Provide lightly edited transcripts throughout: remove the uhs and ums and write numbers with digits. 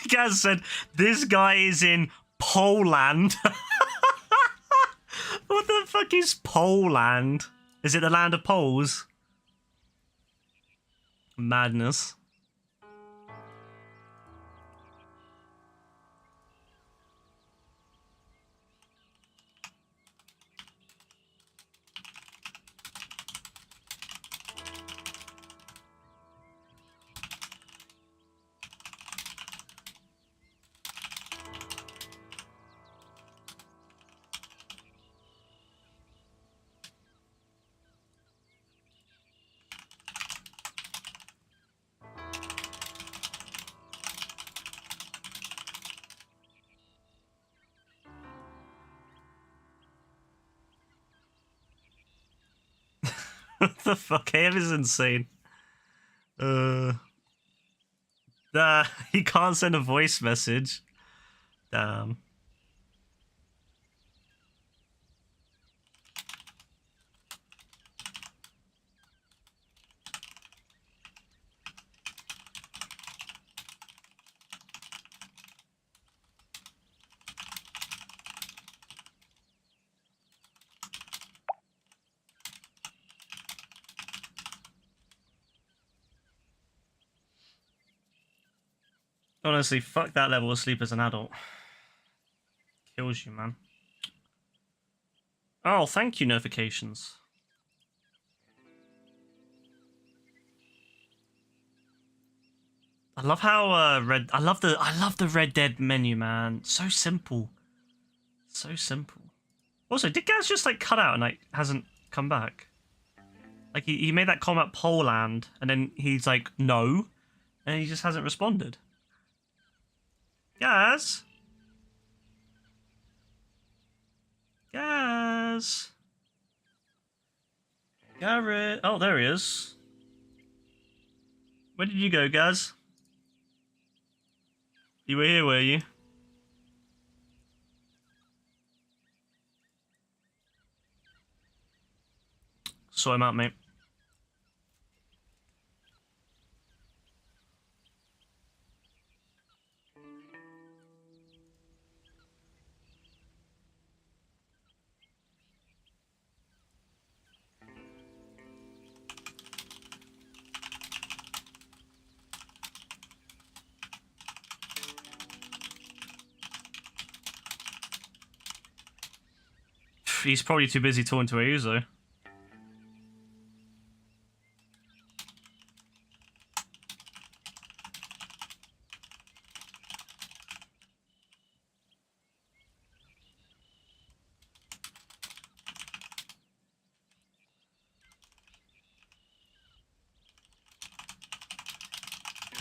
Gaz said, this guy is in Poland. What the fuck is Poland? Is it the land of Poles? Madness. What the fuck? Aim is insane. He can't send a voice message. Damn. Honestly, fuck that level of sleep as an adult. Kills you, man. Oh, thank you, notifications. I love how I love the Red Dead menu, man. So simple. So simple. Also, did Gaz just like cut out and like hasn't come back? Like he made that comment Poland and then he's like no, and he just hasn't responded. Gaz? Gaz? Garrett? Oh, there he is. Where did you go, Gaz? You were here, were you? Sort him out, mate. He's probably too busy talking to Ayuso.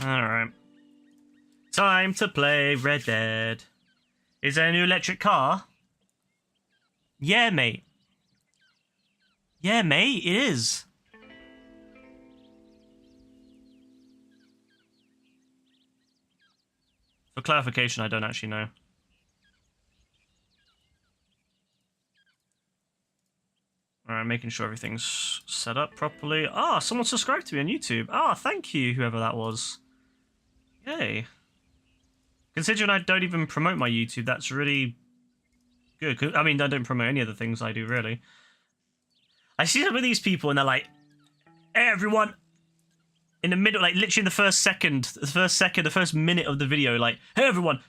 Alright. Time to play Red Dead. Is there a new electric car? Yeah, mate. Yeah, mate, it is. For clarification, I don't actually know. Alright, making sure everything's set up properly. Ah, someone subscribed to me on YouTube. Ah, thank you, whoever that was. Yay. Considering I don't even promote my YouTube, that's really good. I mean, I don't promote any of the things I do, really. I see some of these people and they're like, hey, everyone. In the middle, like literally in the first minute of the video, like, hey, everyone,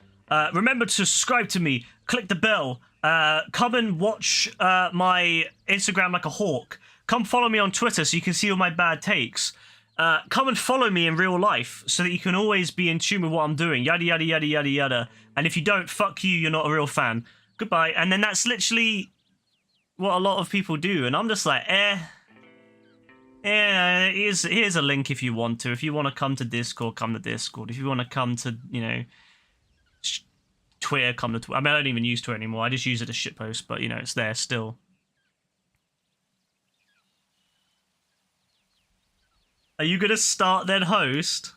remember to subscribe to me, click the bell, come and watch my Instagram like a hawk. Come follow me on Twitter so you can see all my bad takes. Come and follow me in real life so that you can always be in tune with what I'm doing. Yada, yada, yada, yada, yada. And if you don't, fuck you, you're not a real fan. Goodbye. And then that's literally what a lot of people do. And I'm just like, here's a link if you want to. If you want to come to Discord, come to Discord. If you want to come to, you know, Twitter, come to Twitter. I mean, I don't even use Twitter anymore. I just use it as shitpost, but, you know, it's there still. Are you going to start then host?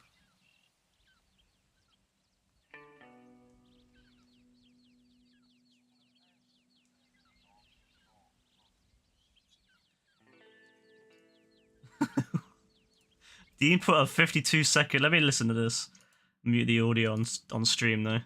The input of 52 second. Let me listen to this. Mute the audio on stream though.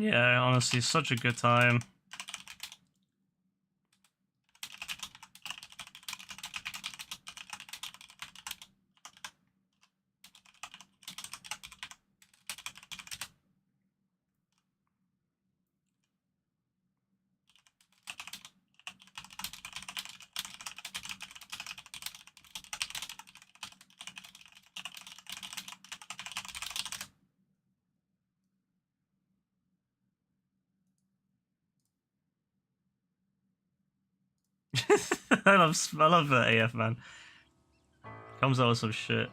Yeah, honestly, such a good time. I love AF, man. Comes out with some shit.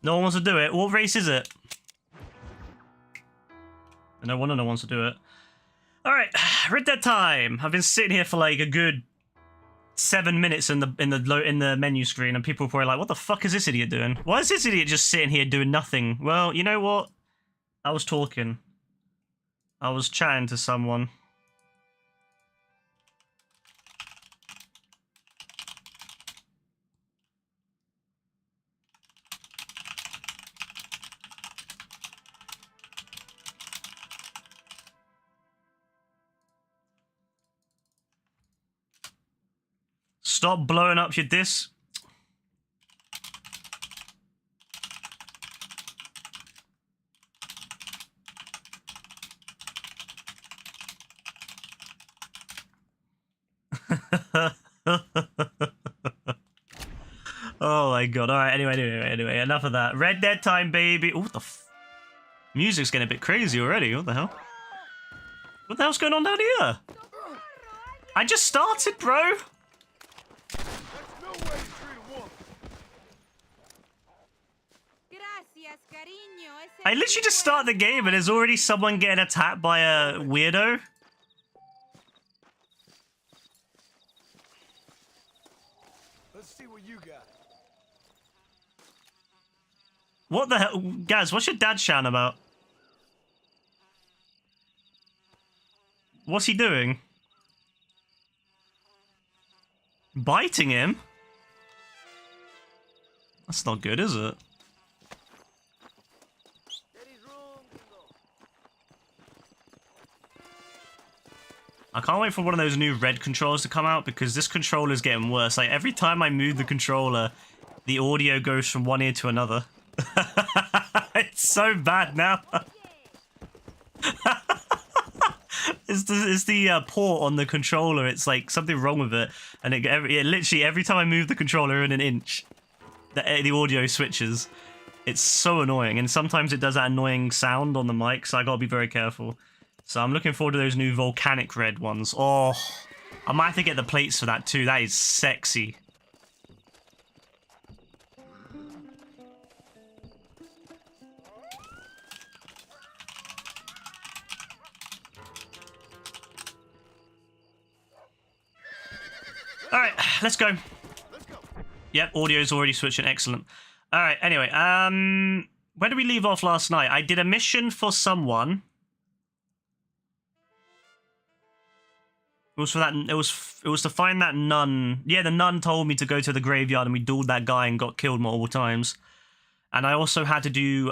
No one wants to do it. What race is it? No one wants to do it. All right, Red Dead time. I've been sitting here for like a good 7 minutes in the menu screen, and people are probably like, "What the fuck is this idiot doing? Why is this idiot just sitting here doing nothing?" Well, you know what? I was talking. I was chatting to someone. Stop blowing up your disc. Oh my god. Alright, anyway, enough of that. Red Dead time, baby. Oh, the music's getting a bit crazy already. What the hell? What the hell's going on down here? I just started, bro. I literally just started the game and there's already someone getting attacked by a weirdo. Let's see what you got. What the hell? Guys, what's your dad shouting about? What's he doing? Biting him? That's not good, is it? I can't wait for one of those new red controllers to come out because this controller is getting worse. Like, every time I move the controller, the audio goes from one ear to another. It's so bad now. It's the port on the controller. It's like something wrong with it, and it literally every time I move the controller in an inch, the audio switches. It's so annoying, and sometimes it does that annoying sound on the mic, so I gotta be very careful. So I'm looking forward to those new volcanic red ones. Oh, I might have to get the plates for that too. That is sexy. let's go. Let's go. Yep, audio's already switching. Excellent. All right. Anyway, where did we leave off last night? I did a mission for someone. It was for that. It was to find that nun. Yeah, the nun told me to go to the graveyard, and we dueled that guy and got killed multiple times. And I also had to do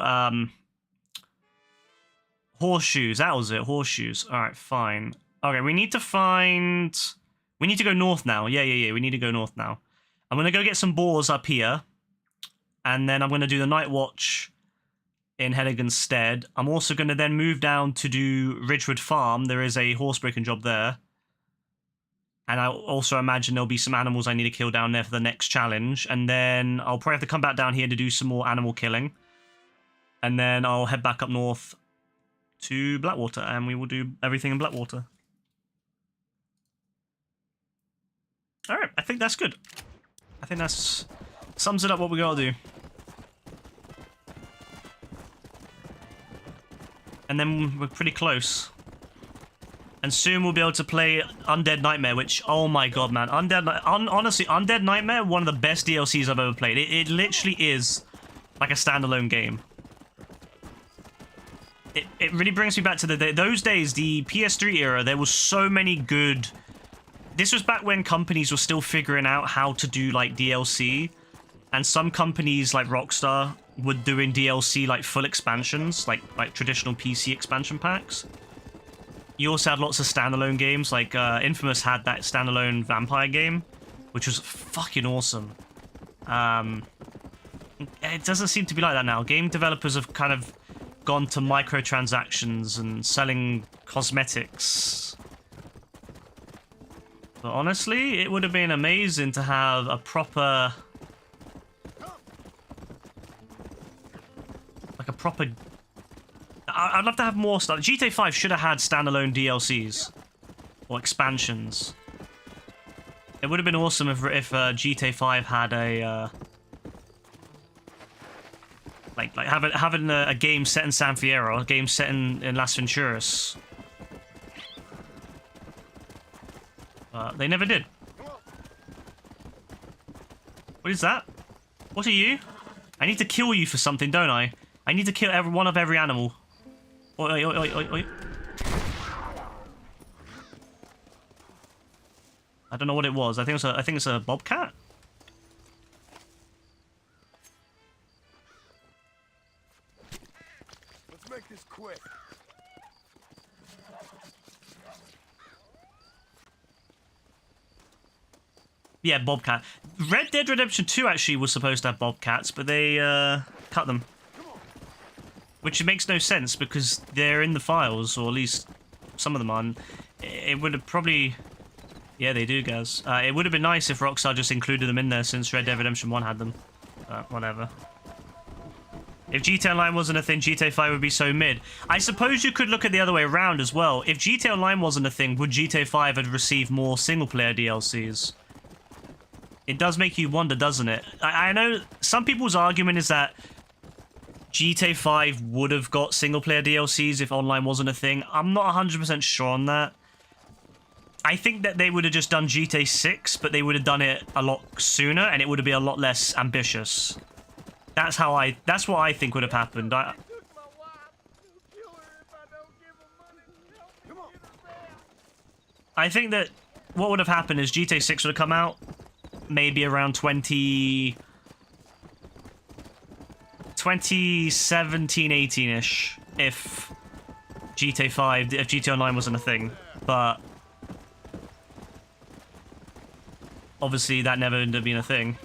horseshoes. That was it. Horseshoes. All right, fine. Okay, we need to find. We need to go north now. Yeah. We need to go north now. I'm gonna go get some boars up here, and then I'm gonna do the night watch in Hennigan's stead. I'm also gonna then move down to do Ridgewood Farm. There is a horse breaking job there. And I also imagine there'll be some animals I need to kill down there for the next challenge. And then I'll probably have to come back down here to do some more animal killing. And then I'll head back up north to Blackwater, and we will do everything in Blackwater. Alright, I think that's good. I think that's sums it up what we gotta do. And then we're pretty close. And soon we'll be able to play Undead Nightmare, which, oh my god, man. Honestly, Undead Nightmare, one of the best DLCs I've ever played. It literally is like a standalone game. It really brings me back to those days, the PS3 era. There was so many good... This was back when companies were still figuring out how to do, like, DLC. And some companies, like Rockstar, were doing DLC, like, full expansions, like traditional PC expansion packs. You also had lots of standalone games, like Infamous had that standalone vampire game, which was fucking awesome. It doesn't seem to be like that now. Game developers have kind of gone to microtransactions and selling cosmetics. But honestly, it would have been amazing to have a proper... Like a proper... I'd love to have more stuff. GTA 5 should have had standalone DLCs. Or expansions. It would have been awesome if GTA 5 had a... like having a game set in San Fierro, a game set in Las Venturas. But they never did. What is that? What are you? I need to kill you for something, don't I? I need to kill one of every animal. Oi, oi, oi, oi, oi. I don't know what it was. I think it's a bobcat. Let's make this quick. Yeah, bobcat. Red Dead Redemption 2 actually was supposed to have bobcats, but they cut them. Which makes no sense because they're in the files, or at least some of them are. It would have probably... Yeah, they do, guys. It would have been nice if Rockstar just included them in there since Red Dead Redemption 1 had them. Whatever. If GTA Online wasn't a thing, GTA 5 would be so mid. I suppose you could look at the other way around as well. If GTA Online wasn't a thing, would GTA 5 have received more single-player DLCs? It does make you wonder, doesn't it? I know some people's argument is that GTA 5 would have got single-player DLCs if online wasn't a thing. I'm not 100% sure on that. I think that they would have just done GTA 6, but they would have done it a lot sooner, and it would have been a lot less ambitious. That's what I think would have happened. I think that what would have happened is GTA 6 would have come out maybe around 2017, 18-ish, if GTA Online wasn't a thing. But obviously that never ended up being a thing.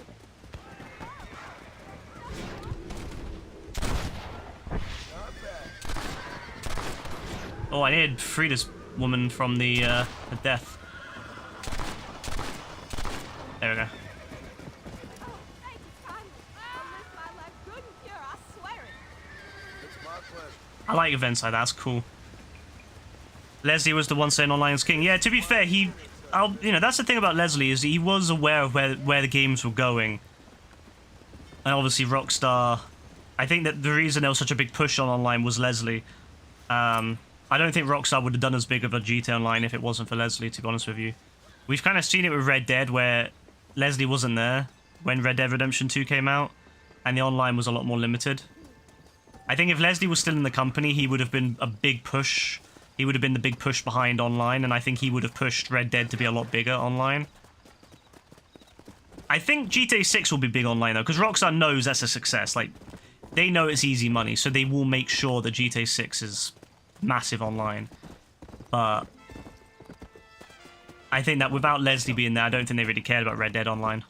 Oh, I needed to free this woman from the death. There we go. I like events like that. That's cool. Leslie was the one saying online is king. Yeah, to be fair, that's the thing about Leslie, is he was aware of where the games were going. And obviously Rockstar, I think that the reason there was such a big push on online was Leslie. I don't think Rockstar would have done as big of a GTA Online if it wasn't for Leslie, to be honest with you. We've kind of seen it with Red Dead, where Leslie wasn't there when Red Dead Redemption 2 came out, and the online was a lot more limited. I think if Leslie was still in the company, he would have been a big push. He would have been the big push behind online, and I think he would have pushed Red Dead to be a lot bigger online. I think GTA 6 will be big online, though, because Rockstar knows that's a success. Like, they know it's easy money, so they will make sure that GTA 6 is massive online. But I think that without Leslie being there, I don't think they really cared about Red Dead Online.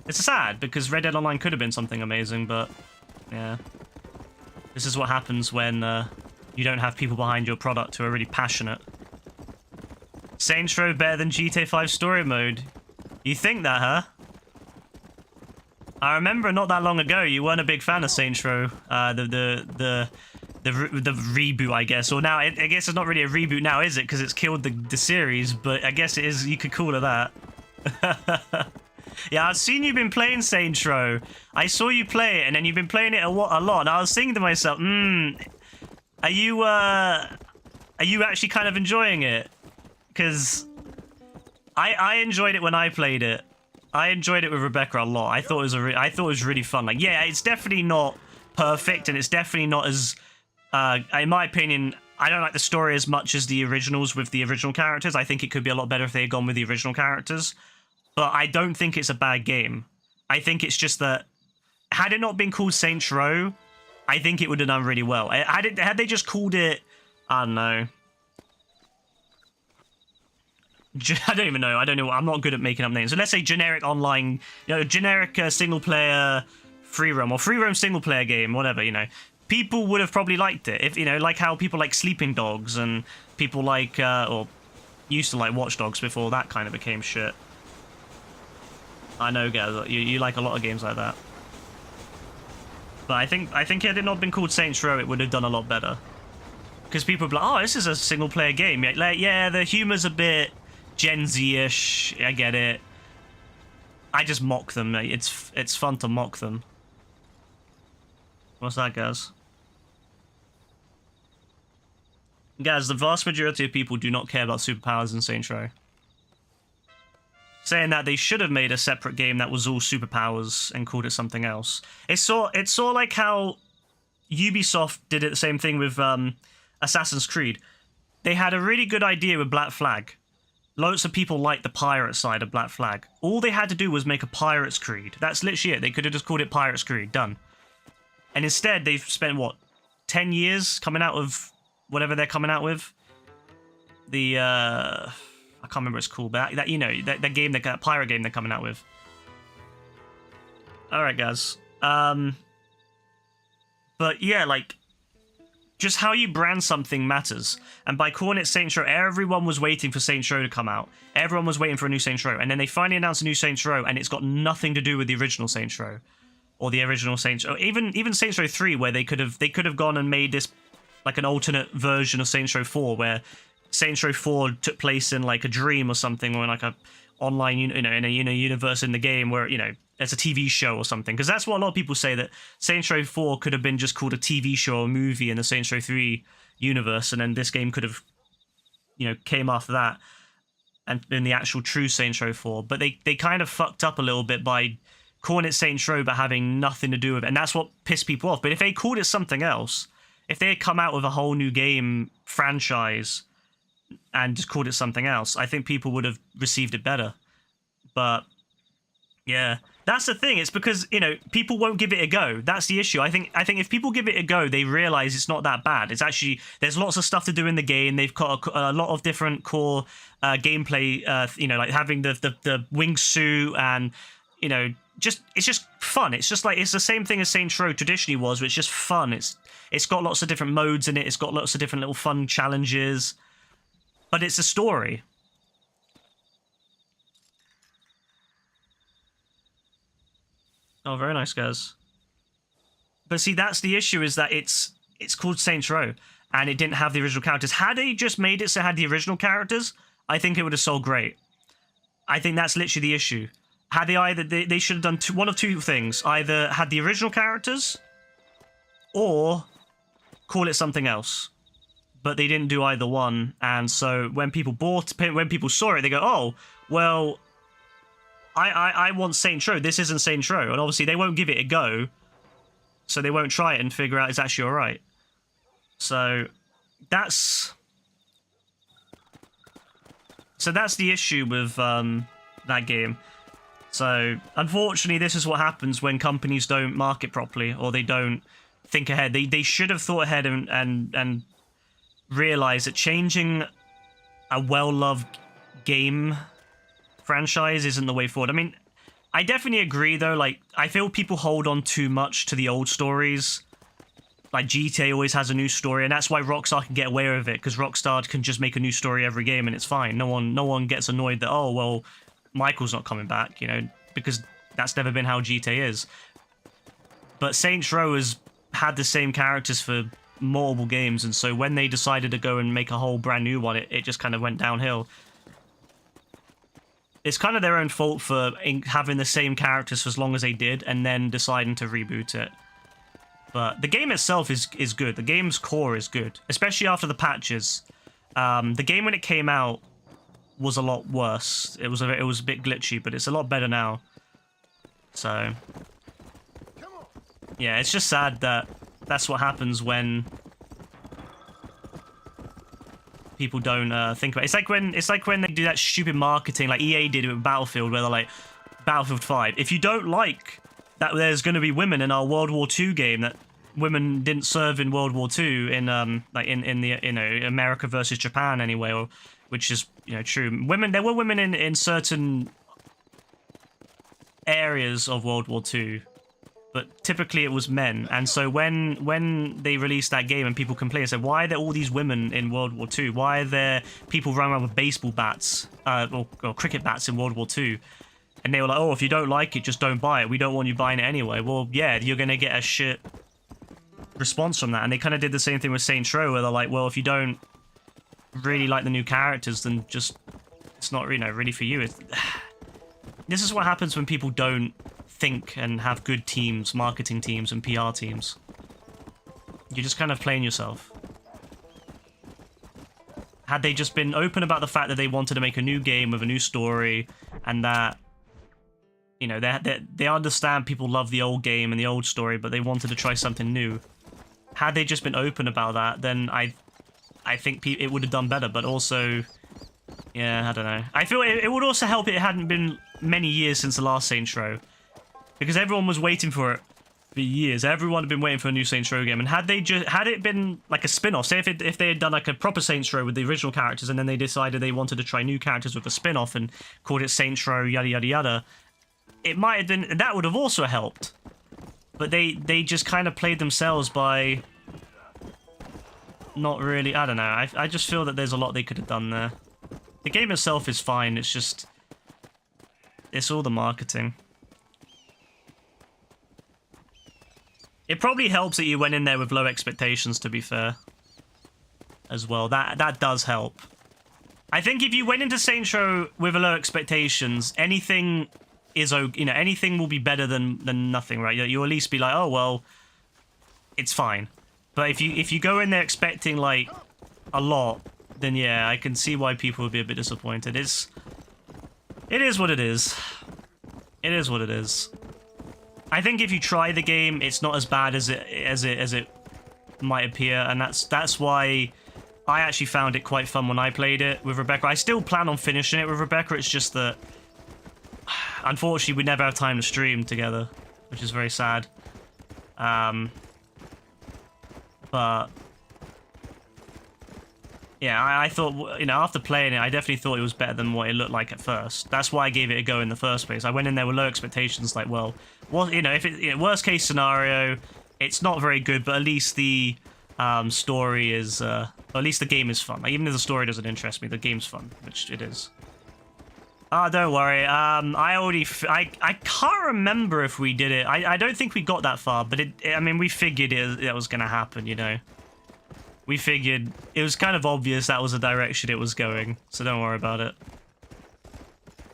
It's sad, because Red Dead Online could have been something amazing, but yeah. This is what happens when you don't have people behind your product who are really passionate. Saints Row better than GTA 5 story mode. You think that, huh? I remember not that long ago you weren't a big fan of Saints Row, the reboot, I guess. Or now, I guess it's not really a reboot now, is it? Because it's killed the series, but I guess it is. You could call it that. Yeah, I've seen you've been playing Saints Row. I saw you play it, and then you've been playing it a lot. And I was thinking to myself, are you actually kind of enjoying it? Because I enjoyed it when I played it. I enjoyed it with Rebecca a lot. I thought it was really fun. Like, yeah, it's definitely not perfect, and it's definitely not as, in my opinion, I don't like the story as much as the originals with the original characters. I think it could be a lot better if they had gone with the original characters. But I don't think it's a bad game. I think it's just that, had it not been called Saints Row, I think it would have done really well. Had they just called it, I don't know. I don't even know. I don't know. I'm not good at making up names. So let's say generic online, generic single player free roam or free roam single player game, whatever, People would have probably liked it. If, like how people like Sleeping Dogs and people like, or used to like Watch Dogs before that kind of became shit. I know, guys, you like a lot of games like that. But I think had it not been called Saints Row, it would have done a lot better. Because people would be like, oh, this is a single player game. Like, yeah, the humor's a bit Gen Z-ish. I get it. I just mock them, mate. It's fun to mock them. What's that, guys? Guys, the vast majority of people do not care about superpowers in Saints Row. Saying that they should have made a separate game that was all superpowers and called it something else. It's sort of like how Ubisoft did it the same thing with Assassin's Creed. They had a really good idea with Black Flag. Loads of people liked the pirate side of Black Flag. All they had to do was make a Pirates Creed. That's literally it. They could have just called it Pirates Creed. Done. And instead, they've spent, 10 years coming out of whatever they're coming out with? I can't remember what it's called, but that game, that pirate game they're coming out with. Alright, guys. But yeah, like, just how you brand something matters. And by calling it Saints Row, everyone was waiting for Saints Row to come out. Everyone was waiting for a new Saints Row. And then they finally announced a new Saints Row, and it's got nothing to do with the original Saints Row. Or the original Saints Row. Even Saints Row 3, where they could have gone and made this, like, an alternate version of Saints Row 4, where Saints Row 4 took place in like a dream or something, or in like a online, in a universe in the game where it's a TV show or something. Because that's what a lot of people say, that Saints Row 4 could have been just called a TV show or movie in the Saints Row 3 universe, and then this game could have, came after that and been the actual true Saints Row 4. But they kind of fucked up a little bit by calling it Saints Row but having nothing to do with it, and that's what pissed people off. But if they called it something else, if they had come out with a whole new game franchise and just called it something else, I think people would have received it better. But yeah, that's the thing. It's because people won't give it a go. That's the issue. I think if people give it a go, they realize it's not that bad. It's actually, there's lots of stuff to do in the game. They've got a lot of different core gameplay. Like having the wingsuit and it's just fun. It's just like, it's the same thing as Saints Row traditionally was, but it's just fun. It's got lots of different modes in it. It's got lots of different little fun challenges. But it's a story. Oh, very nice, guys. But see, that's the issue, is that it's called Saints Row, and it didn't have the original characters. Had they just made it so it had the original characters, I think it would have sold great. I think that's literally the issue. Had they should have done one of two things. Either had the original characters, or call it something else. But they didn't do either one, and so when people saw it, they go, oh, well, I want Saints Row. This isn't Saints Row. And obviously they won't give it a go. So they won't try it and figure out it's actually alright. So that's the issue with that game. So unfortunately, this is what happens when companies don't market properly or they don't think ahead. They should have thought ahead and realized that changing a well-loved game franchise isn't the way forward. I mean, I definitely agree though. Like, I feel people hold on too much to the old stories. Like, GTA always has a new story, and that's why Rockstar can get away with it, because Rockstar can just make a new story every game and it's fine. No one gets annoyed that, oh, well, Michael's not coming back, you know, because that's never been how GTA is. But Saints Row has had the same characters for multiple games, and so when they decided to go and make a whole brand new one, it just kind of went downhill. It's kind of their own fault for having the same characters for as long as they did, and then deciding to reboot it. But the game itself is good. The game's core is good, especially after the patches. The game when it came out was a lot worse. It was a bit glitchy, but it's a lot better now. So yeah, it's just sad that that's what happens when people don't think about it. It's like when they do that stupid marketing, like EA did it with Battlefield, where they're like, Battlefield 5. If you don't like that there's going to be women in our World War II game, that women didn't serve in World War II in like in the, you know, America versus Japan anyway, or which is, you know, true. There were women in certain areas of World War II, but typically it was men. And so when they released that game and people complained, said, why are there all these women in World War II? Why are there people running around with baseball bats or cricket bats in World War II? And they were like, oh, if you don't like it, just don't buy it. We don't want you buying it anyway. Well, yeah, you're going to get a shit response from that. And they kind of did the same thing with Saints Row, where they're like, well, if you don't really like the new characters, then just, it's not, you know, really for you. This is what happens when people don't think and have good teams, marketing teams and PR teams. You're just kind of playing yourself. Had they just been open about the fact that they wanted to make a new game with a new story, and that, you know, they understand people love the old game and the old story, but they wanted to try something new. Had they just been open about that, then I think it would have done better. But also, yeah, I don't know. I feel it would also help it hadn't been many years since the last Saints Row, because everyone was waiting for it for years. Everyone had been waiting for a new Saints Row game, and had it been like a spin-off, say if they had done like a proper Saints Row with the original characters, and then they decided they wanted to try new characters with a spin-off and called it Saints Row yada yada yada, it might have been, that would have also helped. But they just kind of played themselves by not really, I don't know. I just feel that there's a lot they could have done there. The game itself is fine, it's just, it's all the marketing. It probably helps that you went in there with low expectations, to be fair, as well. That does help. I think if you went into Saints Row with low expectations, anything is, you know, anything will be better than nothing, right? You'll at least be like, oh well, it's fine. But if you go in there expecting like a lot, then yeah, I can see why people would be a bit disappointed. It is what it is. It is what it is. I think if you try the game, it's not as bad as it might appear, and that's why I actually found it quite fun when I played it with Rebecca. I still plan on finishing it with Rebecca. It's just that, unfortunately, we never have time to stream together, which is very sad. But yeah, I thought, you know, after playing it, I definitely thought it was better than what it looked like at first. That's why I gave it a go in the first place. I went in there with low expectations, like, well, you know, if it, you know, worst case scenario, it's not very good, but at least the story is, at least the game is fun. Like, even if the story doesn't interest me, the game's fun, which it is. Ah, don't worry. I can't remember if we did it. I don't think we got that far, but I mean, we figured it was gonna happen, you know. We figured it was kind of obvious that was the direction it was going, so don't worry about it.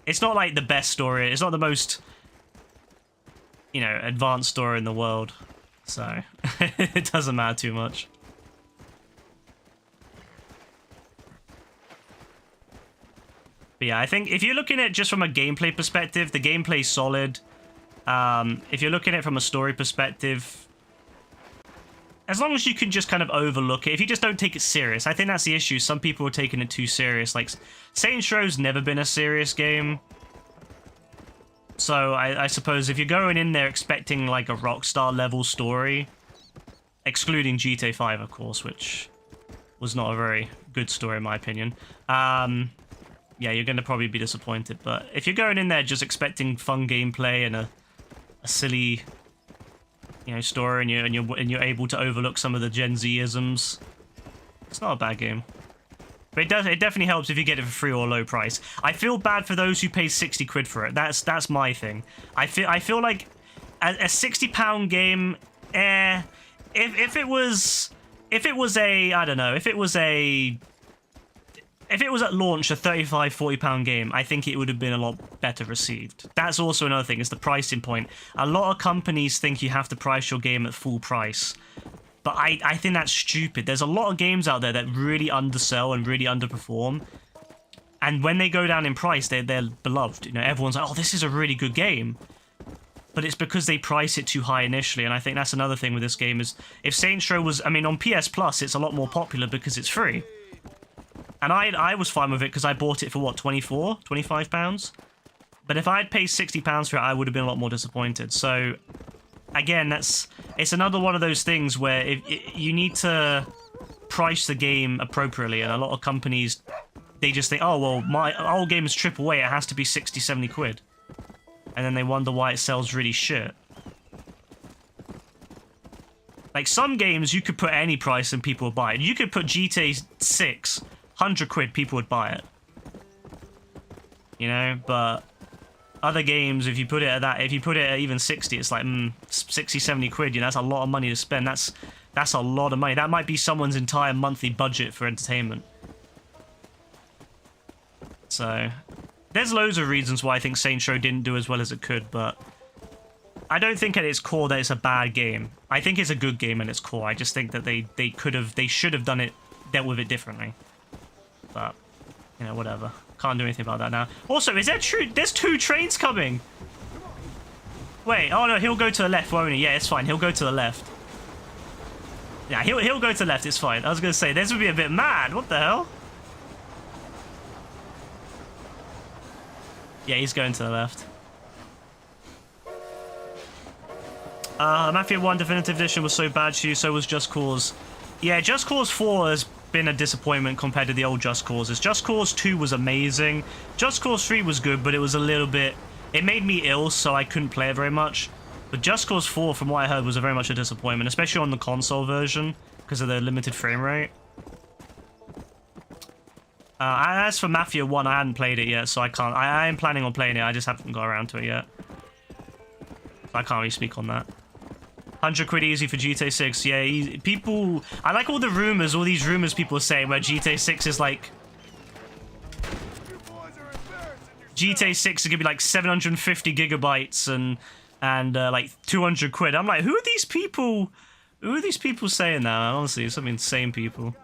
It's not like the best story. It's not the most, you know, advanced story in the world, so it doesn't matter too much. But yeah, I think if you're looking at it just from a gameplay perspective, the gameplay's solid. If you're looking at it from a story perspective, as long as you can just kind of overlook it, if you just don't take it serious, I think that's the issue. Some people are taking it too serious. Like, Saints Row's never been a serious game. So I suppose if you're going in there expecting like a Rockstar level story, excluding GTA 5, of course, which was not a very good story in my opinion, yeah, you're going to probably be disappointed. But if you're going in there just expecting fun gameplay and a silly, you know, story, and you're able to overlook some of the Gen Z-isms, it's not a bad game. But it definitely helps if you get it for free or low price. I feel bad for those who pay 60 quid for it. That's my thing. I feel like a £60 game, if it was a, I don't know, if it was at launch a £35-40 game, I think it would have been a lot better received. That's also another thing, is the pricing point. A lot of companies think you have to price your game at full price. But I think that's stupid. There's a lot of games out there that really undersell and really underperform. And when they go down in price, they're beloved. You know, everyone's like, oh, this is a really good game. But it's because they price it too high initially. And I think that's another thing with this game is, if Saints Row was, I mean, on PS Plus, it's a lot more popular because it's free. And I was fine with it because I bought it for, what, £25? But if I had paid £60 for it, I would have been a lot more disappointed. So, again, it's another one of those things where you need to price the game appropriately. And a lot of companies, they just think, oh, well, our game is AAA, it has to be 60, 70 quid. And then they wonder why it sells really shit. Like, some games, you could put any price and people would buy it. You could put GTA 6... 100 quid, people would buy it. You know, but other games, if you put it at even 60, it's like 60, 70 quid, you know, that's a lot of money to spend. That's a lot of money. That might be someone's entire monthly budget for entertainment. So there's loads of reasons why I think Saints Row didn't do as well as it could, but I don't think at its core that it's a bad game. I think it's a good game at its core. I just think that they should have dealt with it differently. But, you know, whatever. Can't do anything about that now. Also, is that true? There's 2 trains coming! Wait, oh no, he'll go to the left, won't he? Yeah, it's fine. He'll go to the left. Yeah, he'll go to the left, it's fine. I was gonna say, this would be a bit mad. What the hell? Yeah, he's going to the left. Mafia 1 Definitive Edition was so bad, so was Just Cause. Yeah, Just Cause 4 has been a disappointment compared to the old Just Causes. Just Cause 2 was amazing. Just Cause 3 was good, but it was a little bit... It made me ill, so I couldn't play it very much. But Just Cause 4, from what I heard, was very much a disappointment, especially on the console version, because of the limited frame rate. As for Mafia 1, I hadn't played it yet, so I can't... I am planning on playing it, I just haven't got around to it yet. So I can't really speak on that. 100 quid easy for GTA 6. Yeah, people... I like all the rumors, all these rumors people are saying where GTA 6 is like... GTA 6 is going to be like 750 gigabytes and like 200 quid. I'm like, who are these people? Who are these people saying that? Honestly, some insane people.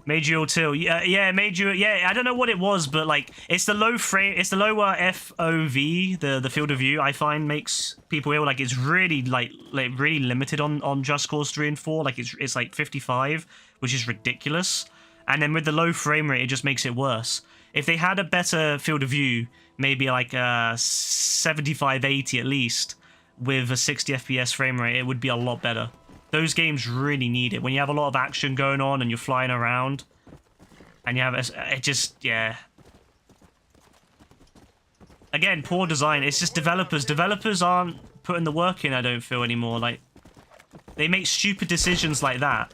Made you all till. Yeah, made you... Yeah, I don't know what it was, but like, it's the low frame... It's the lower FOV, the field of view, I find makes people ill. Like, it's really, like really limited on Just Cause 3 and 4. Like, it's like 55, which is ridiculous. And then with the low frame rate, it just makes it worse. If they had a better field of view, maybe like 75, 80 at least, with a 60 FPS frame rate, it would be a lot better. Those games really need it. When you have a lot of action going on and you're flying around, and you have it just, yeah. Again, poor design. It's just developers. Developers aren't putting the work in, I don't feel, anymore. Like, they make stupid decisions like that.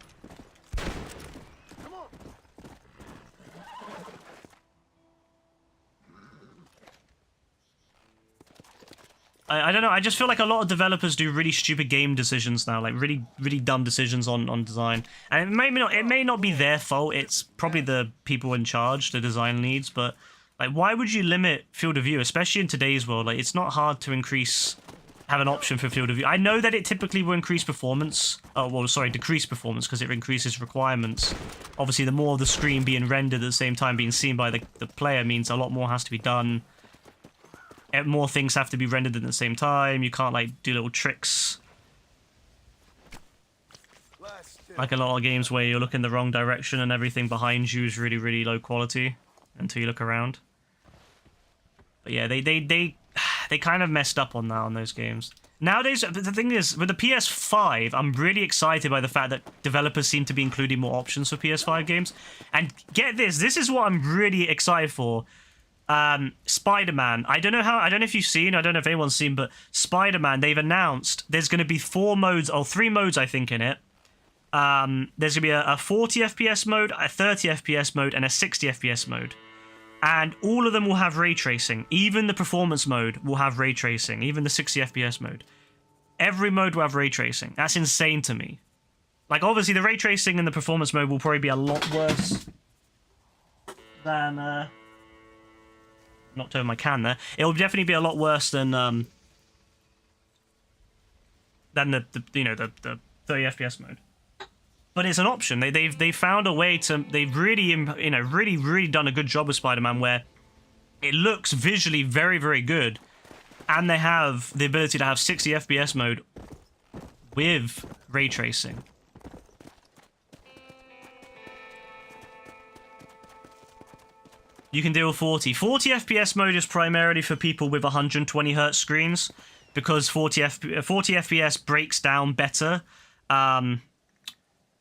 I don't know, I just feel like a lot of developers do really stupid game decisions now, like really, really dumb decisions on design. And it may not be their fault, it's probably the people in charge, the design leads, but like, why would you limit field of view, especially in today's world? Like, it's not hard to increase have an option for field of view. I know that it typically will increase performance. Oh, well, sorry, decrease performance because it increases requirements. Obviously, the more of the screen being rendered at the same time being seen by the player means a lot more has to be done. More things have to be rendered at the same time. You can't, like, do little tricks. Like a lot of games where you look in the wrong direction and everything behind you is really, really low quality until you look around. But yeah, they kind of messed up on that on those games. Nowadays, the thing is, with the PS5, I'm really excited by the fact that developers seem to be including more options for PS5 games. And get this is what I'm really excited for. Spider-Man. I don't know if you've seen, I don't know if anyone's seen, but Spider-Man, they've announced there's going to be 3 modes, I think, in it. There's going to be a 40 FPS mode, a 30 FPS mode, and a 60 FPS mode. And all of them will have ray tracing. Even the performance mode will have ray tracing. Even the 60 FPS mode. Every mode will have ray tracing. That's insane to me. Like, obviously, the ray tracing in the performance mode will probably be a lot worse than... knocked over my can there. It will definitely be a lot worse than the 30 FPS mode. But it's an option. They've found a way to. They've really really done a good job with Spider-Man where it looks visually very, very good, and they have the ability to have 60 FPS mode with ray tracing. You can deal with 40. 40 FPS mode is primarily for people with 120 Hz screens because 40 FPS breaks down better.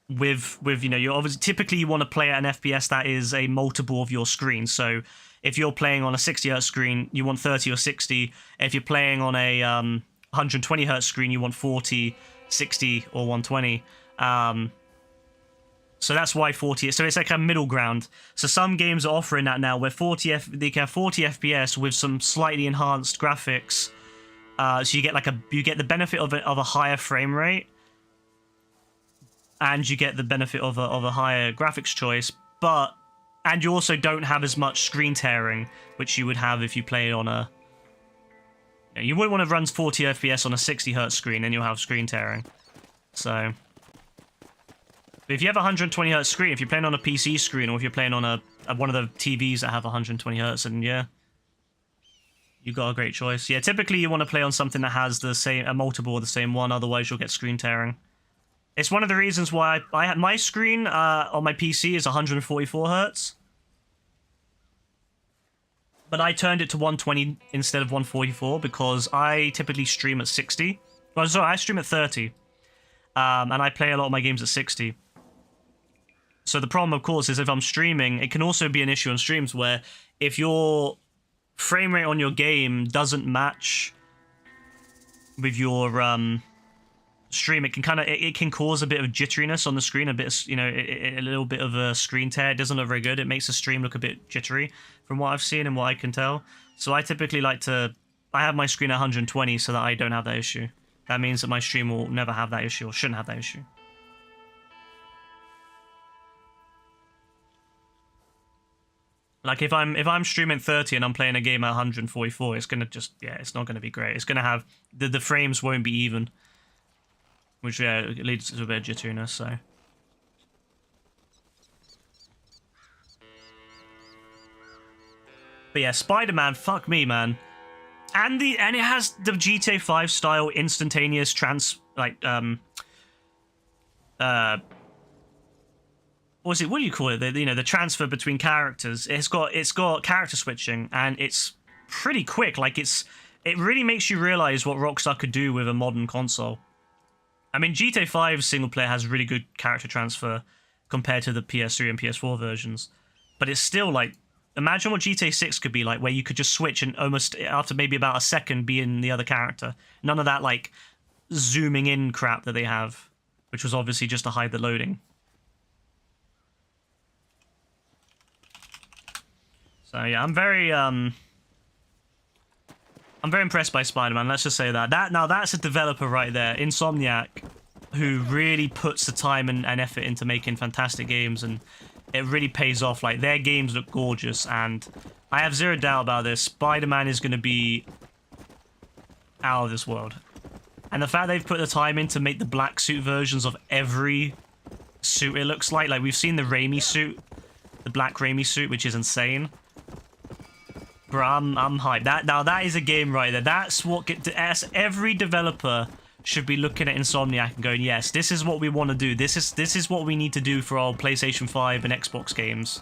With you obviously typically you want to play at an FPS that is a multiple of your screen. So if you're playing on a 60 Hz screen, you want 30 or 60. If you're playing on a 120 Hz screen, you want 40, 60, or 120. So that's why 40. So it's like a middle ground. So some games are offering that now, where they can have 40 FPS with some slightly enhanced graphics. So you get the benefit of a higher frame rate, and you get the benefit of a higher graphics choice, and you also don't have as much screen tearing, which you would have if you play on a. You wouldn't want to run 40 FPS on a 60 Hz screen, and you'll have screen tearing. So. If you have a 120 Hz screen, if you're playing on a PC screen, or if you're playing on one of the TVs that have 120 Hz, and yeah, you got a great choice. Yeah, typically you want to play on something that has a multiple of the same one, otherwise you'll get screen tearing. It's one of the reasons why my screen on my PC is 144 Hz, but I turned it to 120 instead of 144 because I typically stream at 60. Oh, sorry, I stream at 30, and I play a lot of my games at 60. So the problem, of course, is if I'm streaming, it can also be an issue on streams where if your frame rate on your game doesn't match with your stream, it can cause a bit of jitteriness on the screen, a little bit of a screen tear. It doesn't look very good. It makes the stream look a bit jittery from what I've seen and what I can tell. So I typically I have my screen at 120 so that I don't have that issue. That means that my stream will never have that issue or shouldn't have that issue. Like if I'm streaming 30 and I'm playing a game at 144, it's it's not gonna be great. It's gonna have the frames won't be even, which leads to a bit of jitteriness. So, but yeah, Spider-Man, fuck me, man, and it has the GTA 5 style instantaneous what do you call it? The transfer between characters. It's got character switching, and it's pretty quick. Like it really makes you realize what Rockstar could do with a modern console. I mean, GTA 5 single player has really good character transfer compared to the PS3 and PS4 versions, but it's still like, imagine what GTA 6 could be like, where you could just switch and almost after maybe about a second be in the other character. None of that like zooming in crap that they have, which was obviously just to hide the loading. So yeah, I'm very impressed by Spider-Man. Let's just say that. That's a developer right there, Insomniac, who really puts the time and effort into making fantastic games, and it really pays off. Like, their games look gorgeous, and I have zero doubt about this. Spider-Man is going to be out of this world. And the fact they've put the time in to make the black suit versions of every suit it looks like we've seen the Raimi suit, the black Raimi suit, which is insane. Bro, I'm hyped. That is a game right there. That's what every developer should be looking at Insomniac and going, yes, this is what we want to do. This is what we need to do for our PlayStation 5 and Xbox games.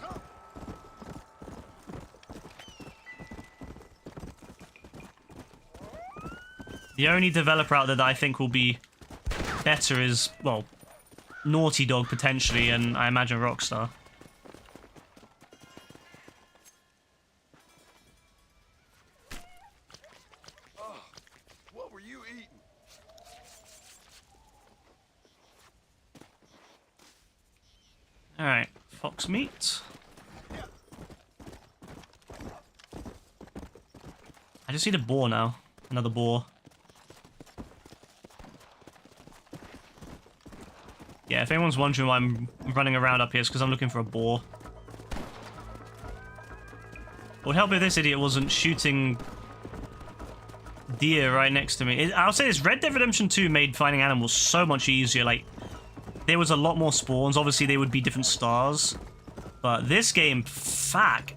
The only developer out there that I think will be better is, well, Naughty Dog potentially, and I imagine Rockstar. What were you eating? Alright, fox meat. I just need a boar now. Another boar. Yeah, if anyone's wondering why I'm running around up here, it's because I'm looking for a boar. It would help if this idiot wasn't shooting deer right next to me. I'll say this, Red Dead Redemption 2 made finding animals so much easier. Like, there was a lot more spawns. Obviously, they would be different stars. But this game, fuck.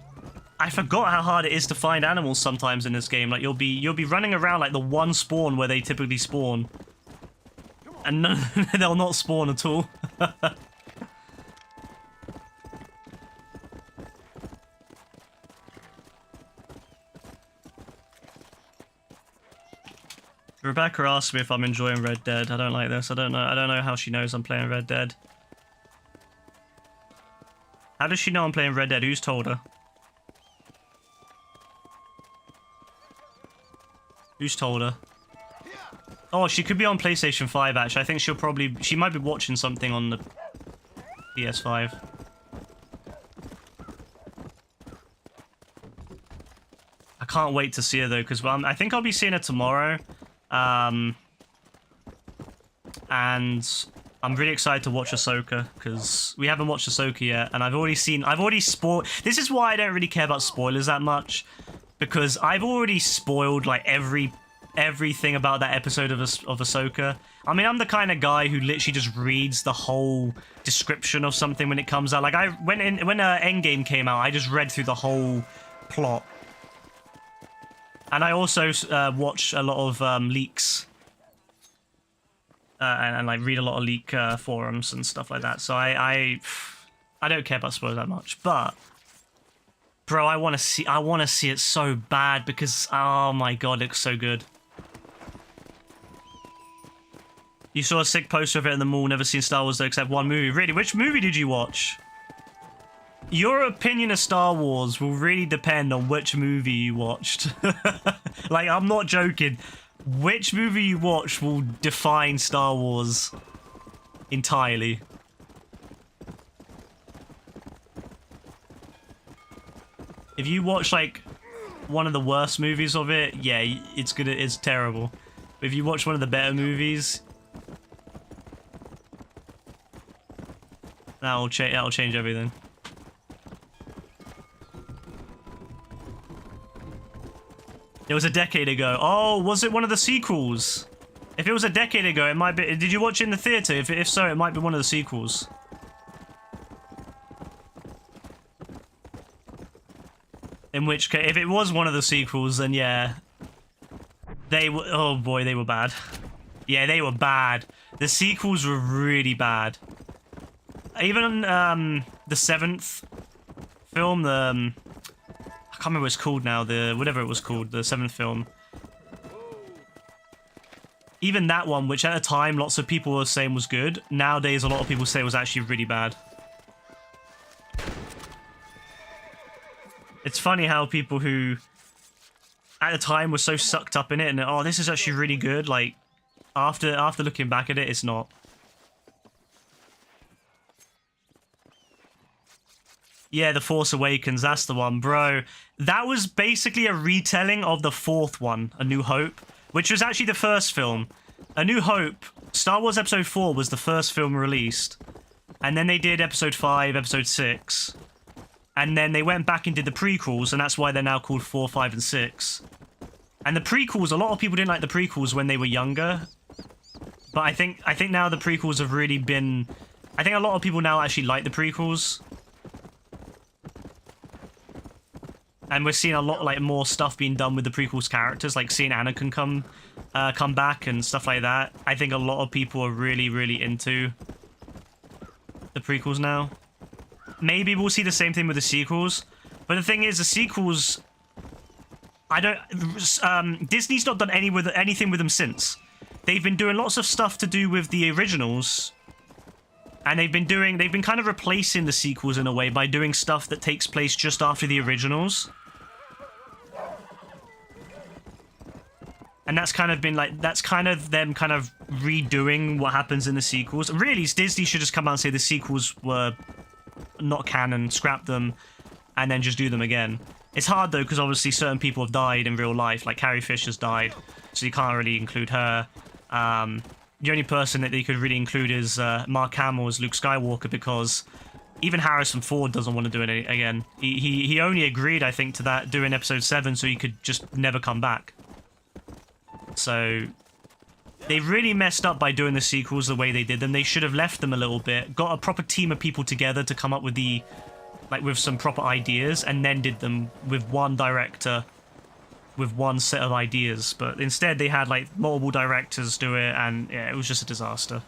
I forgot how hard it is to find animals sometimes in this game. Like, you'll be running around like the one spawn where they typically spawn. And no, they'll not spawn at all. Rebecca asked me if I'm enjoying Red Dead. I don't like this. I don't know how she knows I'm playing Red Dead. How does she know I'm playing Red Dead? Who's told her? Who's told her? Oh, she could be on PlayStation 5, actually. I think she might be watching something on the PS5. I can't wait to see her, though, because I think I'll be seeing her tomorrow. And I'm really excited to watch Ahsoka, because we haven't watched Ahsoka yet, and I've already spoiled. This is why I don't really care about spoilers that much, because I've already spoiled, like, everything about that episode of Ahsoka. I mean, I'm the kind of guy who literally just reads the whole description of something when it comes out. Like, when Endgame came out, I just read through the whole plot. And I also watch a lot of leaks. And like, read a lot of leak forums and stuff like that. So I don't care about spoilers that much. But, bro, I want to see it so bad because, oh my god, it looks so good. You saw a sick poster of it in the mall, never seen Star Wars though, except one movie. Really? Which movie did you watch? Your opinion of Star Wars will really depend on which movie you watched. Like, I'm not joking. Which movie you watched will define Star Wars entirely. If you watch, like, one of the worst movies of it, yeah, it's terrible. But if you watch one of the better movies, that'll change everything. It was a decade ago. Oh, was it one of the sequels? If it was a decade ago, it might be. Did you watch it in the theater? If so, it might be one of the sequels. In which case, if it was one of the sequels, then yeah, they were. Oh boy, they were bad. Yeah, they were bad. The sequels were really bad. Even the seventh film, I can't remember what it's called now. Whatever it was called, the seventh film. Even that one, which at the time lots of people were saying was good, nowadays a lot of people say was actually really bad. It's funny how people who at the time were so sucked up in it and, oh, this is actually really good, like, after looking back at it, it's not. Yeah, The Force Awakens, that's the one, bro. That was basically a retelling of the fourth one, A New Hope, which was actually the first film. A New Hope, Star Wars Episode 4 was the first film released. And then they did Episode 5, Episode 6. And then they went back and did the prequels, and that's why they're now called 4, 5, and 6. And the prequels, a lot of people didn't like the prequels when they were younger. But I think now the prequels have really been... I think a lot of people now actually like the prequels. And we're seeing a lot like more stuff being done with the prequels characters, like seeing Anakin come back and stuff like that. I think a lot of people are really, really into the prequels now. Maybe we'll see the same thing with the sequels. But the thing is, the sequels... Disney's not done anything with them since. They've been doing lots of stuff to do with the originals. And they've been kind of replacing the sequels in a way by doing stuff that takes place just after the originals. And that's kind of been like, that's kind of them kind of redoing what happens in the sequels. Really, Disney should just come out and say the sequels were not canon, scrap them, and then just do them again. It's hard though, because obviously certain people have died in real life, like Carrie Fisher's died, so you can't really include her. The only person that they could really include is Mark Hamill as Luke Skywalker, because even Harrison Ford doesn't want to do it again. He only agreed, I think, to that doing Episode 7 so he could just never come back. So they really messed up by doing the sequels the way they did them. They should have left them a little bit, got a proper team of people together to come up with with some proper ideas, and then did them with one director with one set of ideas. But instead they had like multiple directors do it, and yeah, it was just a disaster.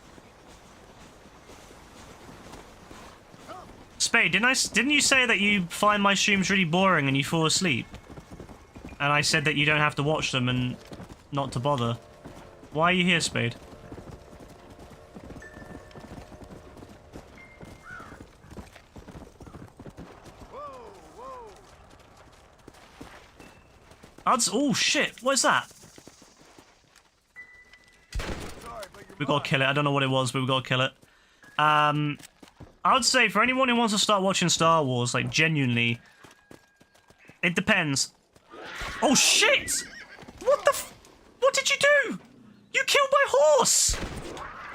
Spade, didn't you say that you find my streams really boring and you fall asleep? And I said that you don't have to watch them and not to bother. Why are you here, Spade? Oh shit, what is that? We gotta kill it. I don't know what it was, but we gotta kill it. I would say for anyone who wants to start watching Star Wars, like genuinely, it depends. Oh shit! What did you do? You killed my horse!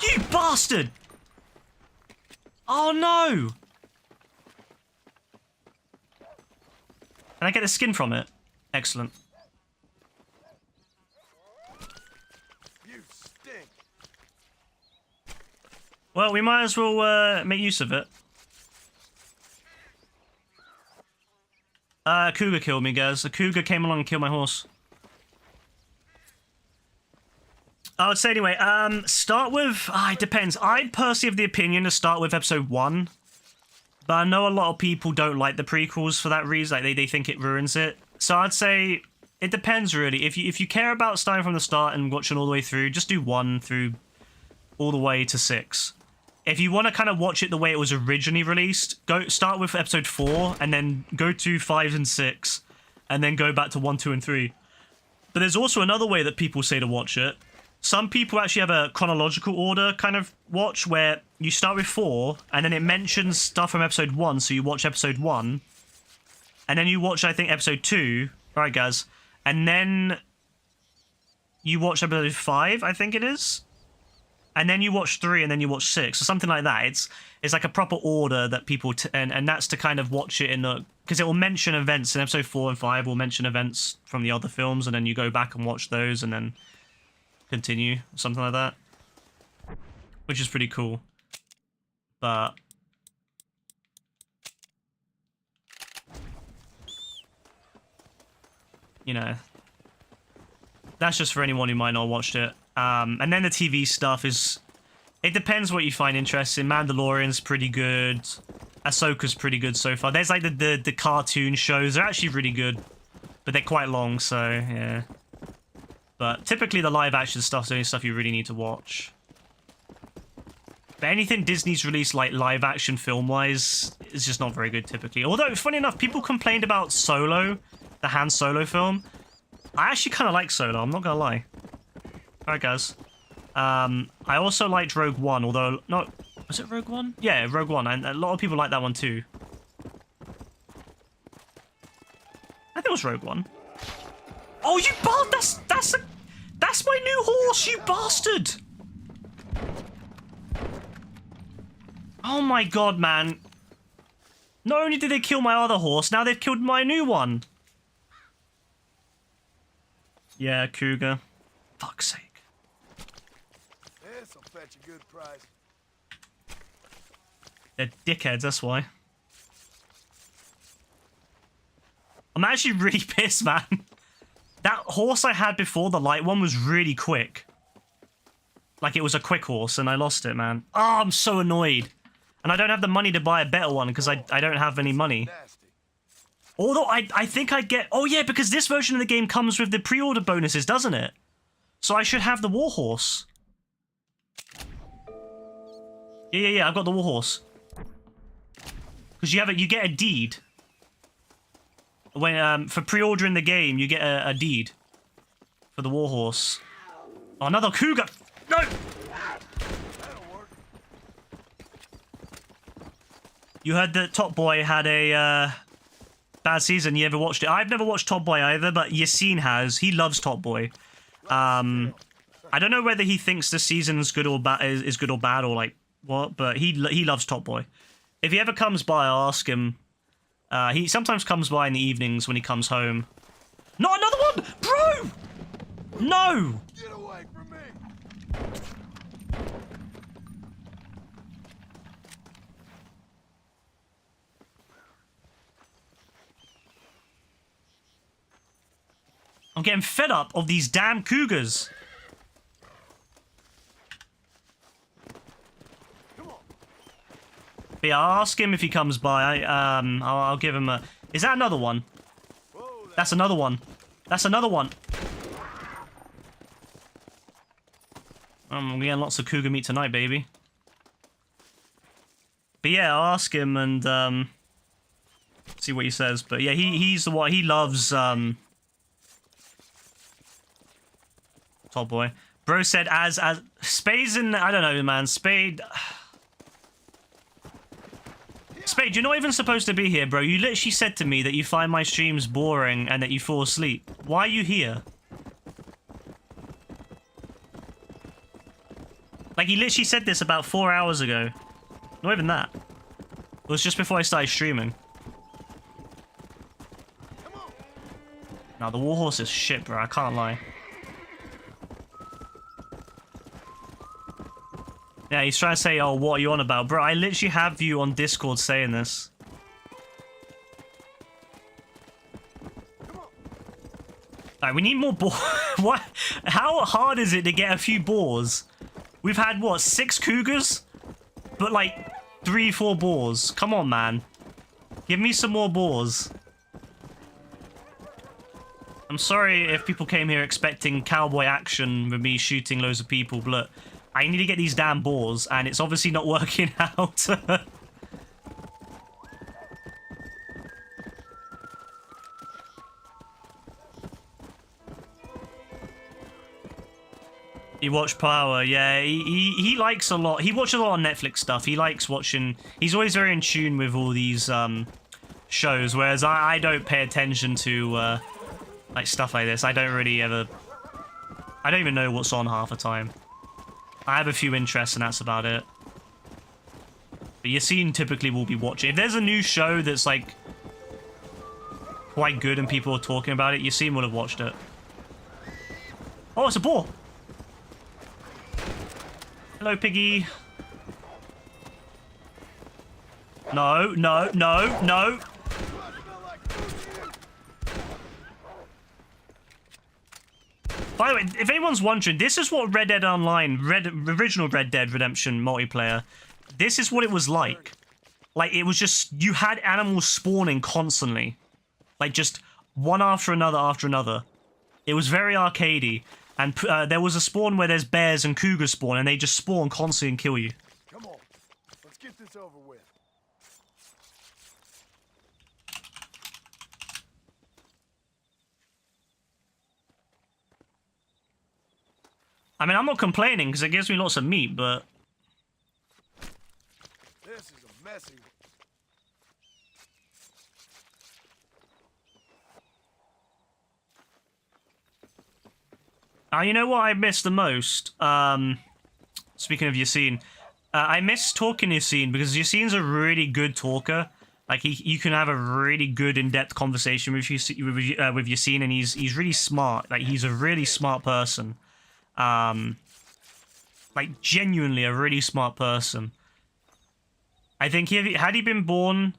You bastard! Oh no! Can I get the skin from it? Excellent. Well, we might as well make use of it. A cougar killed me, guys. A cougar came along and killed my horse. I would say anyway, start with... it depends. I personally have the opinion to start with episode 1. But I know a lot of people don't like the prequels for that reason. Like, they think it ruins it. So I'd say it depends, really. If you care about starting from the start and watching all the way through, just do 1 through all the way to 6. If you want to kind of watch it the way it was originally released, start with episode 4 and then go to 5 and 6 and then go back to 1, 2, and 3. But there's also another way that people say to watch it. Some people actually have a chronological order kind of watch where you start with 4 and then it mentions stuff from episode 1, so you watch episode 1 and then you watch, I think, episode 2. Alright, guys. And then you watch episode 5, I think it is. And then you watch 3, and then you watch 6, or something like that. It's like a proper order that people... and that's to kind of watch it in the... Because it will mention events in episode 4 and 5, will mention events from the other films, and then you go back and watch those, and then continue, something like that. Which is pretty cool. But... you know... that's just for anyone who might not have watched it. And then the TV stuff is... it depends what you find interesting. Mandalorian's pretty good. Ahsoka's pretty good so far. There's like the cartoon shows. They're actually really good. But they're quite long, so yeah. But typically the live action stuff's the only stuff you really need to watch. But anything Disney's released like live action film-wise is just not very good typically. Although, funny enough, people complained about Solo, the Han Solo film. I actually kind of like Solo, I'm not gonna lie. Alright, guys. I also liked Rogue One, although... no, was it Rogue One? Yeah, Rogue One, and a lot of people like that one too. I think it was Rogue One. Oh, you bastard! That's my new horse, you bastard! Oh my god, man. Not only did they kill my other horse, now they've killed my new one. Yeah, cougar. Fuck's sake. This'll fetch a good price. They're dickheads, that's why. I'm actually really pissed, man. That horse I had before, the light one, was really quick. Like, it was a quick horse, and I lost it, man. Oh, I'm so annoyed. And I don't have the money to buy a better one, because I don't have any money. Nasty. Although, I think I'd get... Oh, yeah, because this version of the game comes with the pre-order bonuses, doesn't it? So I should have the warhorse. Yeah, I've got the warhorse. Because you get a deed. When for pre-ordering the game, you get a deed for the warhorse. Oh, another cougar! No! That'll work. You heard that Top Boy had a bad season. You ever watched it? I've never watched Top Boy either, but Yassine has. He loves Top Boy. I don't know whether he thinks the season's good or bad is good or bad or like what, but he loves Top Boy. If he ever comes by, I'll ask him. He sometimes comes by in the evenings when he comes home. Not another one! Bro! No! Get away from me! I'm getting fed up of these damn cougars. Come on. But yeah, I'll ask him if he comes by. I'll give him a... Is that another one? Whoa, That's another one. That's another one. I'm getting lots of cougar meat tonight, baby. But yeah, I'll ask him and see what he says. But yeah, he's the one. He loves Top Boy. Bro said as Spade's in. I don't know, man. Spade, you're not even supposed to be here, bro. You literally said to me that you find my streams boring and that you fall asleep. Why are you here? Like, he literally said this about 4 hours ago. Not even that. It was just before I started streaming. come on. Now, the warhorse is shit, bro. I can't lie. Yeah, he's trying to say, oh, what are you on about? Bro, I literally have you on Discord saying this. Come on. Alright, we need more boars. What? How hard is it to get a few boars? We've had, what, 6 cougars? But, like, 3-4 boars. Come on, man. Give me some more boars. I'm sorry if people came here expecting cowboy action with me shooting loads of people, but I need to get these damn boars, and it's obviously not working out. You watch Power, yeah, he likes a lot. He watches a lot of Netflix stuff. He likes watching... He's always very in tune with all these shows, whereas I don't pay attention to like stuff like this. I don't really ever... I don't even know what's on half the time. I have a few interests and that's about it. But Yassine typically will be watching. If there's a new show that's like quite good and people are talking about it, Yassine will have watched it. Oh, it's a boar! Hello, piggy. No, no, no, no. By the way, if anyone's wondering, this is what Red Dead Online, original Red Dead Redemption multiplayer, this is what it was like. Like, it was just, you had animals spawning constantly. Like, just one after another. It was very arcadey. And there was a spawn where there's bears and cougars spawn, and they just spawn constantly and kill you. Come on. Let's get this over with. I mean, I'm not complaining, because it gives me lots of meat, but... This is a messy one. You know what I miss the most? Speaking of Yassine, I miss talking to Yassine because Yassine's a really good talker. Like you can have a really good in-depth conversation with Yassine, and he's really smart. Like he's a really smart person. like genuinely a really smart person. I think had he been born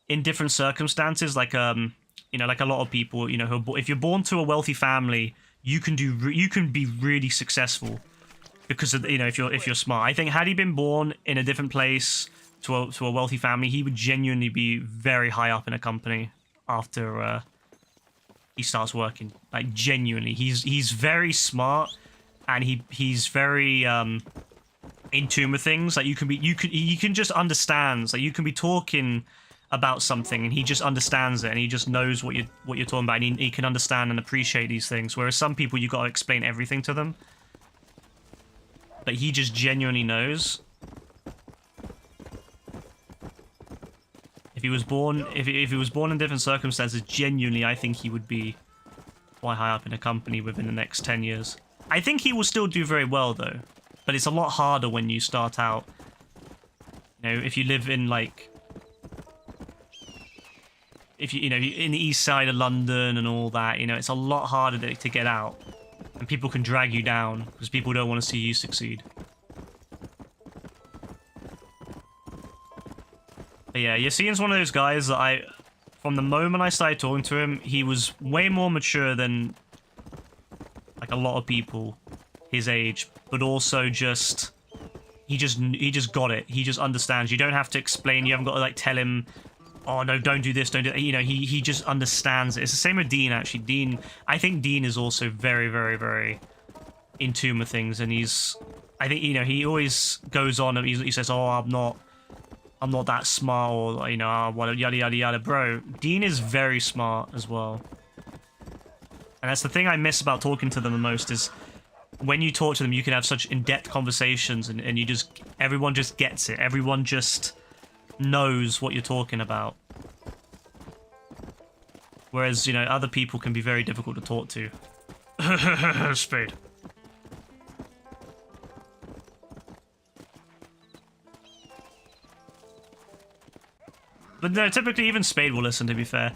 in different circumstances, like you know, like a lot of people, you know, if you're born to a wealthy family, you can be really successful because of, you know, if you're smart. I think had he been born in a different place to a wealthy family, he would genuinely be very high up in a company after he starts working. Like genuinely, he's very smart, and he's very in tune with things. Like you can just understand. Like you can be talking about something and he just understands it, and he just knows what you're talking about, and he can understand and appreciate these things, whereas some people you got to explain everything to them, but he just genuinely knows. If he was born if he was born in different circumstances, genuinely I think he would be quite high up in a company within the next 10 years. I think he will still do very well though, but it's a lot harder when you start out. You know, if you live in like, if you know, in the east side of London and all that, you know, it's a lot harder to get out, and people can drag you down because people don't want to see you succeed. But yeah, Yassine's one of those guys that from the moment I started talking to him, he was way more mature than like a lot of people his age, but also just he just got it. He just understands. You don't have to explain. You haven't got to like tell him, oh no, don't do this, don't do that. You know, he just understands it. It's the same with Dean actually. I think Dean is also very, very, very in tune with things, and I think, you know, he always goes on and he says, oh, I'm not that smart, or, you know, yada yada yada. Bro, Dean is very smart as well. And that's the thing I miss about talking to them the most, is when you talk to them, you can have such in-depth conversations, and everyone just gets it. Everyone just knows what you're talking about. Whereas, you know, other people can be very difficult to talk to. Spade. But no, typically even Spade will listen, to be fair.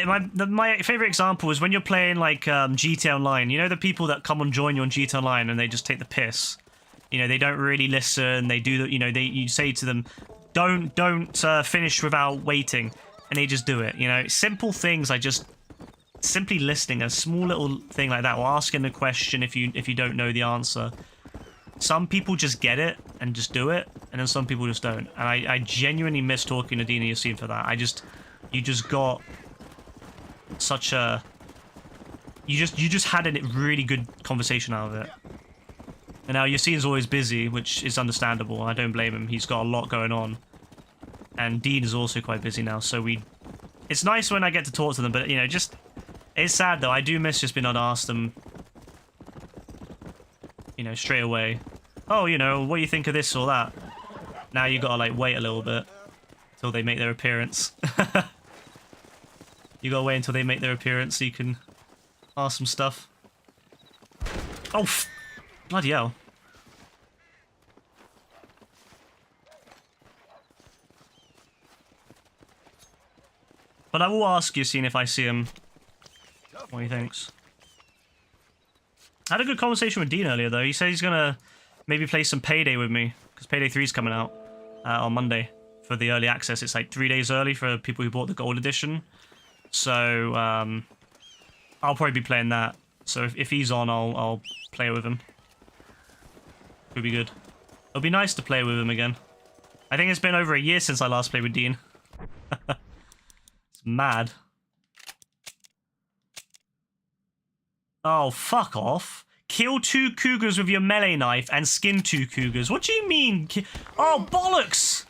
My favourite example is when you're playing like GTA Online. You know the people that come and join you on GTA Online and they just take the piss? You know, they don't really listen, they do the, you know, you say to them, don't finish without waiting, and they just do it, you know? Simple things, simply listening, a small little thing like that, or asking a question if you don't know the answer. Some people just get it and just do it, and then some people just don't. And I genuinely miss talking to Dean and Yassine for that. You just got such a... You just had a really good conversation out of it. And now Yassine's always busy, which is understandable. I don't blame him. He's got a lot going on. And Dean is also quite busy now, so it's nice when I get to talk to them, but, you know, just... It's sad, though. I do miss just being able to ask them, you know, straight away. Oh, you know, what do you think of this or that? Now you gotta, like, wait a little bit until they make their appearance. You gotta wait until they make their appearance so you can ask some stuff. Oh, bloody hell. But I will ask Yassine if I see him what he thinks. I had a good conversation with Dean earlier, though. He said he's gonna maybe play some Payday with me, because Payday 3 is coming out on Monday for the early access. It's like 3 days early for people who bought the gold edition. So I'll probably be playing that. So if he's on, I'll play with him. Could be good. It'll be nice to play with him again. I think it's been over a year since I last played with Dean. It's mad. Oh, fuck off. Kill 2 cougars with your melee knife and skin 2 cougars. What do you mean? Oh, bollocks!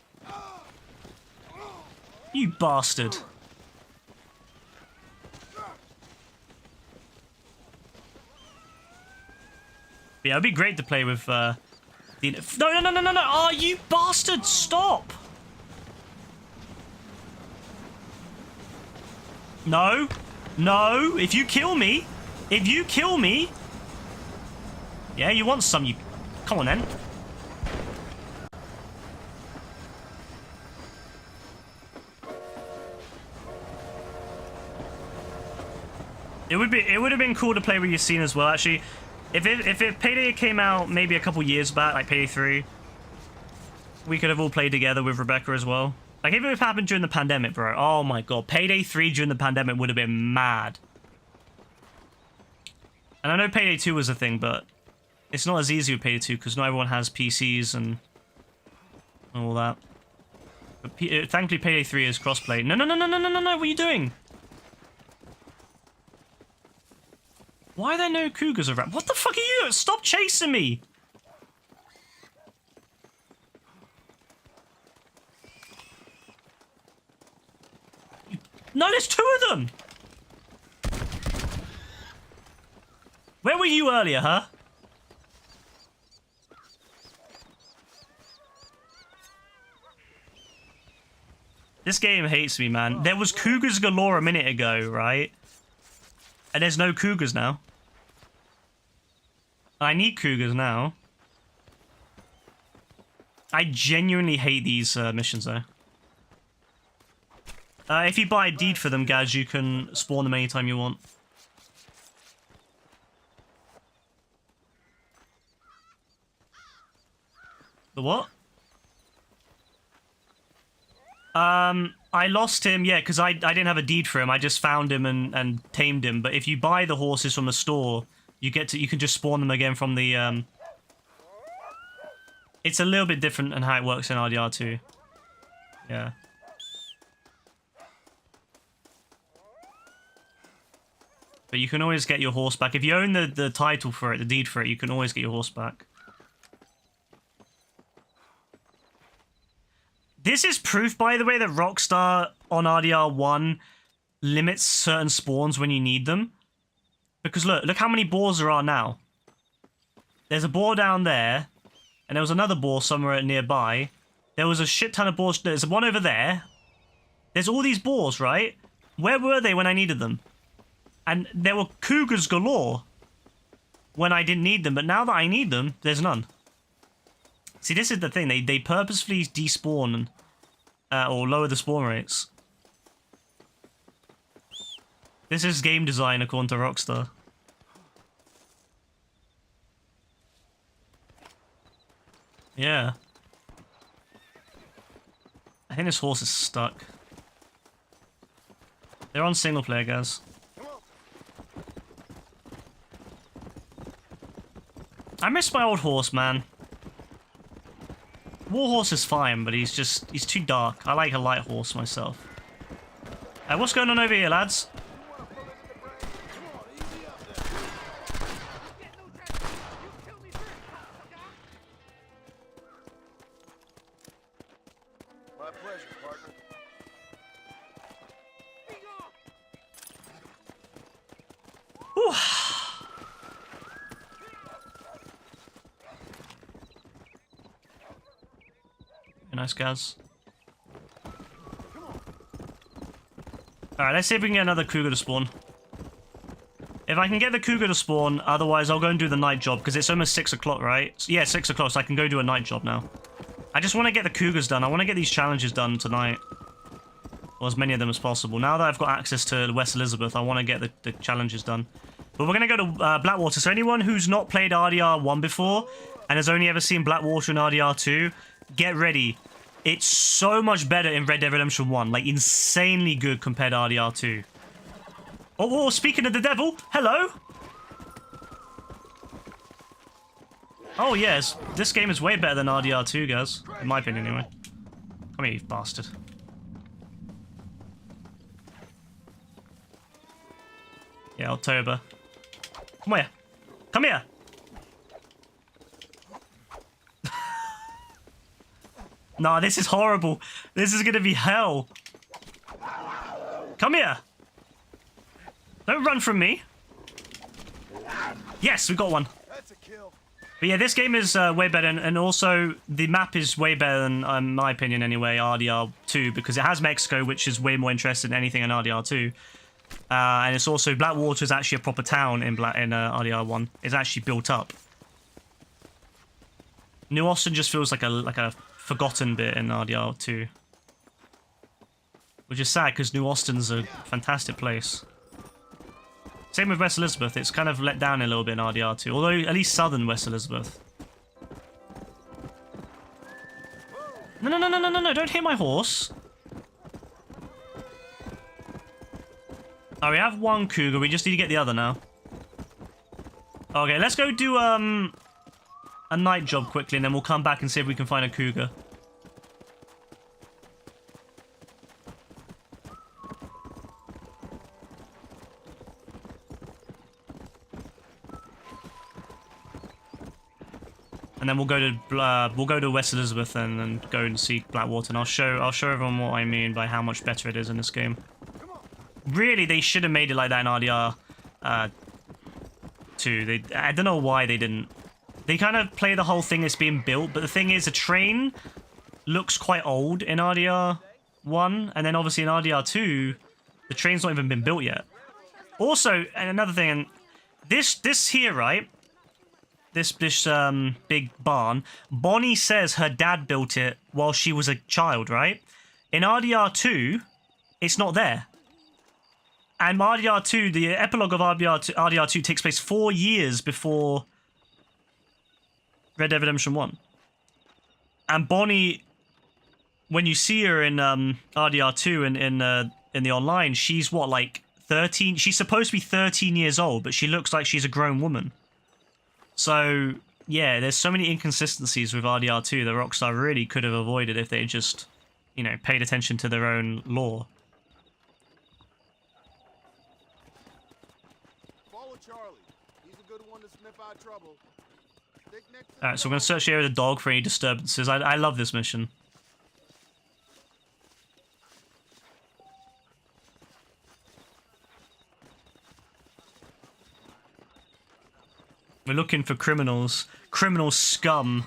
You bastard. Yeah, it'd be great to play with, No! Oh, you bastard! Stop! No! No! If you kill me... Yeah, you want some, you... Come on, then. It would have been cool to play with Yassine as well, actually. If Payday came out maybe a couple years back, like Payday 3, we could have all played together with Rebecca as well. Like, if it happened during the pandemic, bro. Oh my god. Payday 3 during the pandemic would have been mad. And I know Payday 2 was a thing, but it's not as easy with Payday 2 because not everyone has PCs and all that. But thankfully, Payday 3 is crossplay. No, no, no, no, no, no, no, no. What are you doing? Why are there no cougars around? What the fuck are you? Stop chasing me! No, there's 2 of them! Where were you earlier, huh? This game hates me, man. There was cougars galore a minute ago, right? And there's no cougars now. I need cougars now. I genuinely hate these missions, though. If you buy a deed for them, Gaz, you can spawn them anytime you want. The what? I lost him, yeah, because I didn't have a deed for him. I just found him and tamed him. But if you buy the horses from the store, you can just spawn them again from the It's a little bit different in how it works in RDR2. Yeah. But you can always get your horse back. If you own the title for it, the deed for it, you can always get your horse back. This is proof, by the way, that Rockstar on RDR1 limits certain spawns when you need them. Because look how many boars there are now. There's a boar down there, and there was another boar somewhere nearby. There was a shit ton of boars. There's one over there. There's all these boars, right? Where were they when I needed them? And there were cougars galore when I didn't need them, but now that I need them, there's none. See, this is the thing. They purposefully despawn or lower the spawn rates. This is game design according to Rockstar. Yeah. I think this horse is stuck. They're on single player, guys. I miss my old horse, man. Warhorse is fine, but he's too dark. I like a light horse myself. What's going on over here, lads? My pleasure, partner. Whew. Nice, guys. Alright, let's see if we can get another cougar to spawn. If I can get the cougar to spawn, otherwise I'll go and do the night job, because it's almost 6 o'clock, right? Yeah, 6 o'clock, so I can go do a night job now. I just want to get the cougars done. I want to get these challenges done tonight. Or as many of them as possible. Now that I've got access to West Elizabeth, I want to get the challenges done. But we're going to go to Blackwater. So anyone who's not played RDR1 before, and has only ever seen Blackwater and RDR2, get ready. It's so much better in Red Dead Redemption 1. Like, insanely good compared to RDR2. Oh, speaking of the devil, hello! Oh, yes. This game is way better than RDR2, guys. In my opinion, anyway. Come here, you bastard. Yeah, October. Come here. Come here! Nah, this is horrible. This is gonna be hell. Come here. Don't run from me. Yes, we got one. That's a kill. But yeah, this game is way better, and also the map is way better than, in my opinion anyway, RDR2, because it has Mexico, which is way more interesting than anything in RDR2. And it's also, Blackwater is actually a proper town in RDR1. It's actually built up. New Austin just feels like a forgotten bit in RDR2. Which is sad, because New Austin's a fantastic place. Same with West Elizabeth. It's kind of let down a little bit in RDR2, although at least southern West Elizabeth. No, no, no, no, no, no, no, don't hit my horse. Oh, we have one cougar. We just need to get the other now. Okay, let's go do a night job quickly, and then we'll come back and see if we can find a cougar. And then we'll go to West Elizabeth and go and see Blackwater, and I'll show everyone what I mean by how much better it is in this game. Really, they should have made it like that in RDR 2. I don't know why they didn't. They kind of play the whole thing as being built, but the thing is, a train looks quite old in RDR 1, and then obviously in RDR 2, the train's not even been built yet. Also, and another thing, this here, right? This big barn, Bonnie says her dad built it while she was a child, right? In RDR 2, it's not there. And RDR 2, the epilogue of RDR 2 takes place 4 years before Red Dead Redemption 1. And Bonnie, when you see her in RDR 2 in the online, she's what, like 13? She's supposed to be 13 years old, but she looks like she's a grown woman. So, yeah, there's so many inconsistencies with RDR 2 that Rockstar really could have avoided if they just, you know, paid attention to their own lore. Follow Charlie. He's a good one to sniff out trouble. Alright, so we're going to search the area of the dog for any disturbances. I love this mission. We're looking for criminals. Criminal scum.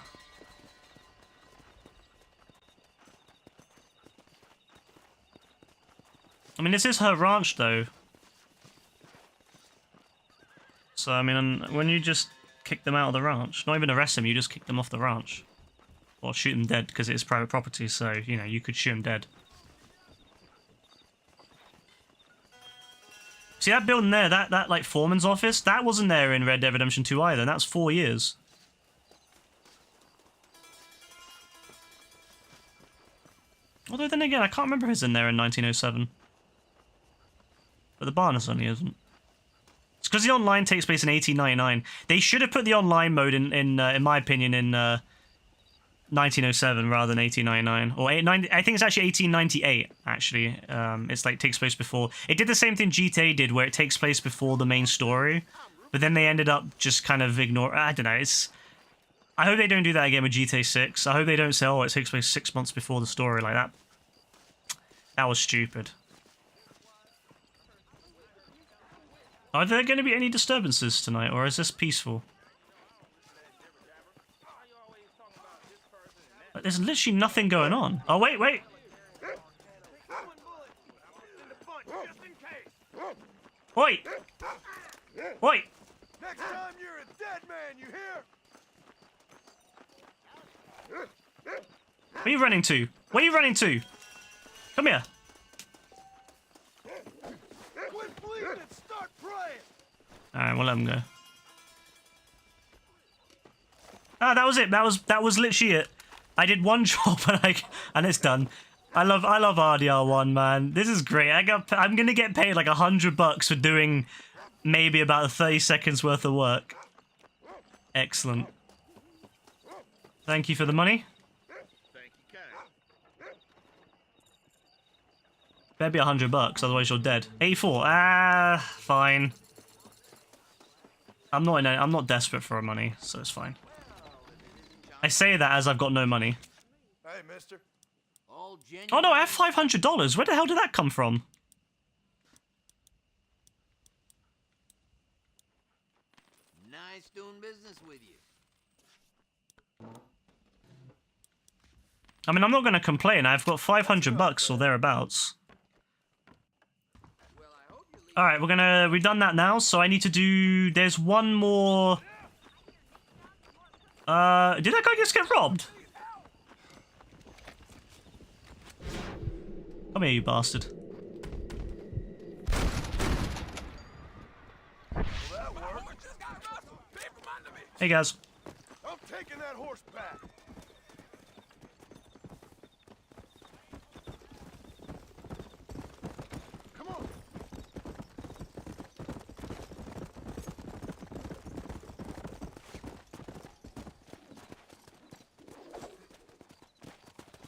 I mean, this is her ranch, though. So, I mean, when you just kick them out of the ranch, not even arrest them, you just kick them off the ranch. Or shoot them dead, because it's private property, so, you know, you could shoot them dead. See that building there, that like foreman's office? That wasn't there in Red Dead Redemption 2 either. That's 4 years. Although then again, I can't remember who's in there in 1907. But the barn certainly isn't. It's because the online takes place in 1899. They should have put the online mode in my opinion, in 1907 rather than 1899, or I think it's actually 1898. Actually, it's like takes place before. It did the same thing GTA did, where it takes place before the main story, but then they ended up just kind of ignore. I don't know. I hope they don't do that again with GTA 6. I hope they don't say, "Oh, it takes place 6 months before the story," like that. That was stupid. Are there going to be any disturbances tonight, or is this peaceful? There's literally nothing going on. Oh, wait, wait. Oi! Oi! Next time you're a dead man, you hear? Where are you running to? Where are you running to? Come here. Quit bleeding and start praying. Alright, we'll let him go. Ah, that was it. That was literally it. I did one job and it's done. I love RDR1, man. This is great. I'm gonna get paid like $100 for doing maybe about 30 seconds worth of work. Excellent. Thank you for the money. Thank you, kind. Better be $100, otherwise you're dead. 84. Ah, fine. I'm not desperate for money, so it's fine. I say that as I've got no money. Hey, mister. Oh no, I have $500. Where the hell did that come from? Nice doing business with you. I mean, I'm not going to complain. I've got $500 or thereabouts. All right, we've done that now, so I need to do. There's one more. Did that guy just get robbed? Come here, you bastard. Hey guys. I'm taking that horse back. Come on.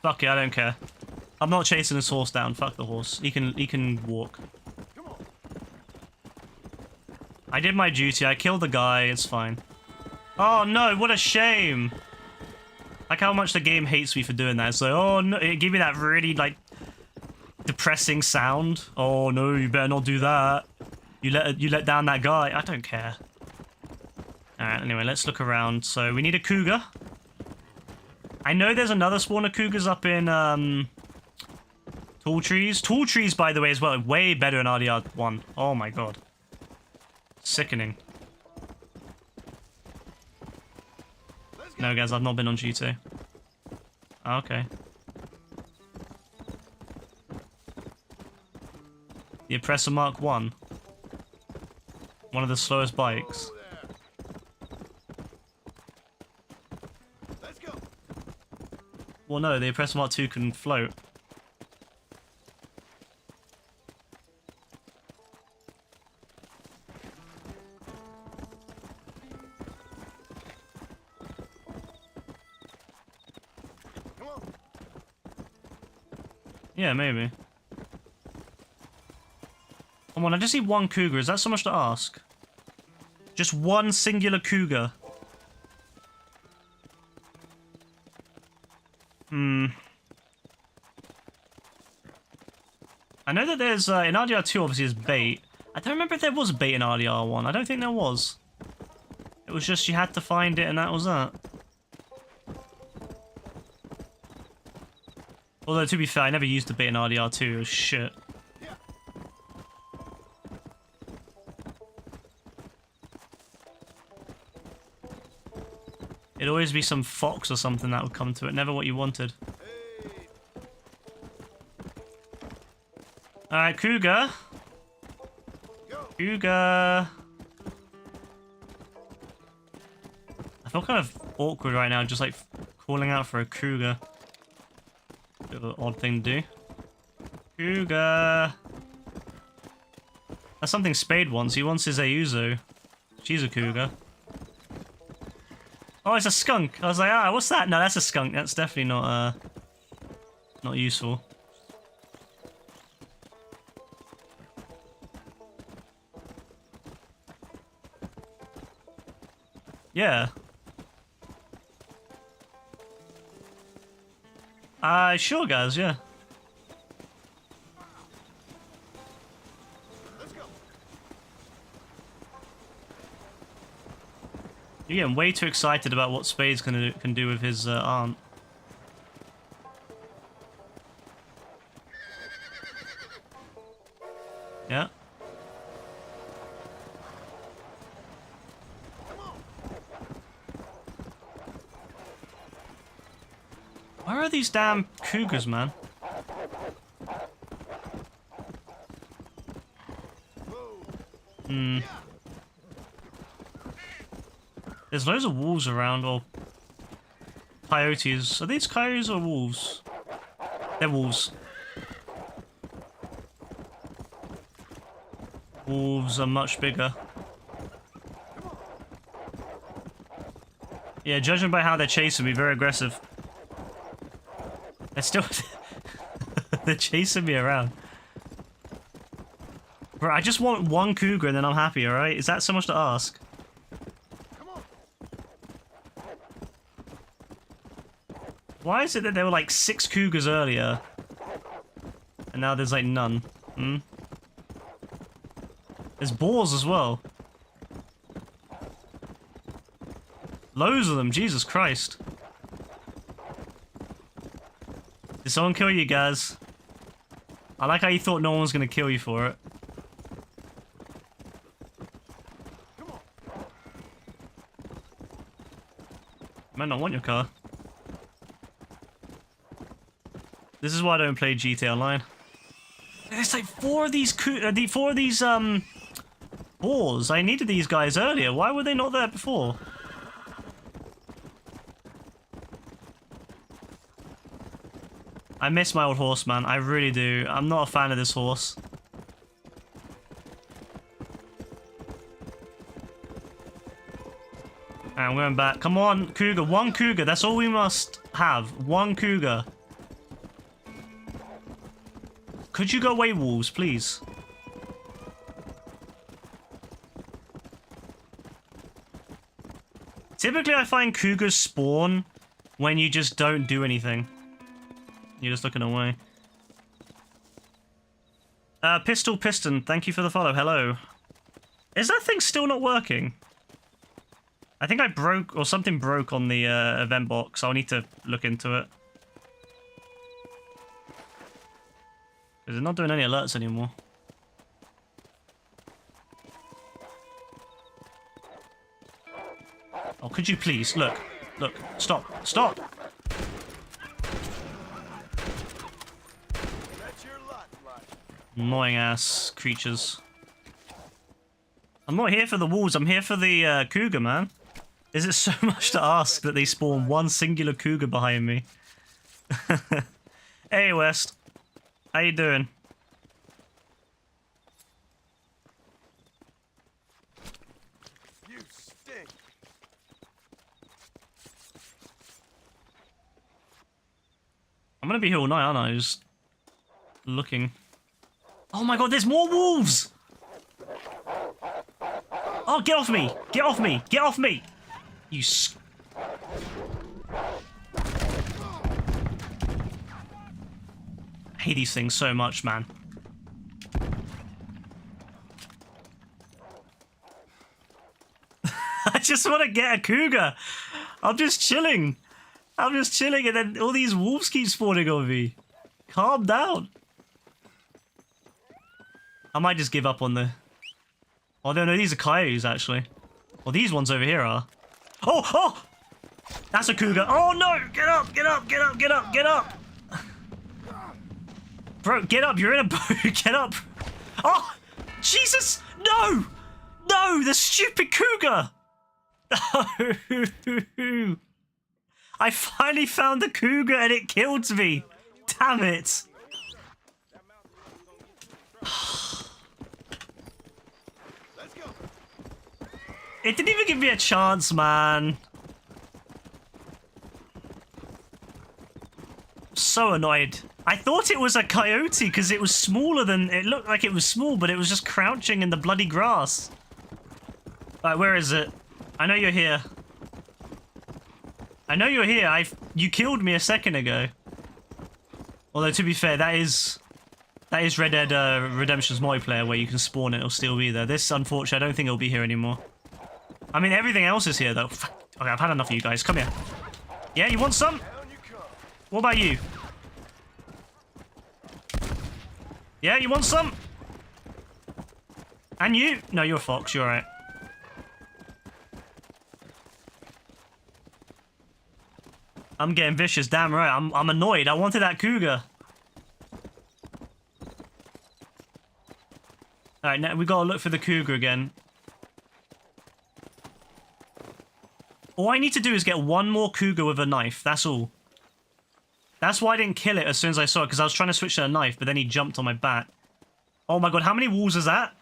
Fuck it, I don't care. I'm not chasing this horse down. Fuck the horse. He can walk. Come on. I did my duty. I killed the guy. It's fine. Oh no, what a shame. Like how much the game hates me for doing that. It's like, oh no, it gave me that really like depressing sound. Oh no, you better not do that. You let down that guy. I don't care. Alright, anyway, let's look around. So we need a cougar. I know there's another spawn of cougars up in Tall Trees. Tall Trees, by the way, as well, way better in RDR1. Oh my god. Sickening. No, guys, I've not been on G2. Oh, okay. The Oppressor Mark 1. One of the slowest bikes. Oh, there. Let's go. Well, no, the Oppressor Mark 2 can float. Come on. Yeah, maybe. Come on, I just need one cougar. Is that so much to ask? Just one singular cougar. I know that there's, in RDR2 obviously there's bait. I don't remember if there was bait in RDR1. I don't think there was. It was just you had to find it and that was that. Although, to be fair, I never used the bait in RDR2. It was shit. Yeah. It'd always be some fox or something that would come to it. Never what you wanted. Hey. Alright, cougar. Go. Cougar. I feel kind of awkward right now, just like calling out for a cougar. Bit of an odd thing to do. Cougar. That's something Spade wants. He wants his Ayuso. She's a cougar. Oh, it's a skunk. I was like, ah, what's that? No, that's a skunk. That's definitely not useful. Yeah. Sure, guys, yeah. Let's go. You're getting way too excited about what Spade's can do with his aunt. Yeah. Where are these damn cougars, man? Hmm. There's loads of wolves around, or coyotes. Are these coyotes or wolves? They're wolves. Wolves are much bigger. Yeah, judging by how they're chasing me, very aggressive. They're still... they're chasing me around. Bro, I just want one cougar and then I'm happy, alright? Is that so much to ask? Come on. Why is it that there were like 6 cougars earlier? And now there's like none? Hmm? There's boars as well. Loads of them, Jesus Christ. Did someone kill you guys? I like how you thought no one was gonna kill you for it. Come on. Might not want your car. This is why I don't play GTA Online. There's like 4 of these boars. I needed these guys earlier. Why were they not there before? I miss my old horse, man. I really do. I'm not a fan of this horse. Alright, I'm going back. Come on, cougar. One cougar. That's all we must have. One cougar. Could you go away, wolves, please? Typically, I find cougars spawn when you just don't do anything. You're just looking away. Pistol Piston, thank you for the follow. Hello. Is that thing still not working? I think I broke, or something broke on the event box. I'll need to look into it. Because it's not doing any alerts anymore. Oh, could you please? Look. Look. Stop. Stop! That's your lot, Fly. Annoying ass creatures. I'm not here for the wolves, I'm here for the cougar, man. Is it so much to ask that they spawn one singular cougar behind me? Hey, West. How you doing? You stink. I'm gonna be here all night, aren't I? Just looking. Oh my god, there's more wolves! Oh, get off me! Get off me! Get off me! You I hate these things so much, man. I just want to get a cougar. I'm just chilling. I'm just chilling, and then all these wolves keep spawning on me. Calm down. I might just give up on the... Oh, no, these are coyotes, actually. Well, these ones over here are. Oh, oh! That's a cougar. Oh, no! Get up, get up, get up, get up, get up! Bro, get up. You're in a boat. Get up. Oh! Jesus! No! No! The stupid cougar! No! I finally found the cougar and it killed me. Damn it. Let's go. It didn't even give me a chance, man. So annoyed. I thought it was a coyote because it was smaller than... It looked like it was small, but it was just crouching in the bloody grass. Right, where is it? I know you're here. I know you're here. You killed me a second ago. Although, to be fair, that is Red Dead Redemption's multiplayer where you can spawn and it'll still be there. This, unfortunately, I don't think it'll be here anymore. I mean, everything else is here, though. Fuck. Okay, I've had enough of you guys. Come here. Yeah, you want some? Down you come. What about you? Yeah, you want some? And you? No, you're a fox. You're alright. I'm getting vicious. Damn right. I'm annoyed. I wanted that cougar. Alright, now we gotta look for the cougar again. All I need to do is get one more cougar with a knife. That's all. That's why I didn't kill it as soon as I saw it, because I was trying to switch to a knife, but then he jumped on my back. Oh my god, how many wolves is that?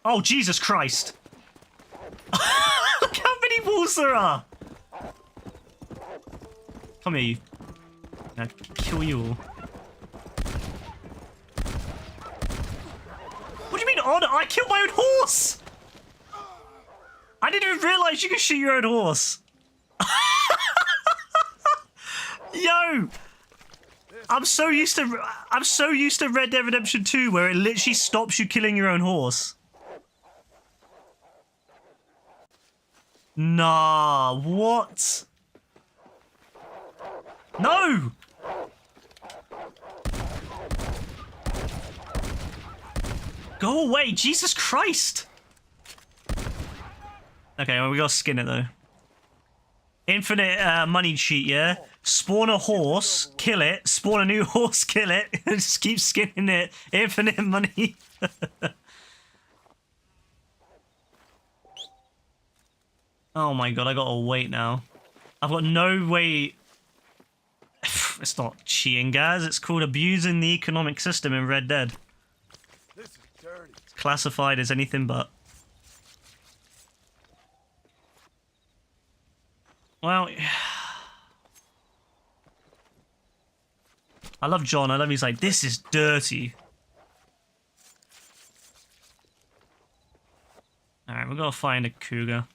Oh, Jesus Christ. Look how many wolves there are. Come here, you. I'll kill you all. What do you mean on? I killed my own horse! I didn't even realize you could shoot your own horse. Yo! I'm so used to Red Dead Redemption 2 where it literally stops you killing your own horse. Nah, what? No! Go away, Jesus Christ! Okay, well, we gotta skin it though. Infinite money cheat, yeah? Spawn a horse, kill it, spawn a new horse, kill it, and just keep skinning it. Infinite money. Oh my god, I gotta wait now. I've got no way... It's not cheating, guys. It's called abusing the economic system in Red Dead. This is dirty. It's classified as anything but. Well, I love John. I love he's like, this is dirty. Alright, we're gonna find a cougar.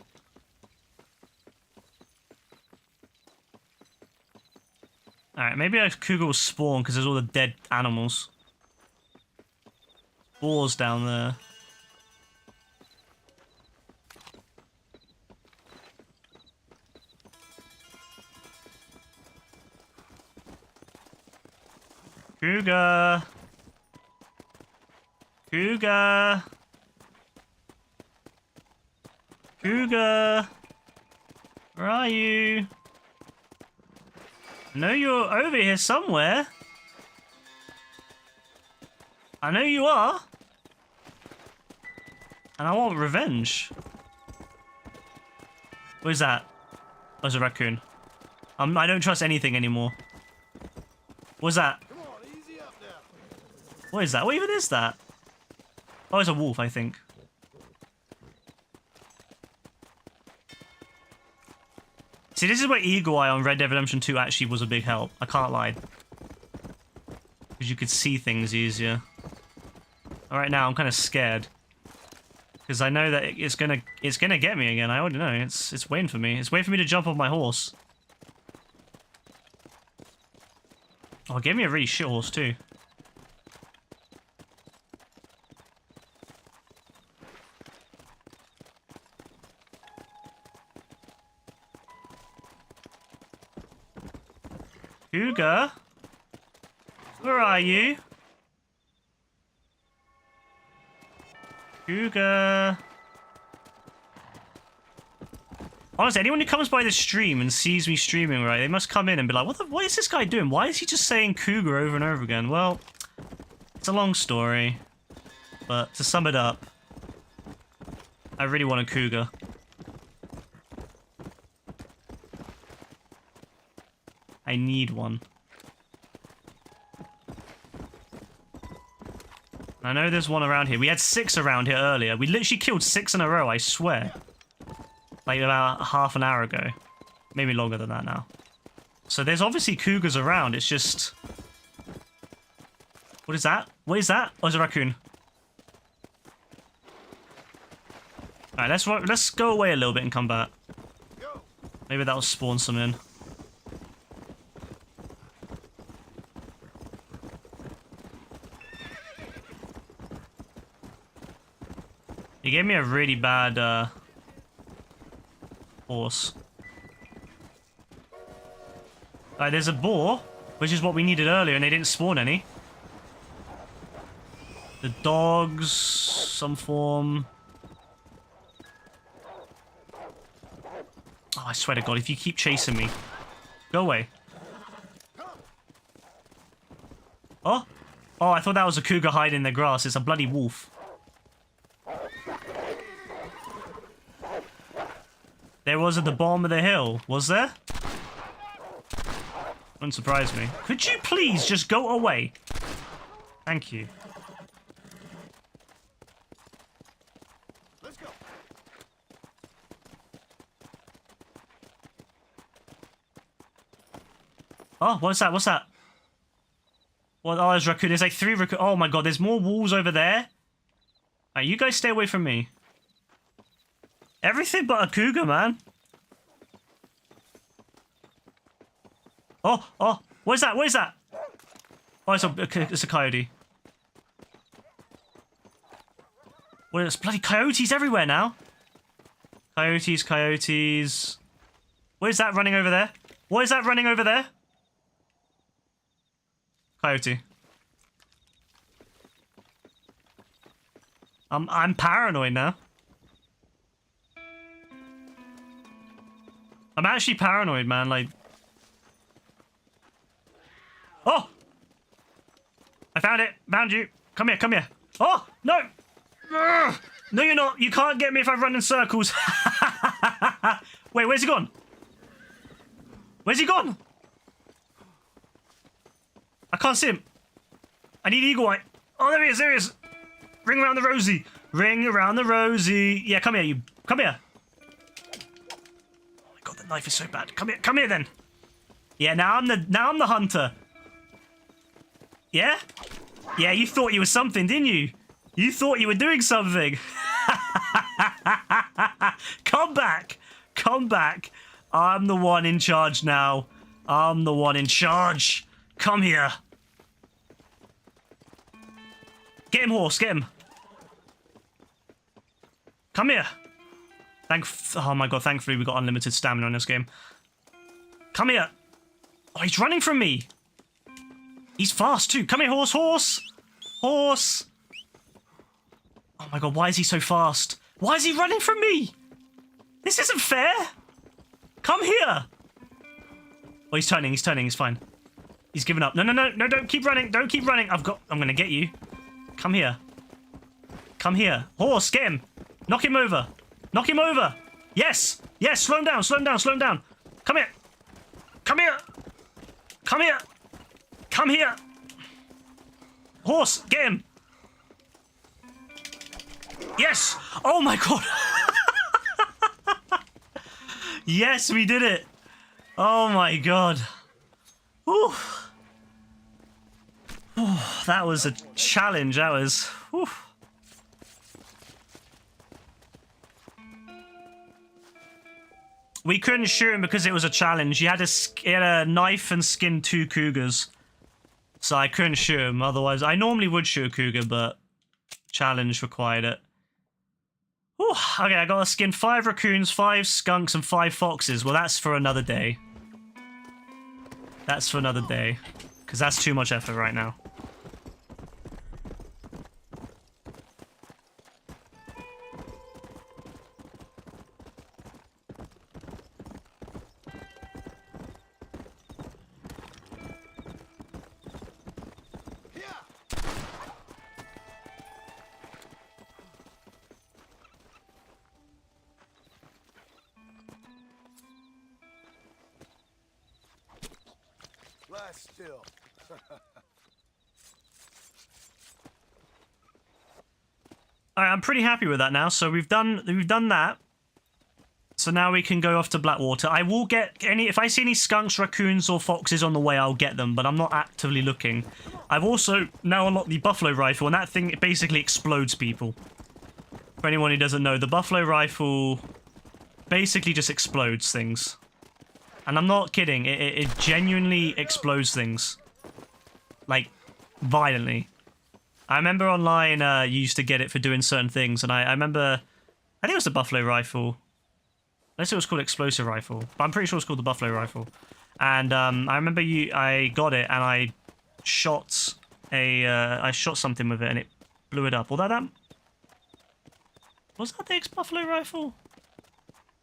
Alright, maybe a cougar will spawn because there's all the dead animals. Boars down there. Cougar! Cougar! Cougar! Where are you? I know you're over here somewhere. I know you are. And I want revenge. What is that? Oh, it's a raccoon. I don't trust anything anymore. What's that? Come on, easy up now. What is that? What even is that? Oh, it's a wolf, I think. See, this is where Eagle Eye on Red Dead Redemption 2 actually was a big help. I can't lie. Because you could see things easier. Alright, now I'm kind of scared. Because I know that it's gonna get me again. I already know. It's waiting for me. It's waiting for me to jump off my horse. Oh, it gave me a really shit horse too. Cougar? Where are you? Cougar? Honestly, anyone who comes by the stream and sees me streaming, right, they must come in and be like, what is this guy doing? Why is he just saying cougar over and over again? Well, it's a long story, but to sum it up, I really want a cougar. I need one. I know there's one around here. We had 6 around here earlier. We literally killed 6 in a row, I swear. Like about half an hour ago. Maybe longer than that now. So there's obviously cougars around. It's just... What is that? What is that? Oh, it's a raccoon. Alright, let's go away a little bit and come back. Maybe that'll spawn some in. He gave me a really bad horse. There's a boar, which is what we needed earlier, and they didn't spawn any. The dogs, some form. Oh, I swear to God, if you keep chasing me, go away. Oh, oh, I thought that was a cougar hiding in the grass. It's a bloody wolf. There was at the bottom of the hill, was there? Wouldn't surprise me. Could you please just go away? Thank you. Let's go. Oh, what's that? What's that? What? Oh, there's raccoon. There's like 3 raccoon. Oh my God, there's more wolves over there. Alright, you guys stay away from me. Everything but a cougar, man. Oh, oh, what is that? What is that? Oh, it's a coyote. Well, there's bloody coyotes everywhere now. Coyotes, coyotes. What is that running over there? What is that running over there? Coyote. I'm paranoid now. I'm actually paranoid, man, like... Oh! I found it! Found you! Come here, come here! Oh! No! Ugh! No, you're not! You can't get me if I run in circles! Wait, where's he gone? Where's he gone? I can't see him. I need Eagle Eye. Oh, there he is, there he is. Ring around the rosy. Ring around the rosy. Yeah, come here, you. Come here. Oh my god, the knife is so bad. Come here then. Yeah, now I'm the hunter. Yeah? Yeah, you thought you were something, didn't you? You thought you were doing something. Come back. Come back. I'm the one in charge now. I'm the one in charge. Come here. Get him, horse. Get him. Come here. Oh my god, thankfully we got unlimited stamina in this game. Come here. Oh, he's running from me. He's fast too. Come here, horse, horse. Horse. Oh my god, why is he so fast? Why is he running from me? This isn't fair. Come here. Oh, he's turning, he's fine. He's given up. No, don't keep running. Don't keep running. I'm gonna get you. Come here. Come here. Horse, get him. Knock him over. Knock him over. Yes. Yes, slow him down, slow him down, slow him down. Come here. Come here. Come here. Come here. Horse, get him. Yes. Oh my god. Yes, we did it. Oh my god. Whew. Whew, that was a challenge. That was... Whew. We couldn't shoot him because it was a challenge. He had a knife and skin 2 cougars. So I couldn't shoot him. Otherwise, I normally would shoot a cougar, but challenge required it. Whew. Okay, I got to skin 5 raccoons, 5 skunks, and 5 foxes. Well, that's for another day. That's for another day. Because that's too much effort right now. Lie still. Alright, I'm pretty happy with that now. So we've done that. So now we can go off to Blackwater. I will get if I see any skunks, raccoons, or foxes on the way, I'll get them, but I'm not actively looking. I've also now unlocked the buffalo rifle, and that thing basically explodes people. For anyone who doesn't know, the buffalo rifle basically just explodes things. And I'm not kidding, it genuinely explodes things. Like, violently. I remember online, you used to get it for doing certain things, and I remember... I think it was the buffalo rifle. Unless it was called explosive rifle. But I'm pretty sure it's called the buffalo rifle. And I remember I got it, and I shot something with it, and it blew it up. Although that... Was that the ex-buffalo rifle?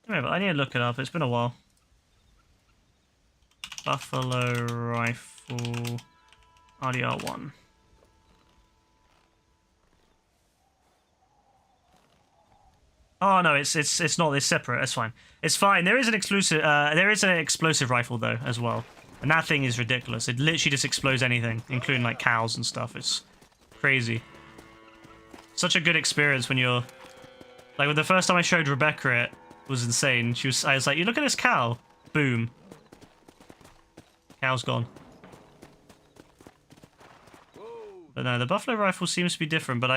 I need to look it up, it's been a while. Buffalo rifle RDR1. Oh no, it's not. It's separate. It's fine. It's fine. There is an exclusive. There is an explosive rifle though as well, and that thing is ridiculous. It literally just explodes anything, including like cows and stuff. It's crazy. Such a good experience when you're like. When the first time I showed Rebecca it was insane. I was like, you look at this cow. Boom. Cow's gone. But no, the buffalo rifle seems to be different, but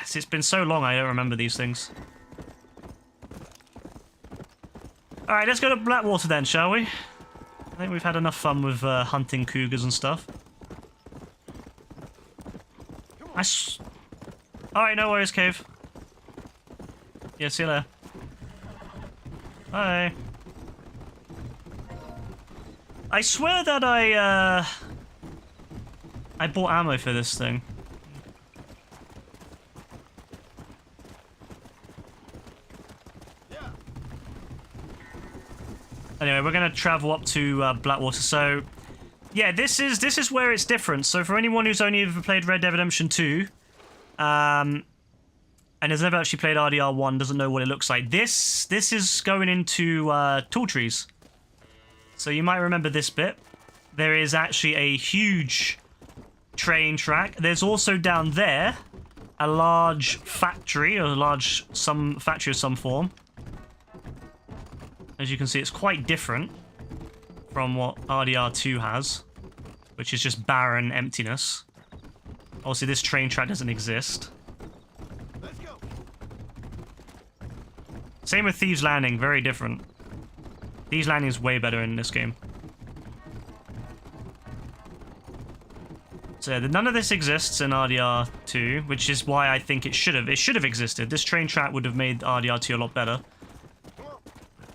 it's been so long I don't remember these things. Alright, let's go to Blackwater then, shall we? I think we've had enough fun with hunting cougars and stuff. Alright, no worries, Cave. Yeah, see you later. Bye. I swear that I bought ammo for this thing. Anyway, we're gonna travel up to Blackwater. So, yeah, this is where it's different. So, for anyone who's only ever played Red Dead Redemption 2, and has never actually played RDR1, doesn't know what it looks like. This is going into tall trees. So you might remember this bit. There is actually a huge train track. There's also down there a large factory, or some factory of some form. As you can see, it's quite different from what RDR2 has, which is just barren emptiness. Obviously, this train track doesn't exist. Let's go. Same with Thieves Landing, very different. Thieves Landing is way better in this game. So yeah, none of this exists in RDR2, which is why I think it should have existed. This train track would have made RDR2 a lot better.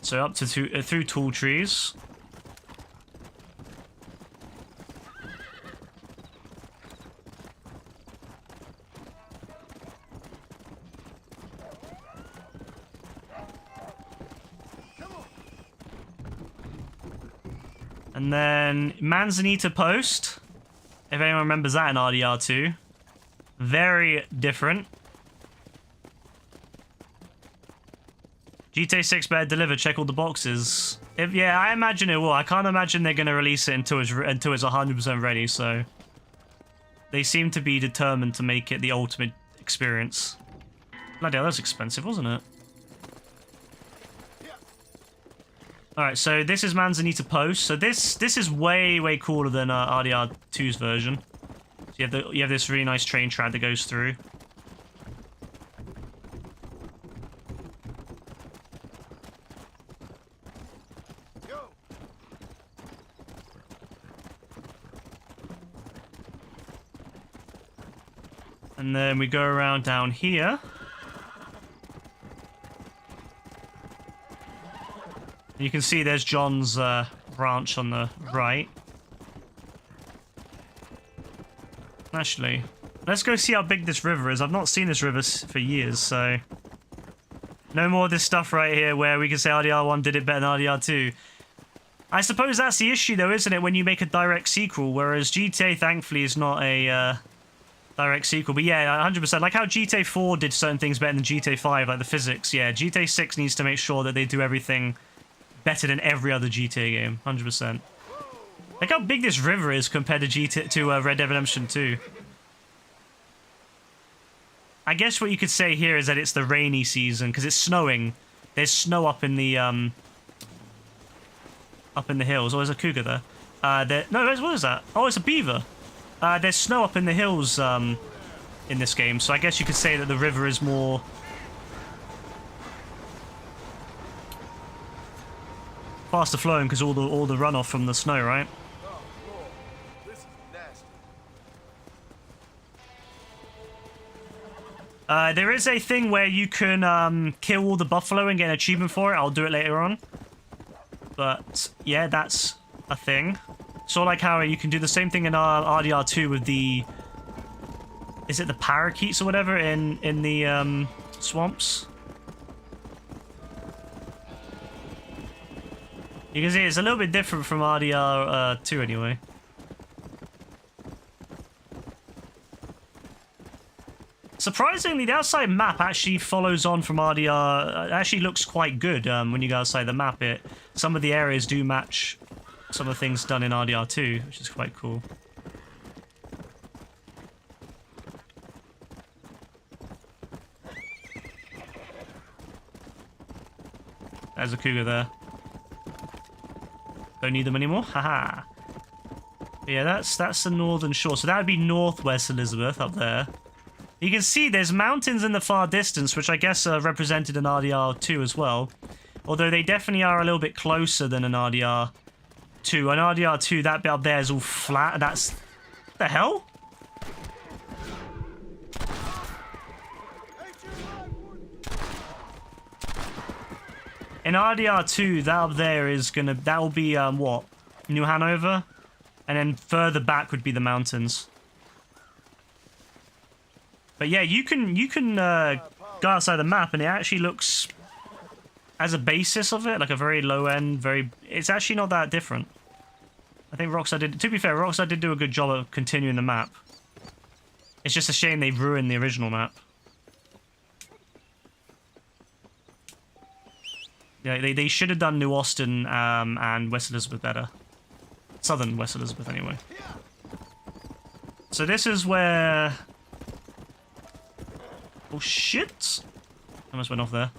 So up to through tall trees. And then Manzanita Post, if anyone remembers that in RDR2. Very different. GTA 6 better deliver, check all the boxes. Yeah, I imagine it will. I can't imagine they're going to release it until it's 100% ready, so... They seem to be determined to make it the ultimate experience. Bloody hell, that was expensive, wasn't it? Alright, so this is Manzanita Post. So this is way, way cooler than RDR2's version. So you have this really nice train track that goes through. Go. And then we go around down here. You can see there's John's branch on the right. Actually, let's go see how big this river is. I've not seen this river for years, so... No more of this stuff right here where we can say RDR1 did it better than RDR2. I suppose that's the issue though, isn't it, when you make a direct sequel, whereas GTA thankfully is not a direct sequel. But yeah, 100%. Like how GTA 4 did certain things better than GTA 5, like the physics. Yeah, GTA 6 needs to make sure that they do everything better than every other GTA game, 100%. Look how big this river is compared to Red Dead Redemption 2. I guess what you could say here is that it's the rainy season because it's snowing. There's snow up in the hills. Oh, there's a cougar there. No, what is that? Oh, it's a beaver. There's snow up in the hills in this game, so I guess you could say that the river is more faster flowing because all the runoff from the snow, right? Oh, Lord. This is nasty. There is a thing where you can kill all the buffalo and get an achievement for it. I'll do it later on. But yeah, that's a thing. So like how you can do the same thing in RDR2 with the... Is it the parakeets or whatever in the swamps? You can see it's a little bit different from RDR2 anyway. Surprisingly, the outside map actually follows on from RDR. It actually looks quite good when you go outside the map. Some of the areas do match some of the things done in RDR2, which is quite cool. There's a cougar there. Don't need them anymore. Haha. Yeah, that's the northern shore. So that would be northwest Elizabeth up there. You can see there's mountains in the far distance, which I guess are represented in RDR2 as well. Although they definitely are a little bit closer than in RDR2. In RDR2, that bit up there is all flat. That's... What the hell? In RDR2, that up there is gonna... That will be, what? New Hanover? And then further back would be the mountains. But yeah, you can go outside the map and it actually looks, as a basis of it, like a very low end, it's actually not that different. I think Rockstar did, to be fair, Rockstar did do a good job of continuing the map. It's just a shame they ruined the original map. Yeah, they should have done New Austin and West Elizabeth better. Southern West Elizabeth, anyway. So this is where... Oh, shit! I almost went off there.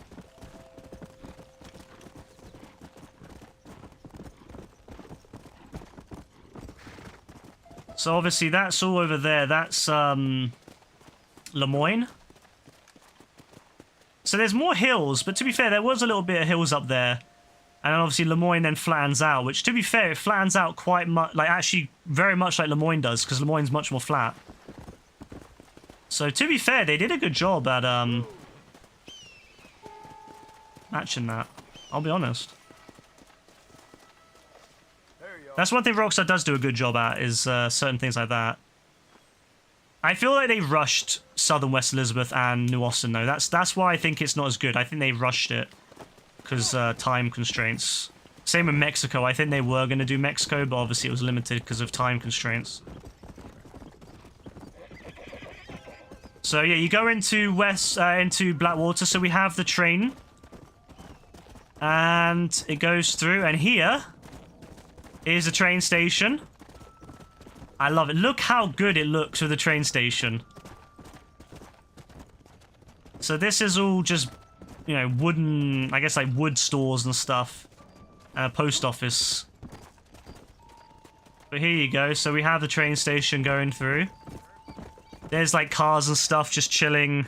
So obviously that's all over there. That's, Lemoyne. So there's more hills, but to be fair, there was a little bit of hills up there. And then obviously Lemoyne then flattens out, which to be fair, it flattens out quite much, like actually very much like Lemoyne does, because Lemoyne's much more flat. So to be fair, they did a good job at matching that. I'll be honest. That's one thing Rockstar does do a good job at, is certain things like that. I feel like they rushed Southern West Elizabeth and New Austin, though. That's why I think it's not as good. I think they rushed it because time constraints. Same with Mexico. I think they were going to do Mexico, but obviously it was limited because of time constraints. So yeah, you go into into Blackwater. So we have the train, and it goes through, and here is the train station. I love it. Look how good it looks with the train station. So this is all just, you know, wooden, I guess like wood stores and stuff. Post office. But here you go. So we have the train station going through. There's like cars and stuff just chilling.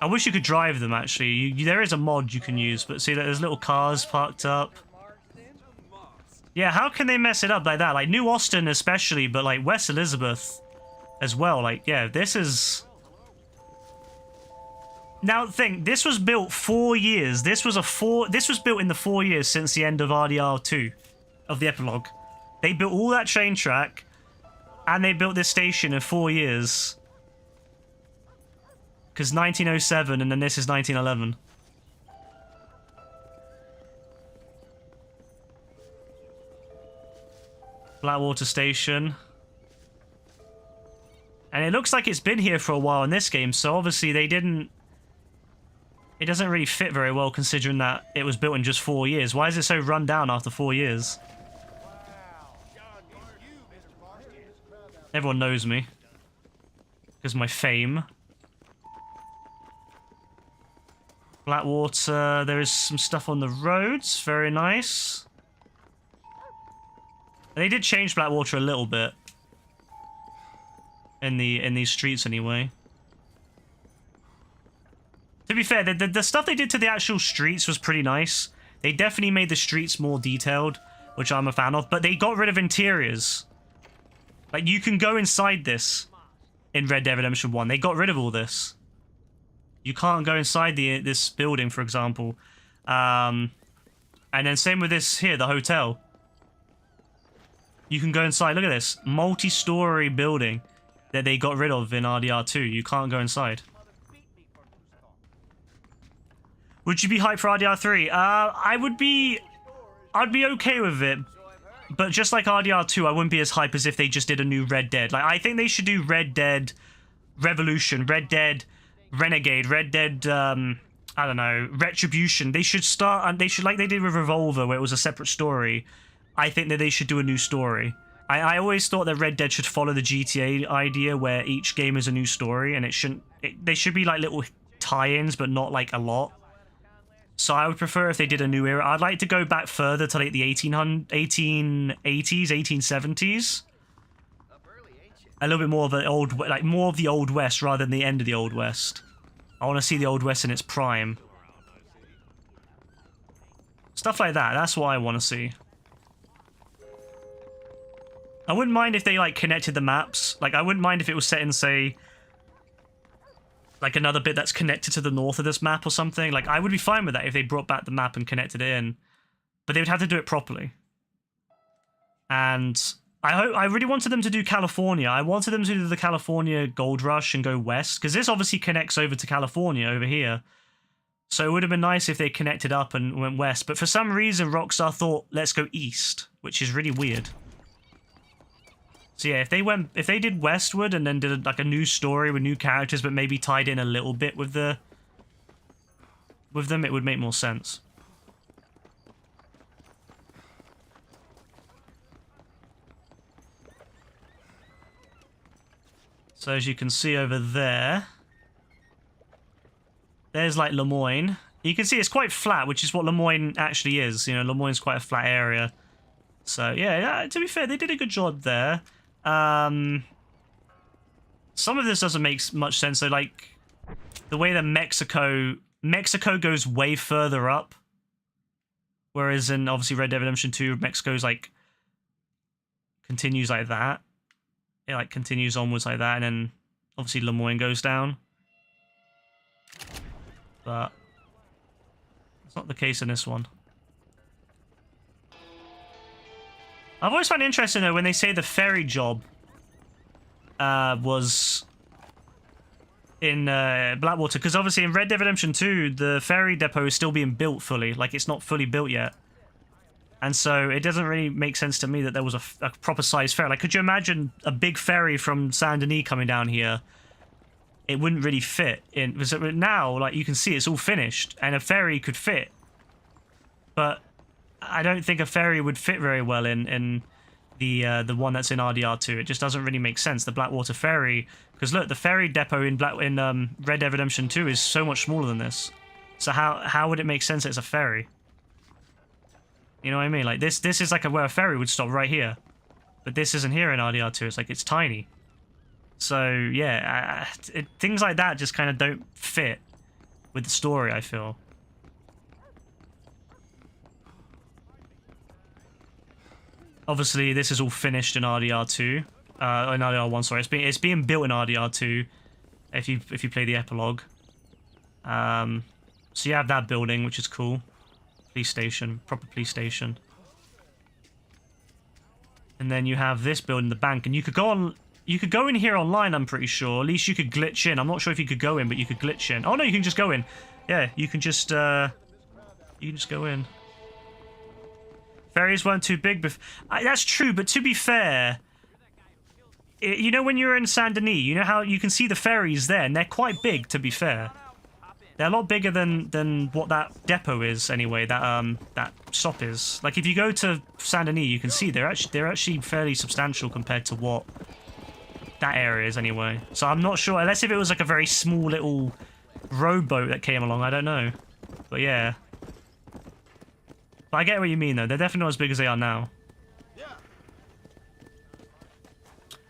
I wish you could drive them actually. There is a mod you can use, but see that there's little cars parked up. Yeah, how can they mess it up like that? Like, New Austin especially, but, like, West Elizabeth as well. Like, yeah, this is... Now, think, this was built 4 years. This was built in the 4 years since the end of RDR2, of the epilogue. They built all that train track, and they built this station in 4 years. Because 1907, and then this is 1911. Blackwater Station. And it looks like it's been here for a while in this game, so obviously they didn't... It doesn't really fit very well considering that it was built in just 4 years. Why is it so run down after 4 years? Everyone knows me. Because of my fame. Blackwater, there is some stuff on the roads, very nice. They did change Blackwater a little bit. In these streets anyway. To be fair, the stuff they did to the actual streets was pretty nice. They definitely made the streets more detailed, which I'm a fan of, but they got rid of interiors. Like, you can go inside this in Red Dead Redemption 1. They got rid of all this. You can't go inside this building, for example. And then same with this here, the hotel. You can go inside. Look at this. Multi-story building that they got rid of in RDR2. You can't go inside. Would you be hyped for RDR3? I'd be okay with it. But just like RDR2, I wouldn't be as hyped as if they just did a new Red Dead. Like, I think they should do Red Dead Revolution, Red Dead Renegade, Red Dead, I don't know, Retribution. They should start, and they should, like they did with Revolver, where it was a separate story. I think that they should do a new story. I always thought that Red Dead should follow the GTA idea, where each game is a new story, and it shouldn't... they should be like little tie-ins, but not like a lot. So I would prefer if they did a new era. I'd like to go back further to like the 1880s, 1870s. A little bit more of the old, like more of the Old West rather than the end of the Old West. I want to see the Old West in its prime. Stuff like that. That's what I want to see. I wouldn't mind if they like connected the maps. Like, I wouldn't mind if it was set in, say, like another bit that's connected to the north of this map or something. Like, I would be fine with that if they brought back the map and connected it in. But they would have to do it properly. And I really wanted them to do California. I wanted them to do the California Gold Rush and go west, because this obviously connects over to California over here. So it would have been nice if they connected up and went west. But for some reason, Rockstar thought, let's go east, which is really weird. So yeah, if they did westward and then did like a new story with new characters, but maybe tied in a little bit with them, it would make more sense. So as you can see over there, there's like Lemoyne. You can see it's quite flat, which is what Lemoyne actually is. You know, Lemoyne's quite a flat area. So yeah, to be fair, they did a good job there. Some of this doesn't make much sense. So like the way that Mexico goes way further up, whereas in obviously Red Dead Redemption 2, Mexico's like continues like that. It like continues onwards like that, and then obviously Lemoyne goes down. But it's not the case in this one. I've always found it interesting though when they say the ferry job was in Blackwater, because obviously in Red Dead Redemption 2 the ferry depot is still being built fully, like it's not fully built yet, and so it doesn't really make sense to me that there was a proper sized ferry. Like, could you imagine a big ferry from Saint Denis coming down here? It wouldn't really fit in, because now like you can see it's all finished and a ferry could fit, but I don't think a ferry would fit very well in the one that's in RDR2. It just doesn't really make sense. The Blackwater ferry, because look, the ferry depot in Red Dead Redemption 2 is so much smaller than this. So how would it make sense that it's a ferry? You know what I mean? Like this is like where a ferry would stop right here, but this isn't here in RDR2. It's like it's tiny. So yeah, things like that just kind of don't fit with the story, I feel. Obviously, this is all finished in RDR2. In RDR1, sorry. It's being built in RDR2. If you play the epilogue. So you have that building, which is cool. Police station, proper police station. And then you have this building, the bank, and you could go on. You could go in here online, I'm pretty sure. At least you could glitch in. I'm not sure if you could go in, but you could glitch in. Oh no, you can just go in. Yeah, you can just go in. Ferries weren't too big that's true, but to be fair, you know when you're in Saint Denis, you know how you can see the ferries there, and they're quite big, to be fair. They're a lot bigger than what that depot is anyway, that stop is. Like if you go to Saint Denis, you can see they're actually fairly substantial compared to what that area is anyway. So I'm not sure, unless if it was like a very small little rowboat that came along, I don't know. But yeah. But I get what you mean though, they're definitely not as big as they are now.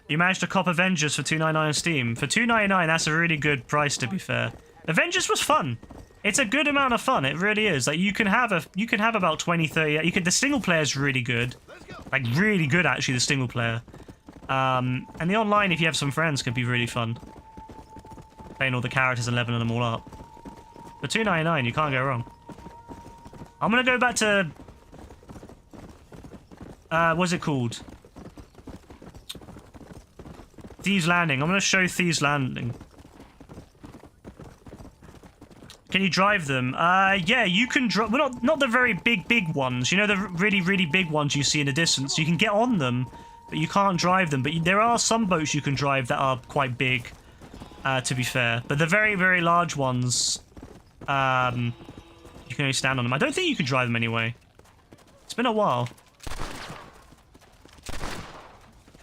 You managed to cop Avengers for $2.99 on Steam. For $2.99, that's a really good price, to be fair. Avengers was fun. It's a good amount of fun, it really is. Like you can have about 20, 30. The single player is really good. Like really good actually, the single player. And the online, if you have some friends, could be really fun. Playing all the characters and leveling them all up. For $2.99, you can't go wrong. I'm gonna go back to what's it called? Thieves Landing. I'm gonna show Thieves Landing. Can you drive them? Yeah, you can drive. Well, not the very big ones. You know, the really big ones you see in the distance. You can get on them, but you can't drive them. But there are some boats you can drive that are quite big, to be fair. But the very large ones, you can only stand on them. I don't think you can drive them anyway. It's been a while.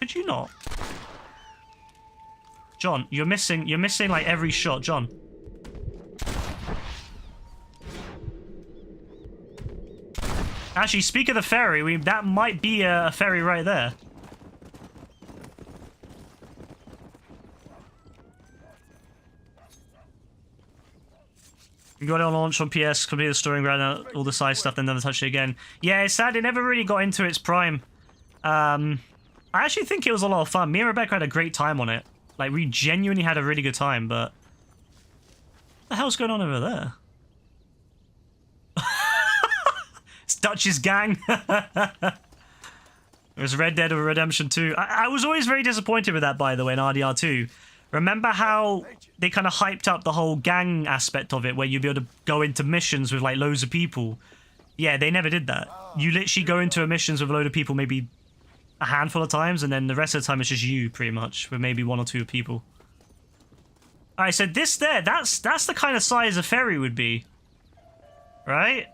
Could you not? John, you're missing like every shot, John. Actually, speak of the ferry, that might be a ferry right there. You got it on launch on PS, complete the story and grind out all the side stuff, then never touched it again. Yeah, it's sad, it never really got into its prime. I actually think it was a lot of fun. Me and Rebecca had a great time on it. Like, we genuinely had a really good time, but... What the hell's going on over there? It's Dutch's gang. It was Red Dead Redemption 2. I was always very disappointed with that, by the way, in RDR 2. Remember how they kind of hyped up the whole gang aspect of it, where you'd be able to go into missions with, like, loads of people? Yeah, they never did that. You literally go into missions with a load of people, maybe a handful of times, and then the rest of the time it's just you, pretty much, with maybe 1 or 2 people. Alright, so this there, that's the kind of size a ferry would be. Right?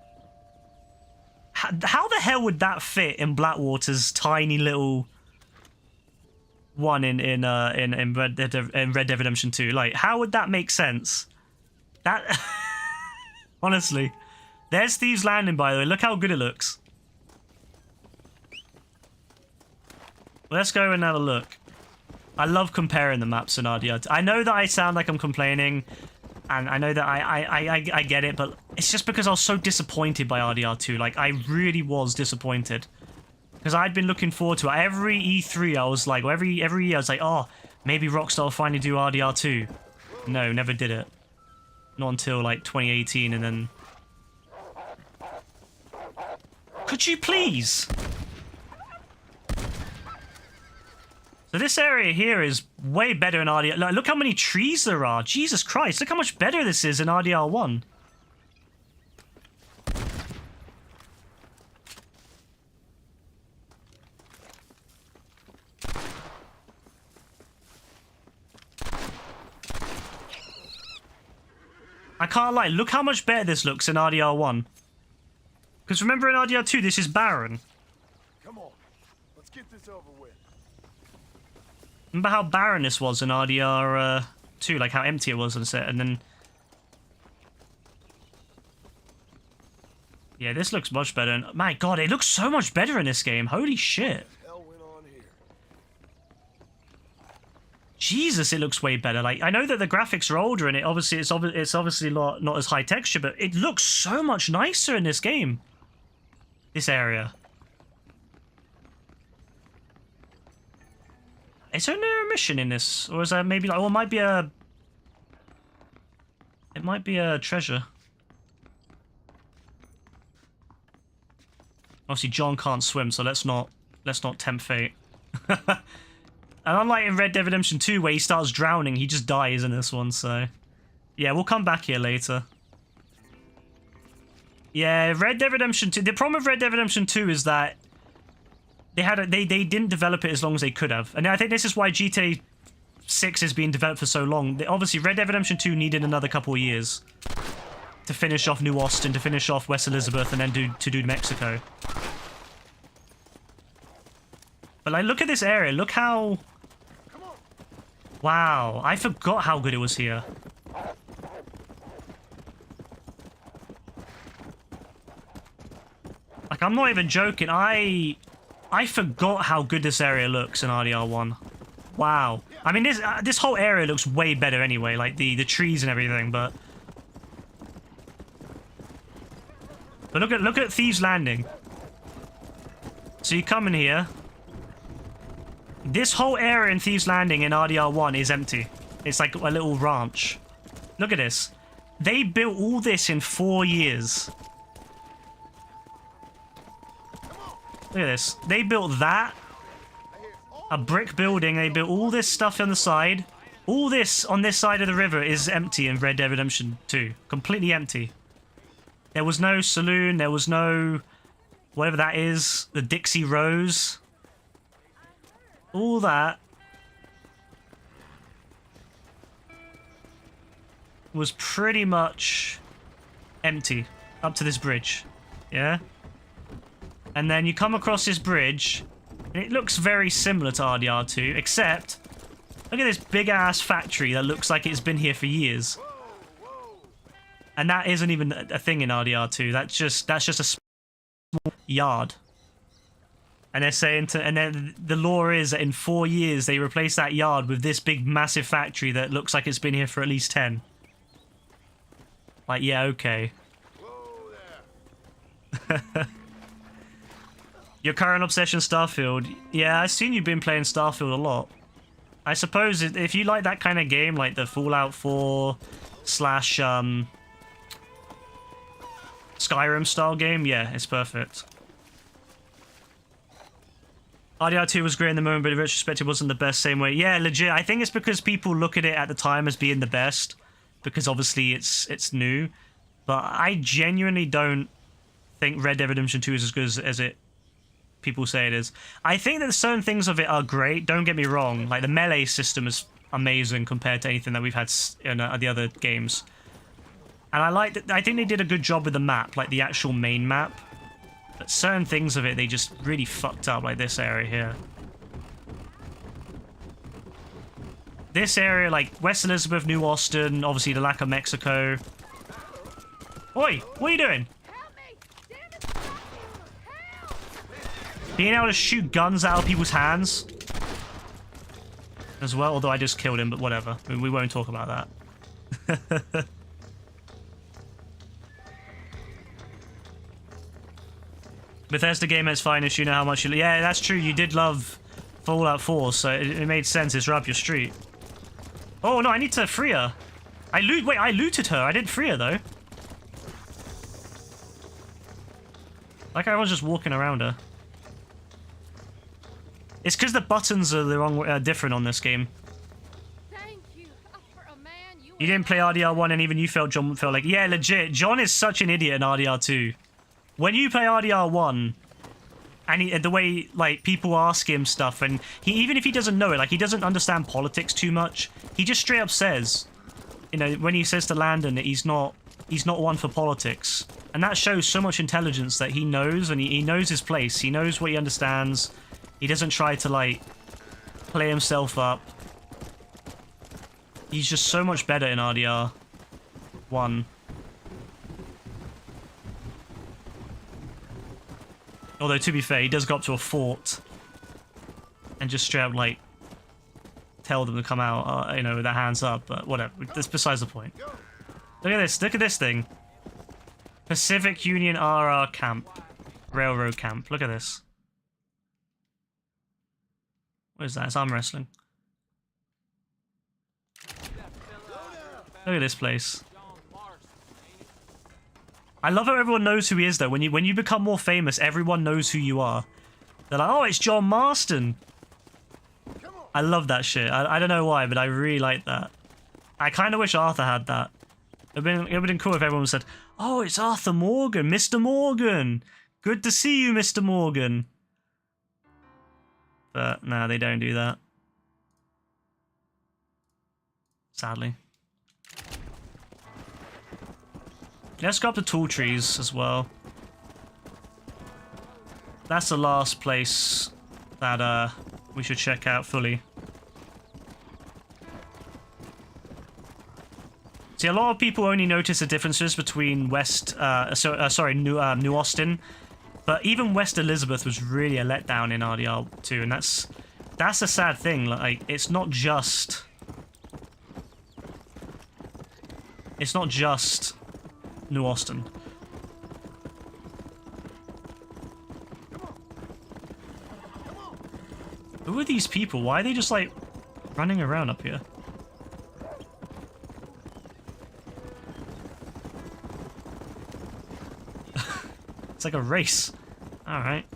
How the hell would that fit in Blackwater's tiny little 1 in Red Dead Redemption 2. Like, how would that make sense? That honestly, there's Thieves Landing, by the way. Look how good it looks. Let's go and have a look. I love comparing the maps in RDR2. I know that I sound like I'm complaining, and I know that I get it, but it's just because I was so disappointed by RDR2. Like, I really was disappointed. Because I'd been looking forward to it. Every E3, I was like, or every year, I was like, oh, maybe Rockstar will finally do RDR2. No, never did it. Not until, like, 2018, and then... Could you please? So this area here is way better in RDR... Look how many trees there are. Jesus Christ, look how much better this is in RDR1. I can't lie, look how much better this looks in RDR1. Because remember in RDR2, this is barren. Come on, let's get this over with. Remember how barren this was in RDR2, like how empty it was on the set, and then... Yeah, this looks much better. And my god, it looks so much better in this game. Holy shit. Hell went on here. Jesus, it looks way better. Like, I know that the graphics are older, and it's obviously not as high texture, but it looks so much nicer in this game. This area. Is there no mission in this, or is there maybe like? Or it might be a. It might be a treasure. Obviously, John can't swim, so let's not tempt fate. And unlike in Red Dead Redemption 2, where he starts drowning, he just dies in this one, so... Yeah, we'll come back here later. Yeah, Red Dead Redemption 2... The problem with Red Dead Redemption 2 is that... They didn't develop it as long as they could have. And I think this is why GTA 6 is being developed for so long. Obviously, Red Dead Redemption 2 needed another couple of years to finish off New Austin, to finish off West Elizabeth, and then do Mexico. But, like, look at this area. Look how... Wow, I forgot how good it was here. Like, I'm not even joking. I forgot how good this area looks in RDR1. Wow. I mean, this whole area looks way better anyway, like the trees and everything, but look at Thieves Landing. So you come in here. This whole area in Thieves Landing in RDR1 is empty. It's like a little ranch. Look at this. They built all this in 4 years. Look at this. They built that. A brick building. They built all this stuff on the side. All this on this side of the river is empty in Red Dead Redemption 2. Completely empty. There was no saloon. There was no... whatever that is. The Dixie Rose. All that was pretty much empty up to this bridge. Yeah? And then you come across this bridge, and it looks very similar to RDR2, except look at this big-ass factory that looks like it's been here for years. And that isn't even a thing in RDR2. That's just a small yard. And they're saying and then the law is that in 4 years they replace that yard with this big massive factory that looks like it's been here for at least 10. Like, yeah, okay. Your current obsession, Starfield. Yeah, I've seen you've been playing Starfield a lot. I suppose if you like that kind of game, like the Fallout 4 / Skyrim style game, yeah, it's perfect. RDR2 was great in the moment, but in retrospect, it wasn't the best same way. Yeah, legit. I think it's because people look at it at the time as being the best, because obviously it's new. But I genuinely don't think Red Dead Redemption 2 is as good as people say it is. I think that certain things of it are great. Don't get me wrong. Like the melee system is amazing compared to anything that we've had in the other games. And I think they did a good job with the map, like the actual main map. But certain things of it, they just really fucked up, like this area here. this area, like West Elizabeth, New Austin, obviously the lack of Mexico. Oi, what are you doing? Being able to shoot guns out of people's hands as well, although I just killed him, but whatever. We won't talk about that. Bethesda game at its finest, you know how much you... Yeah, that's true, you did love Fallout 4, so it made sense, it's right up your street. Oh no, I need to free her. I looted her, I didn't free her though. Like I was just walking around her. It's because the buttons are the wrong, different on this game. Thank you. For a man, You didn't play RDR1 and even you felt John felt like... Yeah, legit, John is such an idiot in RDR2. When you play RDR1, and the way, like, people ask him stuff, and even if he doesn't know it, like, he doesn't understand politics too much, he just straight up says, you know, when he says to Landon that he's not one for politics. And that shows so much intelligence that he knows, and he knows his place. He knows what he understands. He doesn't try to, like, play himself up. He's just so much better in RDR1. Although, to be fair, he does go up to a fort and just straight up, like, tell them to come out, you know, with their hands up, but whatever. That's besides the point. Look at this thing. Pacific Union RR Camp. Railroad Camp. Look at this. What is that? It's arm wrestling. Look at this place. I love how everyone knows who he is, though. When you become more famous, everyone knows who you are. They're like, oh, it's John Marston. I love that shit. I don't know why, but I really like that. I kind of wish Arthur had that. It would have been cool if everyone said, oh, it's Arthur Morgan, Mr. Morgan. Good to see you, Mr. Morgan. But, no, they don't do that. Sadly. Let's go up the tall trees as well. That's the last place that we should check out fully. See, a lot of people only notice the differences between New Austin, but even West Elizabeth was really a letdown in RDR2, and that's a sad thing. Like, it's not just New Austin. Who are these people? Why are they just, like, running around up here? It's like a race. Alright.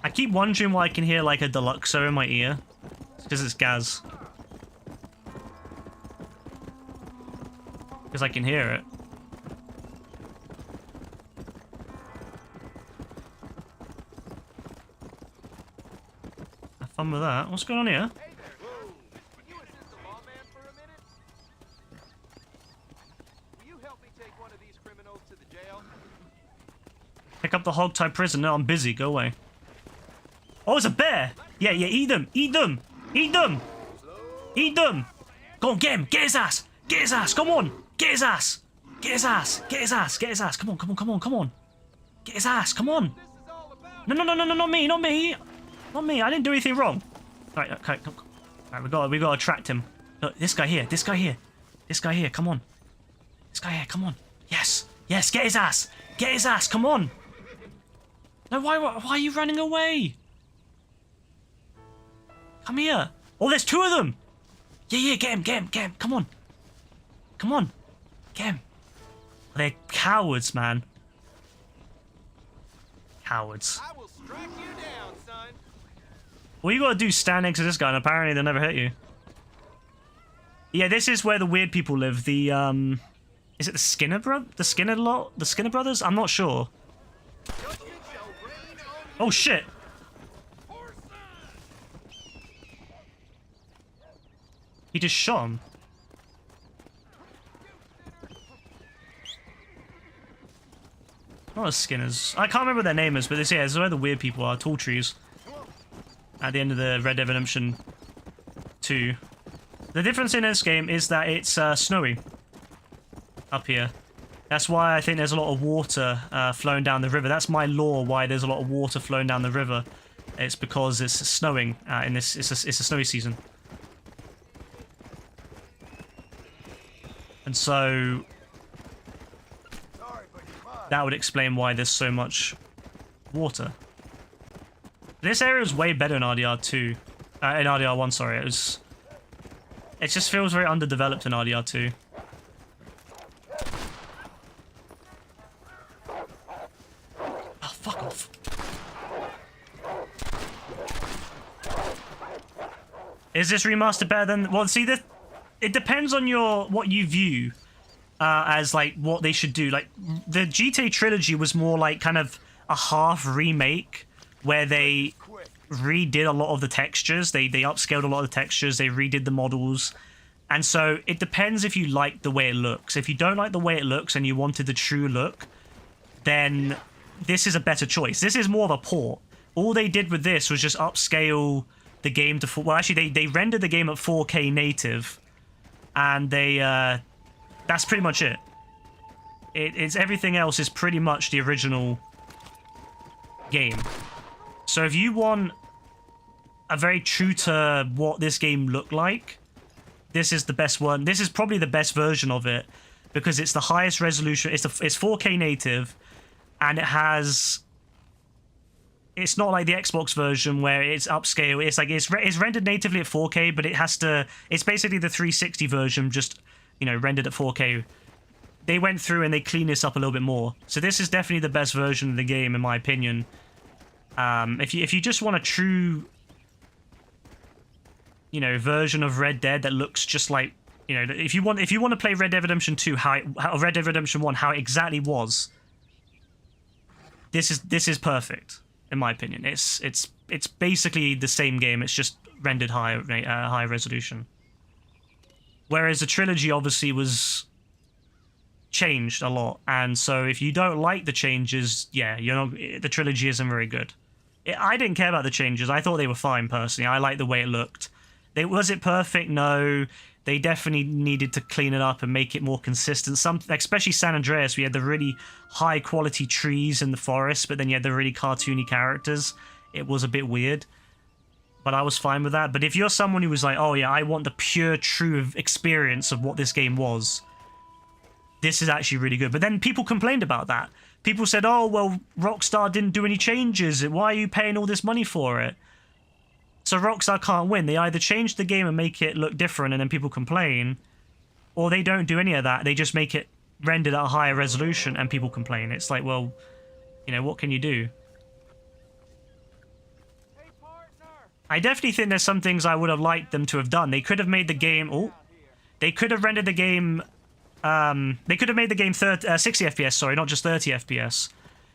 I keep wondering why I can hear, like, a Deluxo in my ear. It's because it's Gaz. Because I can hear it. Have fun with that. What's going on here? Hey there. Whoa. Can you assist the lawman for a minute? Will you help me take one of these criminals to the jail? Pick up the hog-tie prison. No, I'm busy. Go away. Oh, it's a bear! Yeah, eat them! Eat them! Eat them! Eat them! Go on, get him! Get his ass! Get his ass! Come on! Get his ass! Get his ass! Get his ass! Get his ass! Come on, come on, come on, come on! Get his ass! Come on! No, not me! Not me! Not me! I didn't do anything wrong! Alright, okay, come. Alright, we gotta attract him. Look, this guy here, this guy here. This guy here, come on. This guy here, come on. Yes! Yes, get his ass! Get his ass! Come on! No, why are you running away? Come here! Oh, there's two of them! Yeah, get him! Come on! Come on! Get him! They're cowards, man. Cowards. I will strike you down, son. All you gotta do is stand next to this guy, and apparently they'll never hit you. Yeah, this is where the weird people live. The, is it the Skinner The Skinner brothers? I'm not sure. Oh, shit! He just shot him. Not the Skinners. I can't remember what their name is, but this is where the weird people are. Tall trees. At the end of the Red Dead Redemption 2. The difference in this game is that it's snowy up here. That's why I think there's a lot of water flowing down the river. That's my lore why there's a lot of water flowing down the river. It's because it's snowing in this. It's a snowy season, and so that would explain why there's so much water. This area is way better in RDR2. In RDR1, sorry. It just feels very underdeveloped in RDR2. Oh, fuck off. Is this remaster better than... Well, see, it depends on what you view as, like, what they should do. Like, the GTA trilogy was more like kind of a half remake where they redid a lot of the textures. They upscaled a lot of the textures. They redid the models. And so it depends if you like the way it looks. If you don't like the way it looks and you wanted the true look, then this is a better choice. This is more of a port. All they did with this was just upscale the game to... Well, actually, they rendered the game at 4K native. And they... that's pretty much it. It's everything else is pretty much the original game. So if you want a very true to what this game looked like, this is the best one. This is probably the best version of it because it's the highest resolution. It's 4K native, and it has... It's not like the Xbox version where it's upscale. It's like it's rendered natively at 4K, but it has to... It's basically the 360 version, just, you know, rendered at 4K. They went through and they cleaned this up a little bit more. So this is definitely the best version of the game, in my opinion. If you just want a true, you know, version of Red Dead that looks just like, you know, if you want to play Red Dead Redemption 2, how Red Dead Redemption 1, how it exactly was, this is perfect, in my opinion. It's basically the same game. It's just rendered high resolution. Whereas the trilogy obviously was changed a lot, and so if you don't like the changes, yeah, the trilogy isn't very good. I didn't care about the changes. I thought they were fine, personally. I liked the way it looked. Was it perfect? No. They definitely needed to clean it up and make it more consistent. Especially San Andreas, we had the really high quality trees in the forest, but then you had the really cartoony characters. It was a bit weird, but I was fine with that. But if you're someone who was like, oh yeah, I want the pure, true experience of what this game was, this is actually really good. But then people complained about that. People said, oh, well, Rockstar didn't do any changes. Why are you paying all this money for it? So Rockstar can't win. They either change the game and make it look different and then people complain, or they don't do any of that. They just make it rendered at a higher resolution and people complain. It's like, well, you know, what can you do? I definitely think there's some things I would have liked them to have done. They could have made the game... Oh, they could have rendered the game... they could have made the game 60 FPS, sorry, not just 30 FPS.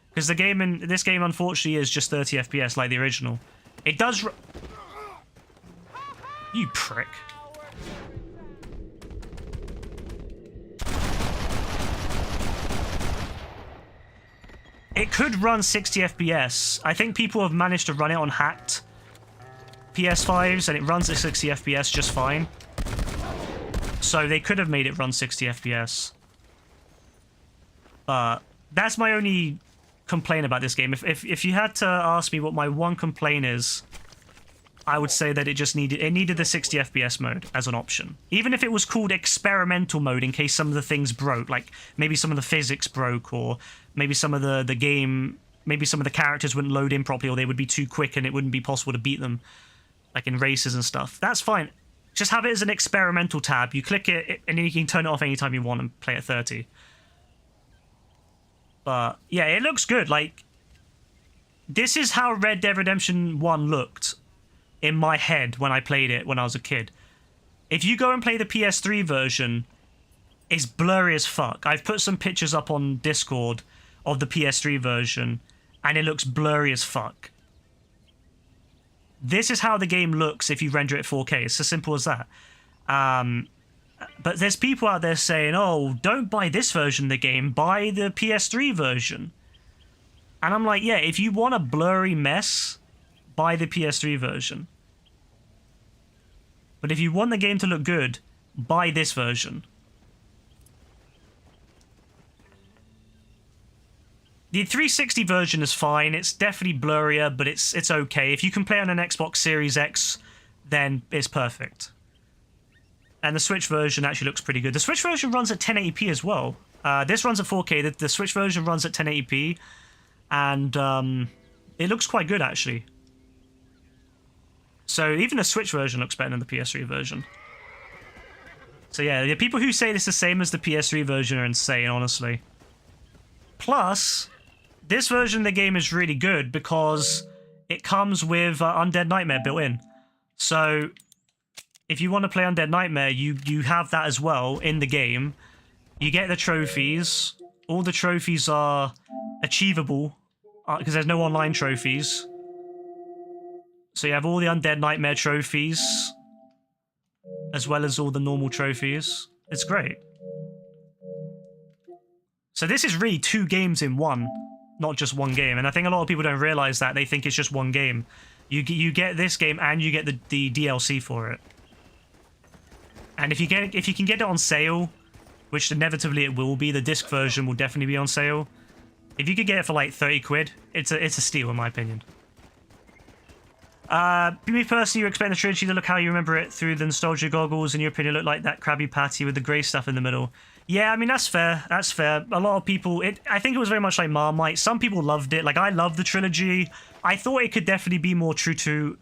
Because this game, unfortunately, is just 30 FPS like the original. It does... You prick. It could run 60 FPS. I think people have managed to run it on hacked PS5s, and it runs at 60 FPS just fine. So they could have made it run 60 FPS. But that's my only complaint about this game. If you had to ask me what my one complaint is, I would say that it needed the 60 FPS mode as an option. Even if it was called experimental mode in case some of the things broke, like maybe some of the physics broke, or maybe some of the game, maybe some of the characters wouldn't load in properly, or they would be too quick and it wouldn't be possible to beat them, like in races and stuff. That's fine. Just have it as an experimental tab. You click it, and then you can turn it off anytime you want and play at 30. But, yeah, it looks good. Like, this is how Red Dead Redemption 1 looked in my head when I played it when I was a kid. If you go and play the PS3 version, it's blurry as fuck. I've put some pictures up on Discord of the PS3 version, and it looks blurry as fuck. This is how the game looks if you render it 4K. It's as simple as that. But there's people out there saying, oh, don't buy this version of the game, buy the PS3 version. And I'm like, yeah, if you want a blurry mess, buy the PS3 version. But if you want the game to look good, buy this version. The 360 version is fine. It's definitely blurrier, but it's okay. If you can play on an Xbox Series X, then it's perfect. And the Switch version actually looks pretty good. The Switch version runs at 1080p as well. This runs at 4K. The Switch version runs at 1080p. And it looks quite good, actually. So even the Switch version looks better than the PS3 version. So yeah, the people who say this is the same as the PS3 version are insane, honestly. Plus, this version of the game is really good because it comes with Undead Nightmare built in. So if you want to play Undead Nightmare, you have that as well in the game. You get the trophies. All the trophies are achievable because there's no online trophies. So you have all the Undead Nightmare trophies as well as all the normal trophies. It's great. So this is really 2 games in one, not just one game. And I think a lot of people don't realize that. They think it's just one game. You get this game and you get the DLC for it. And if you can get it on sale, which inevitably it will be, the disc version will definitely be on sale. If you could get it for like 30 quid, it's a steal in my opinion. Me personally, you expect the trilogy to look how you remember it through the nostalgia goggles, in your opinion, look like that Krabby Patty with the grey stuff in the middle. Yeah, I mean, that's fair. That's fair. A lot of people... I think it was very much like Marmite. Some people loved it. Like, I loved the trilogy. I thought it could definitely be more true to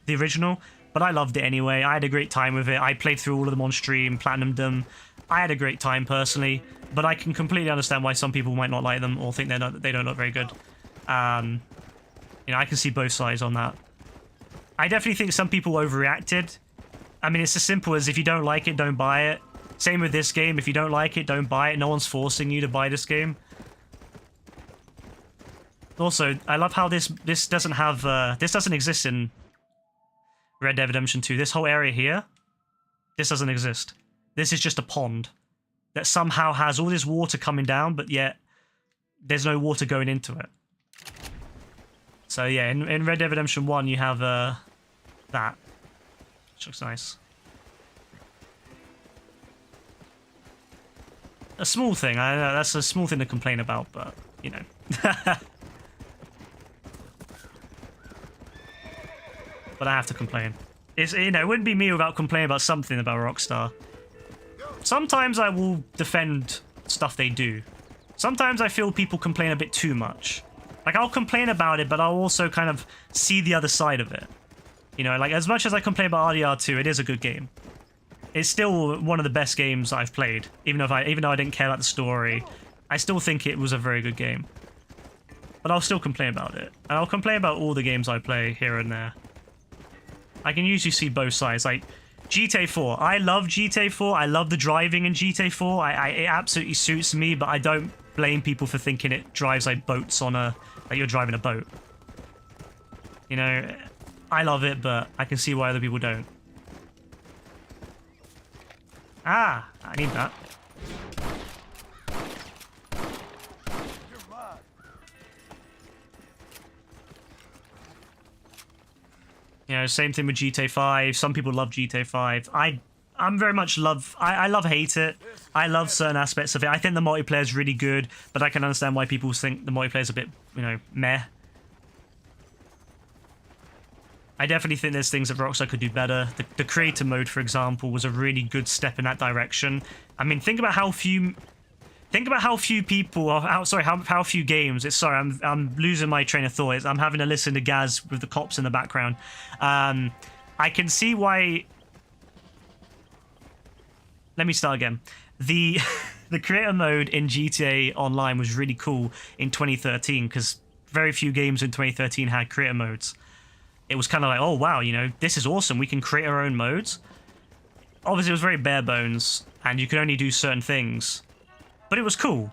the original, but I loved it anyway. I had a great time with it. I played through all of them on stream, platinumed them. I had a great time, personally, but I can completely understand why some people might not like them or think they don't look very good. You know, I can see both sides on that. I definitely think some people overreacted. I mean, it's as simple as if you don't like it, don't buy it. Same with this game. If you don't like it, don't buy it. No one's forcing you to buy this game. Also, I love how this doesn't have this doesn't exist in Red Dead Redemption 2. This whole area here, this doesn't exist. This is just a pond that somehow has all this water coming down, but yet there's no water going into it. So yeah, in Red Dead Redemption 1, you have that, which looks nice. A small thing. I know that's a small thing to complain about, but you know. But I have to complain. It's, you know, it wouldn't be me without complaining about something about Rockstar. Sometimes I will defend stuff they do. Sometimes I feel people complain a bit too much. Like, I'll complain about it, but I'll also kind of see the other side of it. You know, like, as much as I complain about RDR2, it is a good game. It's still one of the best games I've played. Even though I didn't care about the story, I still think it was a very good game. But I'll still complain about it. And I'll complain about all the games I play here and there. I can usually see both sides. Like, GTA 4. I love GTA 4. I love the driving in GTA 4. It absolutely suits me, but I don't blame people for thinking it drives like boats on a... like you're driving a boat. You know, I love it, but I can see why other people don't. Ah, I need that. You know, same thing with GTA 5. Some people love GTA 5. I'm very much love... I love hate it. I love certain aspects of it. I think the multiplayer is really good, but I can understand why people think the multiplayer is a bit, you know, meh. I definitely think there's things that Rockstar could do better. The creator mode, for example, was a really good step in that direction. I mean, think about how few people, how few games. I'm losing my train of thought. I'm having to listen to Gaz with the cops in the background. I can see why. Let me start again. The creator mode in GTA Online was really cool in 2013 because very few games in 2013 had creator modes. It was kind of like, oh wow, you know, this is awesome. We can create our own modes. Obviously, it was very bare bones, and you could only do certain things. But it was cool.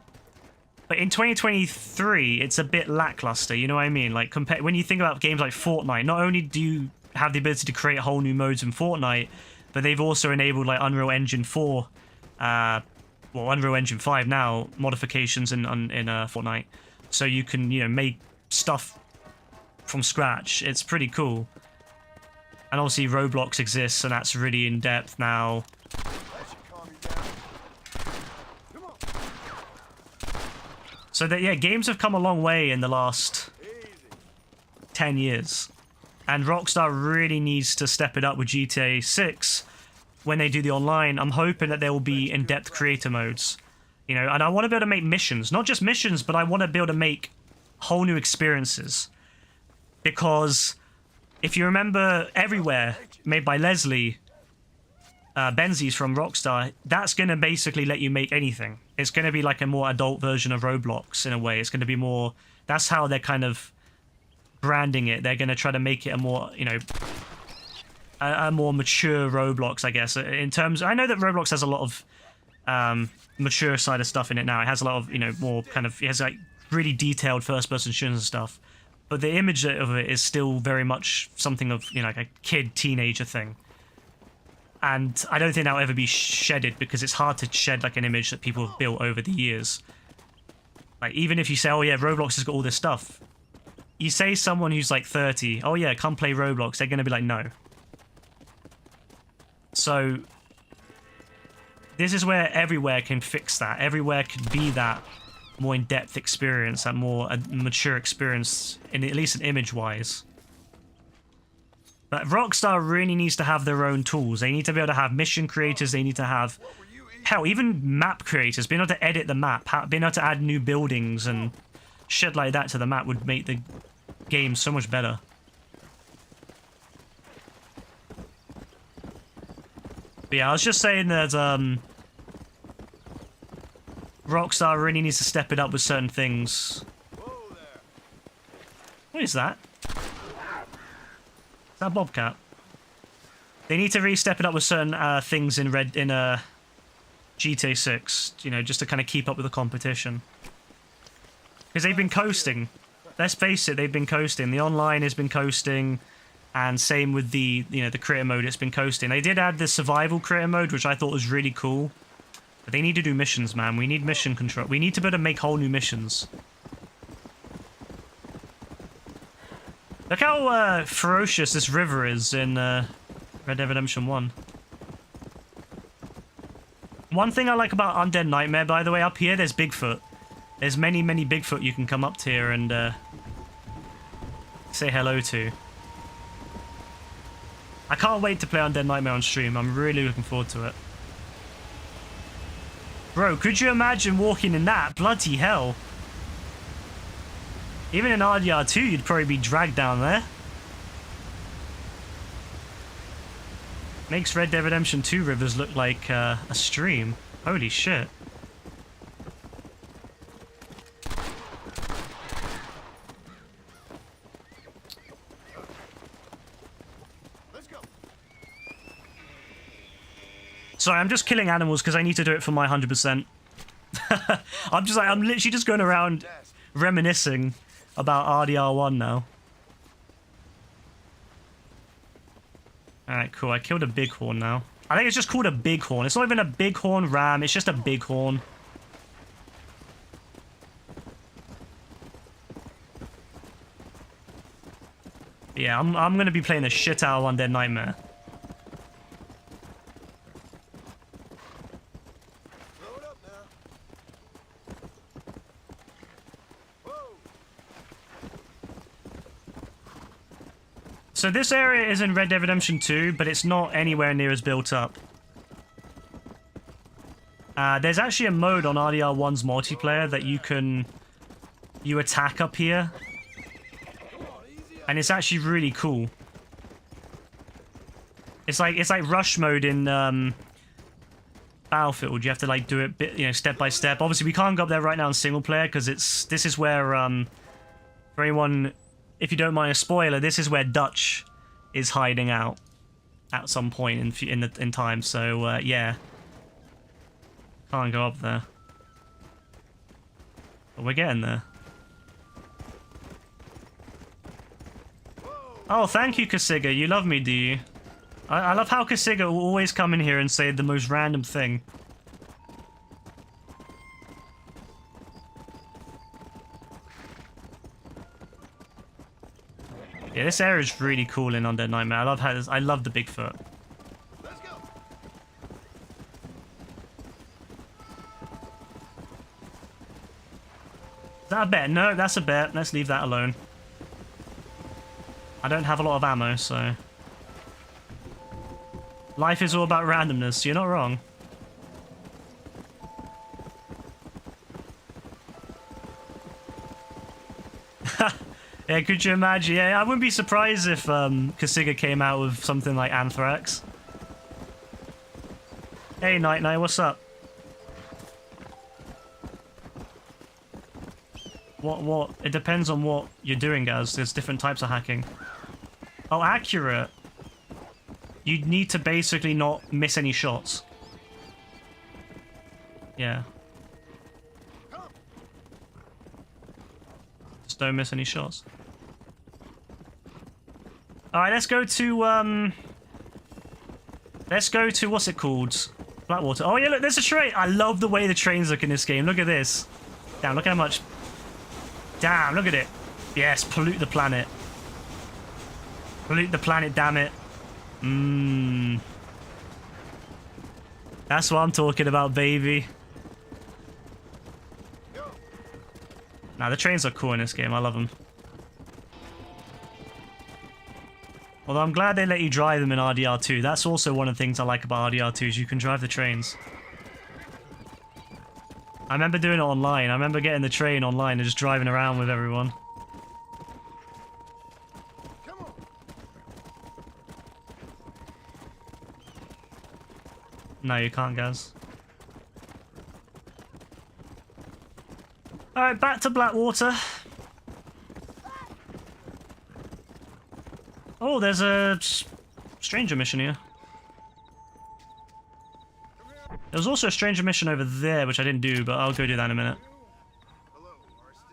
But in 2023, it's a bit lackluster, you know what I mean? Like, when you think about games like Fortnite, not only do you have the ability to create whole new modes in Fortnite, but they've also enabled, like, Unreal Engine 4, well, Unreal Engine 5 now, modifications in Fortnite. So you can, you know, make stuff from scratch. It's pretty cool. And obviously Roblox exists, and that's really in depth now. That should calm you down. Come on. So that, yeah, games have come a long way in the last Easy. 10 years. And Rockstar really needs to step it up with GTA 6 when they do the online. I'm hoping that there will be in-depth creator modes. You know, and I want to be able to make missions. Not just missions, but I want to be able to make whole new experiences. Because if you remember Everywhere, made by Leslie Benzies from Rockstar, that's going to basically let you make anything. It's going to be like a more adult version of Roblox in a way. It's going to be more... That's how they're kind of branding it. They're going to try to make it a more, you know, a more mature Roblox, I guess. In terms... I know that Roblox has a lot of mature side of stuff in it now. It has a lot of, you know, more kind of... It has like really detailed first-person shooters and stuff. But the image of it is still very much something of, you know, like a kid, teenager thing. And I don't think that'll ever be shedded because it's hard to shed like an image that people have built over the years. Like, even if you say, oh yeah, Roblox has got all this stuff. You say someone who's like 30, oh yeah, come play Roblox, they're going to be like, no. So, this is where Everywhere can fix that. Everywhere could be that more in-depth experience, that more mature experience, in at least an image-wise. But Rockstar really needs to have their own tools. They need to be able to have mission creators. They need to have, hell, even map creators. Being able to edit the map, being able to add new buildings and shit like that to the map would make the game so much better. But yeah, I was just saying that Rockstar really needs to step it up with certain things. What is that? Is that Bobcat? They need to really step it up with certain things in GTA 6, you know, just to kind of keep up with the competition. Because they've been coasting. Let's face it, they've been coasting. The online has been coasting, and same with the, you know, the creator mode, it's been coasting. They did add the survival creator mode, which I thought was really cool. But they need to do missions, man. We need mission control. We need to be able to make whole new missions. Look how ferocious this river is in Red Dead Redemption 1. One thing I like about Undead Nightmare, by the way, up here, there's Bigfoot. There's many, many Bigfoot you can come up to here and say hello to. I can't wait to play Undead Nightmare on stream. I'm really looking forward to it. Bro, could you imagine walking in that? Bloody hell. Even in RDR 2, you'd probably be dragged down there. Makes Red Dead Redemption 2 rivers look like a stream. Holy shit. Let's go. Sorry, I'm just killing animals because I need to do it for my 100%. I'm literally just going around reminiscing about RDR1 now. Alright, cool. I killed a bighorn now. I think it's just called a bighorn. It's not even a bighorn ram, it's just a bighorn. Yeah, I'm gonna be playing the shit out of Undead Nightmare. Throw it up now. Whoa. So this area is in Red Dead Redemption 2, but it's not anywhere near as built up. There's actually a mode on RDR1's multiplayer that you attack up here. And it's actually really cool. It's like rush mode in Battlefield. You have to like do it bit, you know, step by step. Obviously we can't go up there right now in single player because this is where for anyone, if you don't mind a spoiler, this is where Dutch is hiding out at some point in time. So yeah, can't go up there, but we're getting there. Oh, thank you, Kasiga. You love me, do you? I love how Kasiga will always come in here and say the most random thing. Yeah, this area is really cool in Undead Nightmare. I love the Bigfoot. Let's go. Is that a bet? No, that's a bet. Let's leave that alone. I don't have a lot of ammo, so... Life is all about randomness. You're not wrong. Yeah, could you imagine? Yeah, I wouldn't be surprised if Kasiga came out with something like Anthrax. Hey, Night Night, what's up? What? It depends on what you're doing, guys. There's different types of hacking. Oh, accurate. You need to basically not miss any shots. Yeah. Just don't miss any shots. Alright, let's go to, what's it called? Blackwater. Oh yeah, look, there's a train! I love the way the trains look in this game. Look at this. Damn, look how much... Damn, look at it. Yes, pollute the planet. Pollute the planet, damn it. That's what I'm talking about, baby. Nah, the trains are cool in this game. I love them. Although I'm glad they let you drive them in RDR2. That's also one of the things I like about RDR2 is you can drive the trains. I remember doing it online. I remember getting the train online and just driving around with everyone. Come on. No, you can't, guys. Alright, back to Blackwater. Oh, there's a stranger mission here. There was also a stranger mission over there, which I didn't do, but I'll go do that in a minute. Hello, Marston.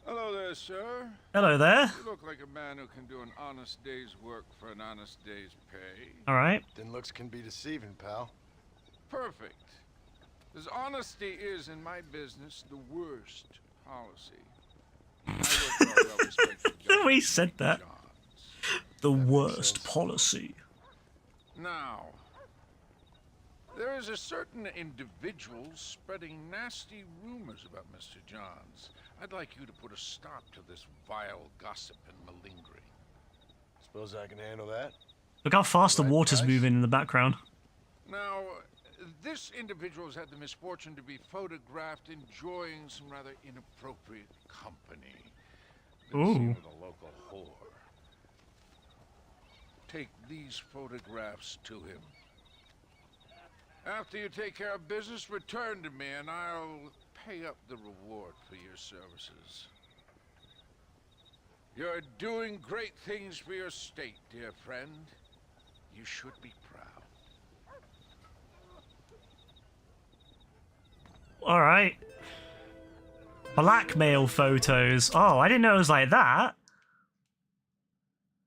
Hello there, sir. Hello there. You look like a man who can do an honest day's work for an honest day's pay. Alright. Then looks can be deceiving, pal. Perfect. As honesty is in my business the worst policy. I work for a well-respected The way he guy said that. Johns. The makes worst sense. policy. Now, there is a certain individual spreading nasty rumors about Mr. Johns. I'd like you to put a stop to this vile gossip and malingering. Suppose I can handle that. Look how fast the Right, water's guys. moving in the background. Now, this individual has had the misfortune to be photographed enjoying some rather inappropriate company. Been seen Ooh. with a local whore. Take these photographs to him. After you take care of business, return to me and I'll pay up the reward for your services. You're doing great things for your state, dear friend. You should be proud. Alright. Blackmail photos. Oh, I didn't know it was like that.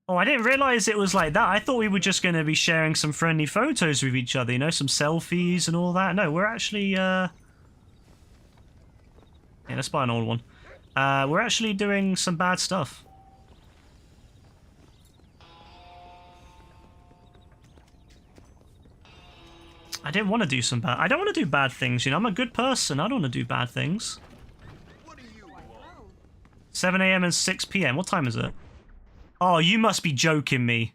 Oh, I didn't realize it was like that. I thought we were just going to be sharing some friendly photos with each other, you know, some selfies and all that. No, we're actually, Yeah, let's buy an old one. We're actually doing some bad stuff. I didn't want to do some bad... I don't want to do bad things, you know. I'm a good person. I don't want to do bad things. What do you want? 7 a.m. and 6 p.m. What time is it? Oh, you must be joking me.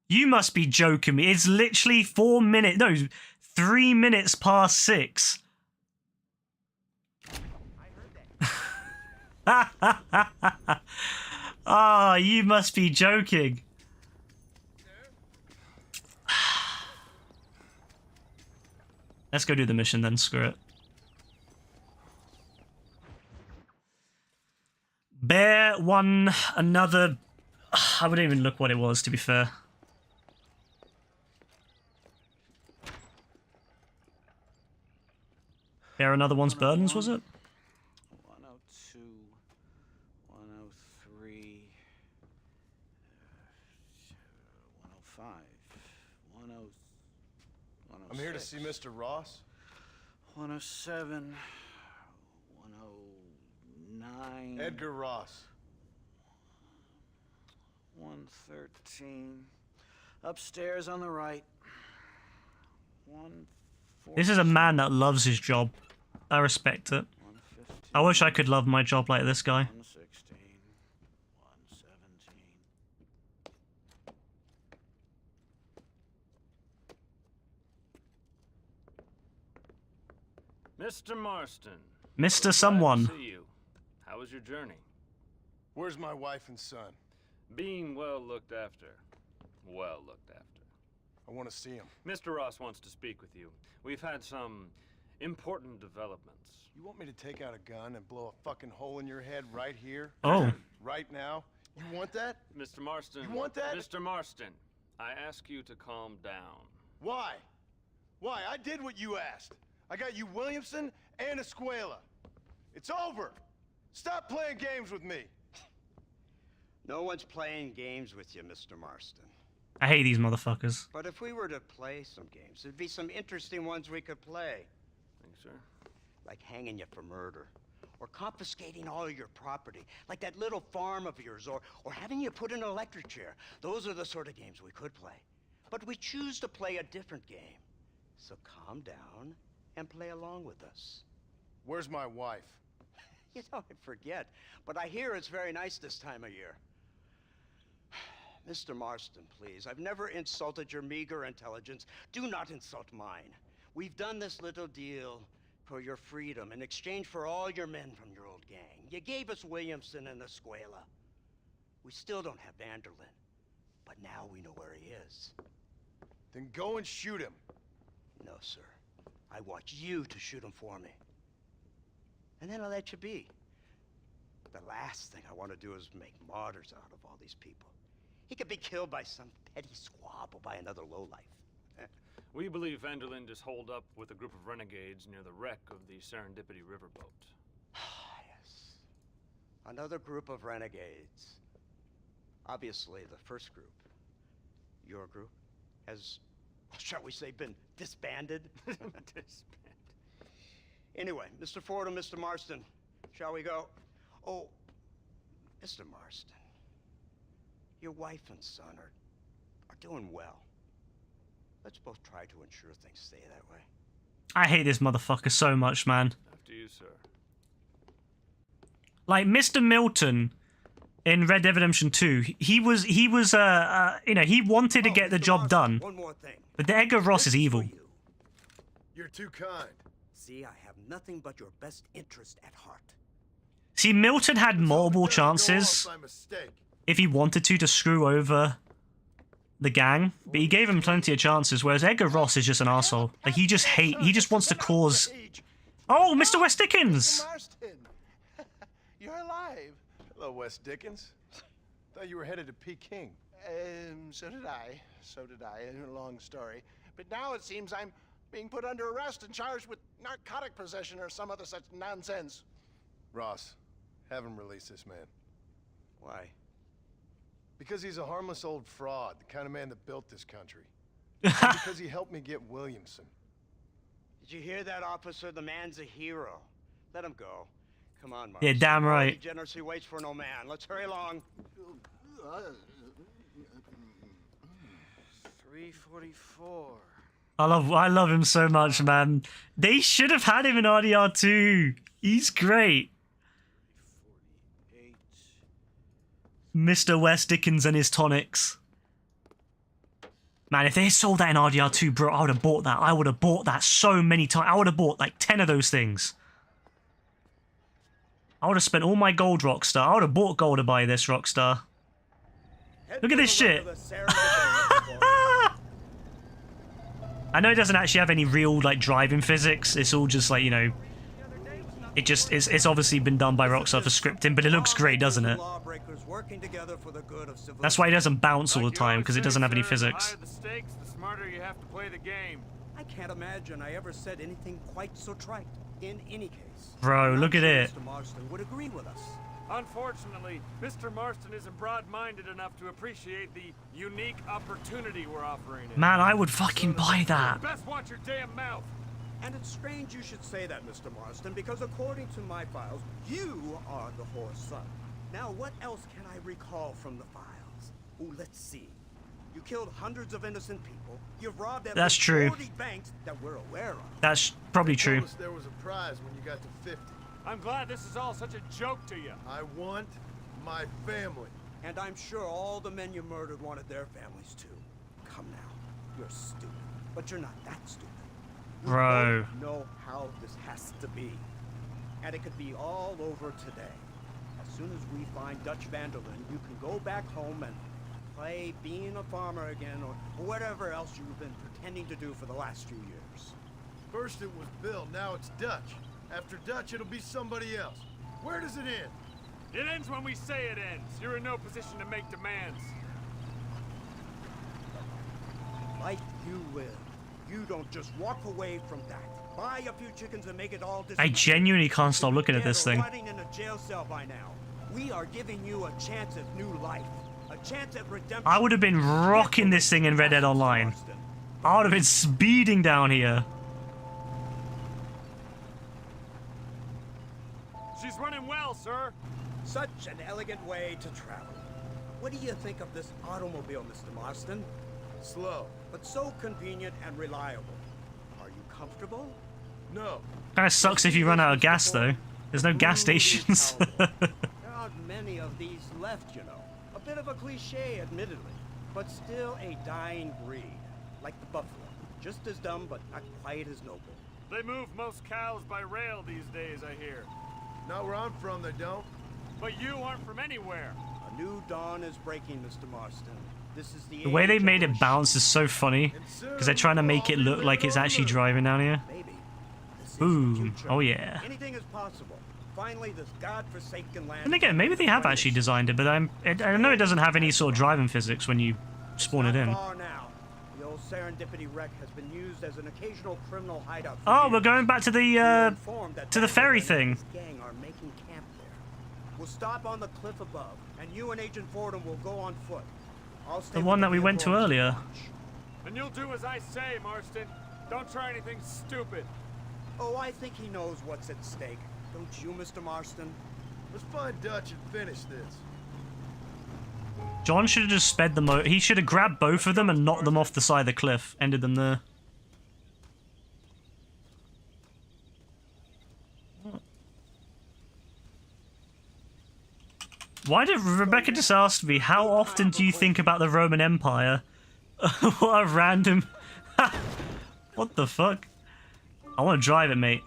You must be joking me. It's literally 4 minutes... No, 3 minutes past 6. Ah, you must be joking. Let's go do the mission then, screw it. Bear won another... I wouldn't even look what it was, to be fair. Bear another one's burdens, was it? 102, 103, 105, 106. I'm here to see Mr. Ross. 107, 109. Edgar Ross. 113. Upstairs on the right. 114. This is a man that loves his job. I respect it. 115. I wish I could love my job like this guy. 116. 117. Mr. Marston. Mr. Glad to Someone. see you. How was your journey? Where's my wife and son? Being well looked after. Well looked after. I want to see him. Mr. Ross wants to speak with you. We've had some important developments. You want me to take out a gun and blow a fucking hole in your head right here? Oh. Right now? You want that? Mr. Marston. You want that? Mr. Marston, I ask you to calm down. Why? Why? I did what you asked. I got you Williamson and Escuela. It's over. Stop playing games with me. No one's playing games with you, Mr. Marston. I hate these motherfuckers. But if we were to play some games, there'd be some interesting ones we could play. Think so? Like hanging you for murder. Or confiscating all of your property. Like that little farm of yours. Or having you put in an electric chair. Those are the sort of games we could play. But we choose to play a different game. So calm down and play along with us. Where's my wife? You know, I forget. But I hear it's very nice this time of year. Mr. Marston, please. I've never insulted your meager intelligence. Do not insult mine. We've done this little deal for your freedom in exchange for all your men from your old gang. You gave us Williamson and Escuela. We still don't have Vanderlyn, but now we know where he is. Then go and shoot him. No, sir. I want you to shoot him for me. And then I'll let you be. The last thing I want to do is make martyrs out of all these people. He could be killed by some petty squabble by another lowlife. We believe Vanderlyn is holed up with a group of renegades near the wreck of the Serendipity riverboat. Yes. Another group of renegades. Obviously, the first group, your group, has, shall we say, been disbanded? Disbanded. Anyway, Mr. Ford and Mr. Marston, shall we go? Oh, Mr. Marston, your wife and son are doing well. Let's both try to ensure things stay that way. I hate this motherfucker so much, man. After you, sir. Like Mr. Milton in Red Dead Redemption 2, he was you know, he wanted to get the Mr. job Marston, done. One more thing. But the Edgar Ross is This evil. for you. You're too kind. See, I have nothing but your best interest at heart. See, Milton had multiple Let's not go chances off by mistake. if he wanted to screw over the gang, but he gave him plenty of chances, whereas Edgar Ross is just an asshole. Like, he just wants to cause... Oh, Mr. West Dickens! Marston. You're alive. Hello, Wes Dickens. Thought you were headed to Peking. So did I. A long story. But now it seems I'm being put under arrest and charged with narcotic possession or some other such nonsense. Ross, have him release this man. Why? Because he's a harmless old fraud, the kind of man that built this country. And because he helped me get Williamson. Did you hear that, officer? The man's a hero. Let him go. Come on, Mark. Yeah, damn right. Degeneracy waits for no man. Let's hurry along. 344. I love him so much, man. They should have had him in RDR2. He's great. 48. Mr. West Dickens and his tonics. Man, if they had sold that in RDR2, bro, I would have bought that. I would have bought that so many times. I would have bought like 10 of those things. I would have spent all my gold, Rockstar. I would have bought gold to buy this, Rockstar. Look at this shit. I know it doesn't actually have any real, like, driving physics. It's all just, like, you know... It's obviously been done by Rockstar for scripting, but it looks great, doesn't it? That's why it doesn't bounce all the time, because it doesn't have any physics. The higher the stakes, the smarter you have to play the game. I can't imagine I ever said anything quite so trite. In any case. Bro, look at it. Mr. Marston would agree with us. Unfortunately, Mr. Marston isn't broad-minded enough to appreciate the unique opportunity we're offering him. Man, I would fucking buy that. Best watch your damn mouth. And it's strange you should say that, Mr. Marston, because according to my files, you are the whore's son. Now, what else can I recall from the files? Oh, let's see. You killed hundreds of innocent people. You've robbed at That's least true. 40 banks that we're aware of. That's probably true. Told us there was a prize when you got to 50. I'm glad this is all such a joke to you. I want my family. And I'm sure all the men you murdered wanted their families too. Come now. You're stupid. But you're not that stupid. You Bro. both know how this has to be. And it could be all over today. As soon as we find Dutch Vanderlyn, you can go back home and play being a farmer again or whatever else you've been pretending to do for the last few years. First it was Bill, now it's Dutch. After Dutch, it'll be somebody else. Where does it end? It ends when we say it ends. You're in no position to make demands. Like you will. You don't just walk away from that. Buy a few chickens and make it all I genuinely can't stop looking at Dead this or thing. rotting in a jail cell by now. We are giving you a chance at new life. A chance at redemption. I would have been rocking this thing in Red Dead Online. I would have been speeding down here. She's running well, sir. Such an elegant way to travel. What do you think of this automobile, Mr. Marston? Slow. But so convenient and reliable. Are you comfortable? No. Kinda sucks if you run out of gas though. There's no gas stations. There aren't many of these left, you know. A bit of a cliche, admittedly, but still a dying breed. Like the buffalo. Just as dumb, but not quite as noble. They move most cows by rail these days, I hear. Not where I'm from, they don't. But you aren't from anywhere. A new dawn is breaking, Mr. Marston. This is The way they made it bounce is so funny. Because they're trying to make it look like it's actually driving down here. Maybe. This is Boom. the future. Oh yeah. Anything is possible. Finally, this godforsaken land. And again, maybe they have actually designed it, but I know it doesn't have any sort of driving physics when you spawn it in. Not far now. The old Serendipity wreck has been used as an occasional criminal hideout. for Oh, years. we're going back to We were the informed that ferry Vanderlyn thing. and his gang are making camp there. We'll stop on the cliff above, and you and Agent Fordham will go on foot. I'll stay The with one the that we went to vehicle earlier. watch. And you'll do as I say, Marston. Don't try anything stupid. Oh, I think he knows what's at stake. Don't you, Mr. Marston? Let's find Dutch and finish this. John should have just sped them. He should have grabbed both of them and knocked them off the side of the cliff. Ended them there. Why did Rebecca just ask me, how often do you think about the Roman Empire? What a random... What the fuck? I want to drive it, mate.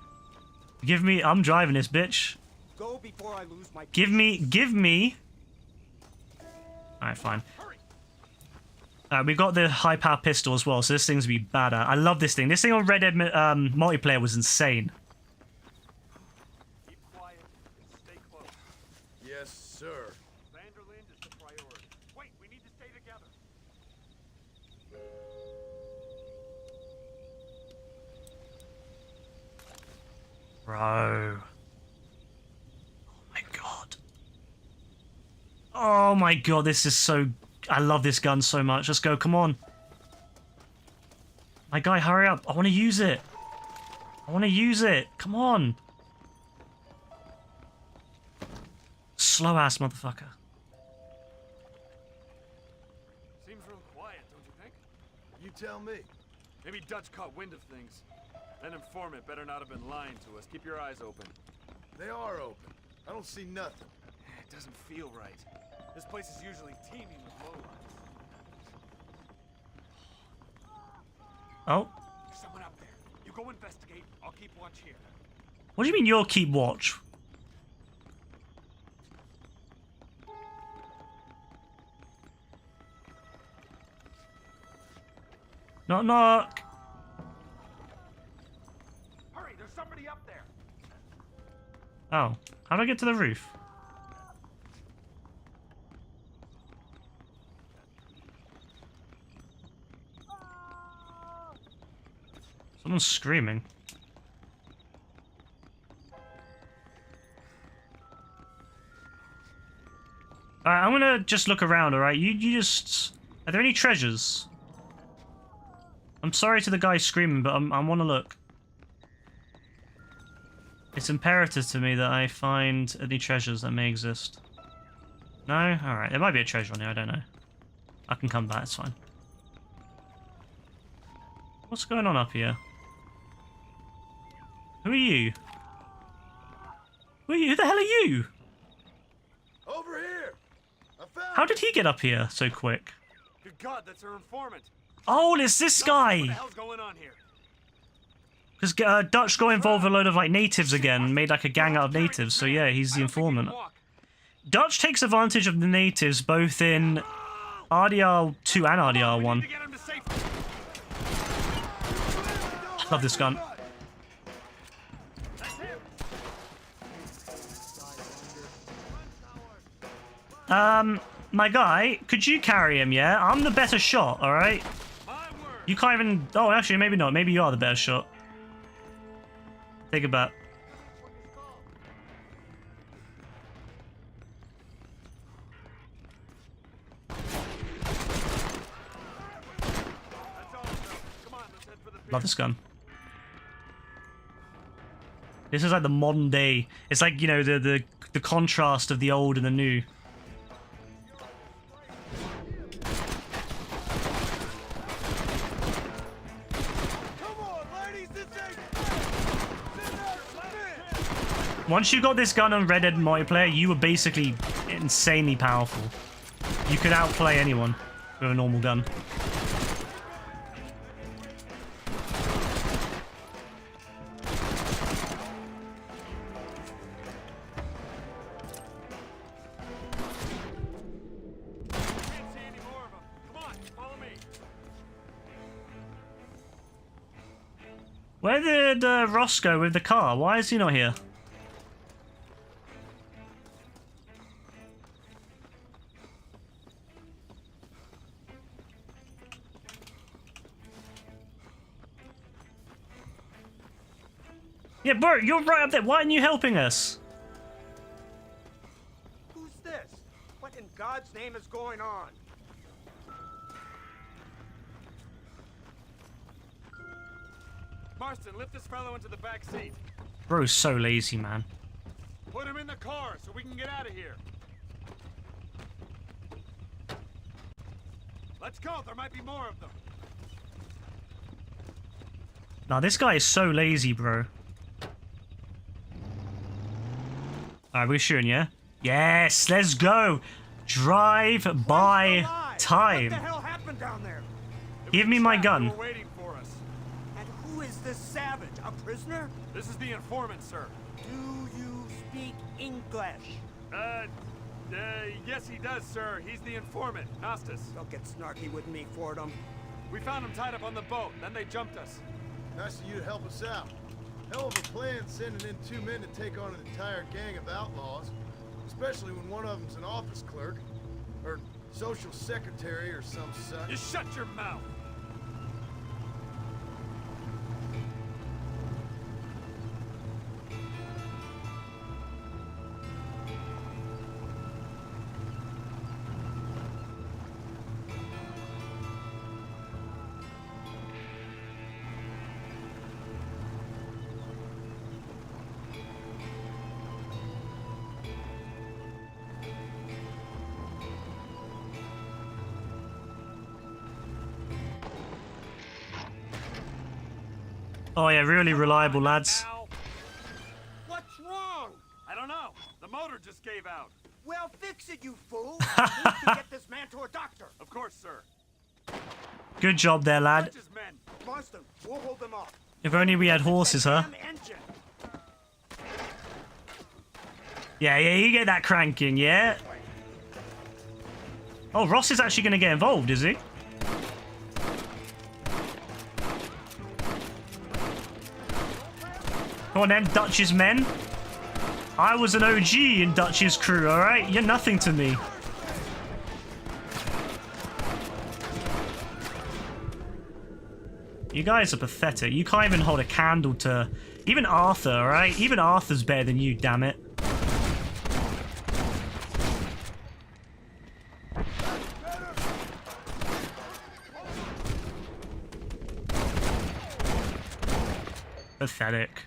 Give me... I'm driving this, bitch. Go before I lose my... Give me... Alright, fine. We've got the high-power pistol as well, so this thing's gonna be bad at. I love this thing. This thing on Red Dead multiplayer was insane. Keep quiet and stay close. Yes, sir. Vanderlyn is the priority. Wait, we need to stay together. Bro. Oh my god. Oh my god, this is so... I love this gun so much. Let's go, come on. My guy, hurry up. I want to use it. I want to use it. Come on. Slow-ass motherfucker. Seems real quiet, don't you think? You tell me. Maybe Dutch caught wind of things. That informant better not have been lying to us. Keep your eyes open. They are open. I don't see nothing. It doesn't feel right. This place is usually teeming with lowlifes. Oh. There's someone up there. You go investigate. I'll keep watch here. What do you mean you'll keep watch? Knock knock. Hurry, there's somebody up there. Oh. How do I get to the roof? Someone's screaming. Alright, I'm gonna just look around, alright? You just... Are there any treasures? I'm sorry to the guy screaming, but I wanna look. It's imperative to me that I find any treasures that may exist. No? Alright, there might be a treasure on here, I don't know. I can come back, it's fine. What's going on up here? Who are you? Who the hell are you? Over here! I found How did he get up here so quick? Good God, that's our informant. Oh, it's this guy! What the hell's going on here? Because Dutch got involved with a load of like natives again, made like a gang out of natives, so yeah, he's the informant. Dutch takes advantage of the natives both in RDR 2 and RDR 1. I love this gun. My guy, could you carry him, yeah? I'm the better shot, alright? You can't even... Oh, actually, maybe not. Maybe you are the better shot. Take a bet. Love this gun. This is like the modern day. It's like, you know, the contrast of the old and the new. Once you got this gun on Red Dead multiplayer, you were basically insanely powerful. You could outplay anyone with a normal gun. Where did Ross go with the car? Why is he not here? Yeah, Bert, you're right up there. Why aren't you helping us? Who's this? What in God's name is going on? Marston, lift this fellow into the back seat. Bro's so lazy, man. Put him in the car so we can get out of here. Let's go. There might be more of them. Nah, this guy is so lazy, bro. Alright, we're shooting, yeah? Yes, let's go! Drive by time. What the hell happened down there? Give me my gun. They were waiting for us. And who is this savage? A prisoner? This is the informant, sir. Do you speak English? Yes he does, sir. He's the informant, Nostus. Don't get snarky with me, Fordham. We found him tied up on the boat, then they jumped us. Nice of you to help us out. Hell of a plan sending in 2 men to take on an entire gang of outlaws, especially when one of them's an office clerk, or social secretary or some such. You shut your mouth! Oh yeah, really reliable, lads. What's wrong? I don't know. The motor just gave out. Well, fix it, you fool. I need to get this man to a doctor. Of course, sir. Good job there, lad. Dutch's men. Marston, we'll hold them off. If only we had horses, huh? Damn engine. Yeah, you get that cranking, yeah? Oh, Ross is actually going to get involved, is he? Come on then, Dutch's men. I was an OG in Dutch's crew, alright? You're nothing to me. You guys are pathetic. You can't even hold a candle to... Even Arthur, alright? Even Arthur's better than you, damn it. Pathetic.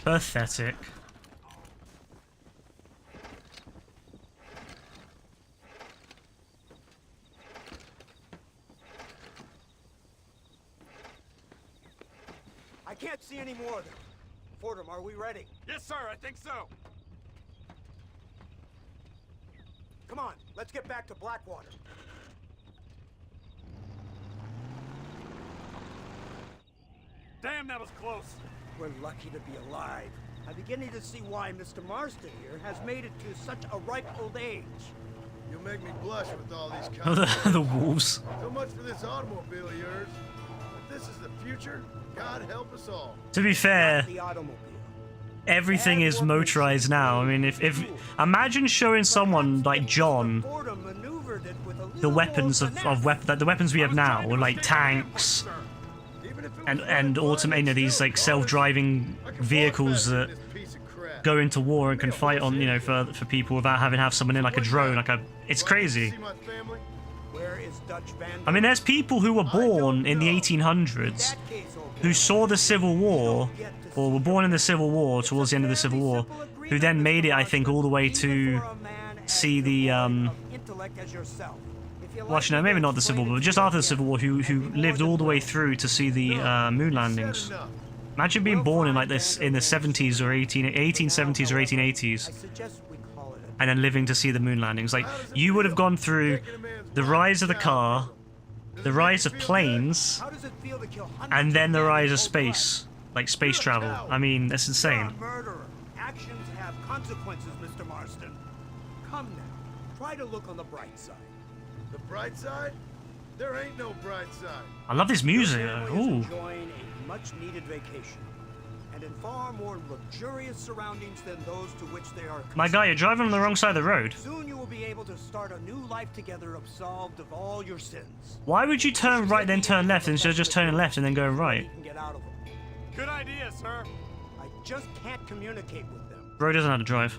Pathetic. I can't see any more of them. Fordham, are we ready? Yes, sir, I think so. Come on, let's get back to Blackwater. Damn, that was close. We're lucky to be alive. I'm beginning to see why Mr. Marston here has made it to such a ripe old age. You'll make me blush with all these Oh, comments. the wolves. So much for this automobile of yours. If this is the future, God help us all. To be fair, The automobile. everything is motorized now. I mean, if imagine showing someone like John Fordham maneuvered it with a little the weapons more of finesse. the weapons we have now, or like tanks Even if it was and automate, you know, these like self-driving vehicles that go into war and can fight on, you know, for people without having to have someone in like a drone, like a. It's crazy. See my family? Where is Dutch Van? I mean, there's people who were born in the 1800s who saw the Civil War, or were born in the Civil War, towards the end of the Civil War, who then made it, I think, all the way to see the, well, actually, no, maybe not the Civil War, but just after the Civil War, who lived all the way through to see the moon landings. Said enough. Imagine being born in like this in the 70s or 1870s or 1880s, I suggest we call it and then living to see the moon landings. Like, you would have gone through the rise of the car, the rise of planes, How does it feel to kill hundreds and then the of men rise in of cold blood? space, like space travel. I mean, that's You're insane. a murderer. Actions have consequences, Mr. Marston. Come now. Try to look on the bright side. The bright side? There ain't no bright side. I love this music. Your family is Ooh. enjoying a much-needed vacation, and in far more luxurious surroundings than those to which they are. My guy, you're driving on the wrong side of the road. Soon you will be able to start a new life together, absolved of all your sins. Why would you turn right then turn left instead of just turning left and then going right? You can get out of them. Good idea, sir. I just can't communicate with them. Bro doesn't know how to drive.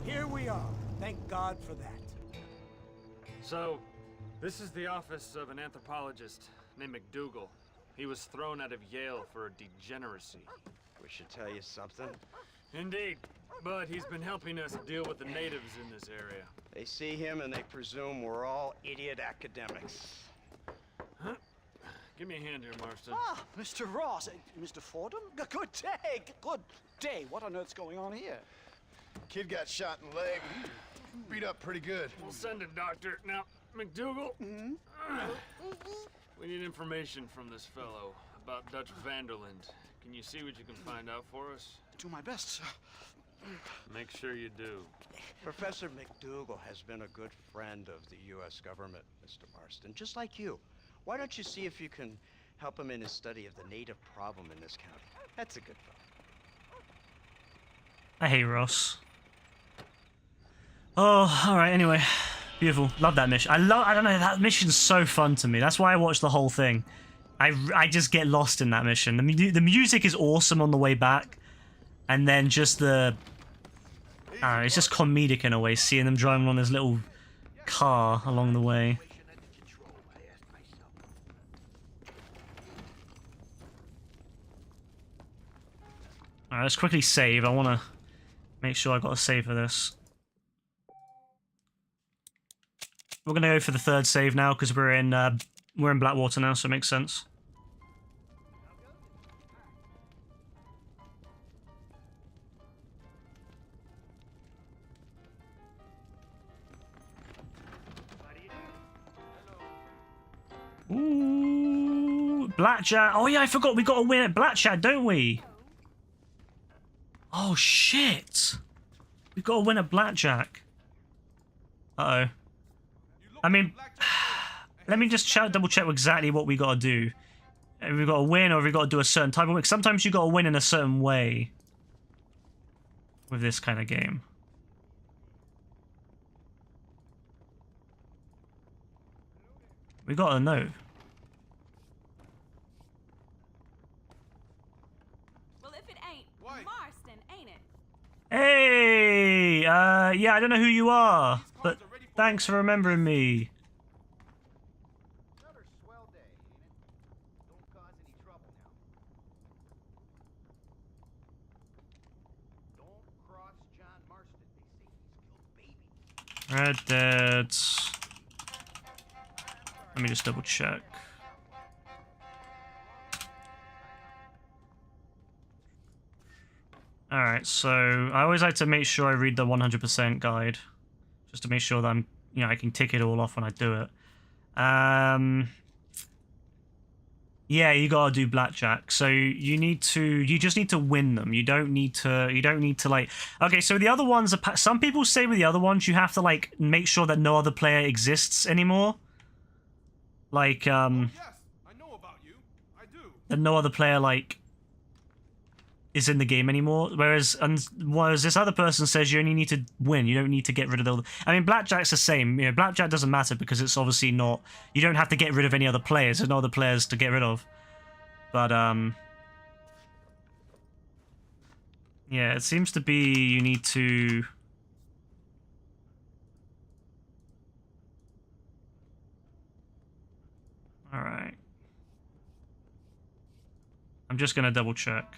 Here we are. Thank God for that. So, this is the office of an anthropologist named McDougal. He was thrown out of Yale for degeneracy. We should tell you something. Indeed, but he's been helping us deal with the natives in this area. They see him and they presume we're all idiot academics. Give me a hand here, Marston. Ah, Mr. Ross. Mr. Fordham? Good day. Good day. What on earth's going on here? Kid got shot in the leg. Beat up pretty good. We'll send a doctor. Now, McDougal, we need information from this fellow about Dutch Vanderland. Can you see what you can find out for us? Do my best, sir. Make sure you do. Professor McDougal has been a good friend of the U.S. government, Mr. Marston, just like you. Why don't you see if you can help him in his study of the native problem in this county? That's a good thought. I hate Ross. Oh, alright, anyway. Beautiful. Love that mission. I don't know, that mission's so fun to me. That's why I watched the whole thing. I just get lost in that mission. The music is awesome on the way back. And then just the... I don't know, it's just comedic in a way, seeing them driving on this little car along the way. Alright, let's quickly save. I want to make sure I got a save for this. We're gonna go for the third save now because we're in Blackwater now, so it makes sense. Ooh, blackjack. Oh yeah, I forgot we got to win at blackjack, don't we? Oh shit! We've got to win at blackjack. Uh oh. I mean, let me just double check exactly what we got to do. Have we got to win, or have we got to do a certain type of win? Sometimes you got to win in a certain way with this kind of game. We got to know. Well, if it ain't Marston, ain't it? Hey! Yeah, I don't know who you are, but thanks for remembering me. Another swell day, ain't Red Dead. Let me just double check. Alright, so I always like to make sure I read the 100% guide. Just to make sure that I'm, you know, I can tick it all off when I do it. Yeah, you gotta do blackjack. So you just need to win them. You don't need to like, okay, so the other ones are, some people say with the other ones, you have to like make sure that no other player exists anymore. Like, Yes, I know about you. I do. that no other player like is in the game anymore. Whereas this other person says you only need to win. You don't need to get rid of the. I mean, blackjack's the same. You know, blackjack doesn't matter because it's obviously not. You don't have to get rid of any other players. There's no other players to get rid of. But yeah, it seems to be you need to. All right. I'm just gonna double check.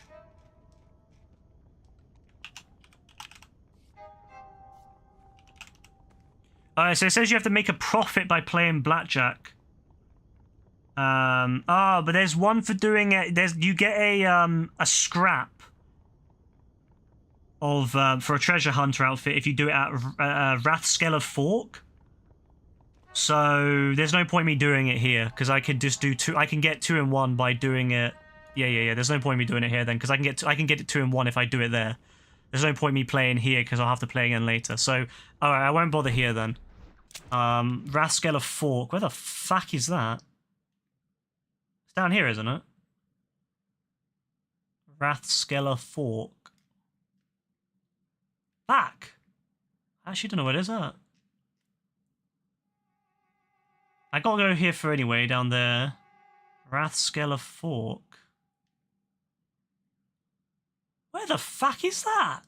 Alright, so it says you have to make a profit by playing blackjack. But there's one for doing it. You get a scrap of for a treasure hunter outfit if you do it at Rathskeller Fork. So there's no point me doing it here because I could just do two. I can get 2 in 1 by doing it. Yeah. There's no point me doing it here then because I can get it 2 in 1 if I do it there. There's no point me playing here because I'll have to play again later. So, alright, I won't bother here then. Rathskeller Fork. Where the fuck is that? It's down here, isn't it? Rathskeller Fork. Fuck! I actually don't know where it is at. I gotta go here for anyway, down there. Rathskeller Fork. Where the fuck is that?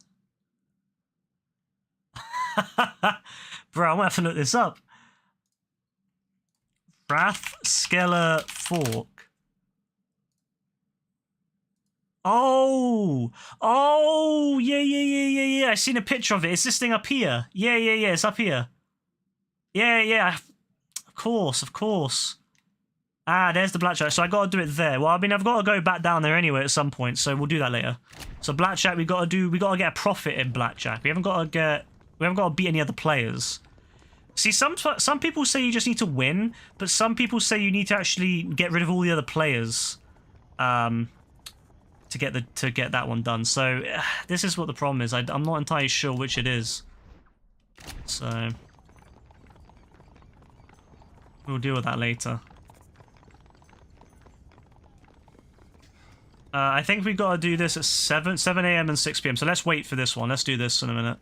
Bro, I'm gonna have to look this up. Rathskeller Fork. Oh, yeah. I seen a picture of it. It's this thing up here. Yeah. It's up here. Yeah. Of course. Ah, there's the blackjack. So I gotta do it there. Well, I mean, I've got to go back down there anyway at some point, so we'll do that later. So blackjack, we gotta get a profit in blackjack. We haven't got to beat any other players. See, some people say you just need to win, but some people say you need to actually get rid of all the other players, to get that one done. So this is what the problem is. I'm not entirely sure which it is. So we'll deal with that later. I think we got to do this at 7 a.m. and 6 p.m. So let's wait for this one. Let's do this in a minute.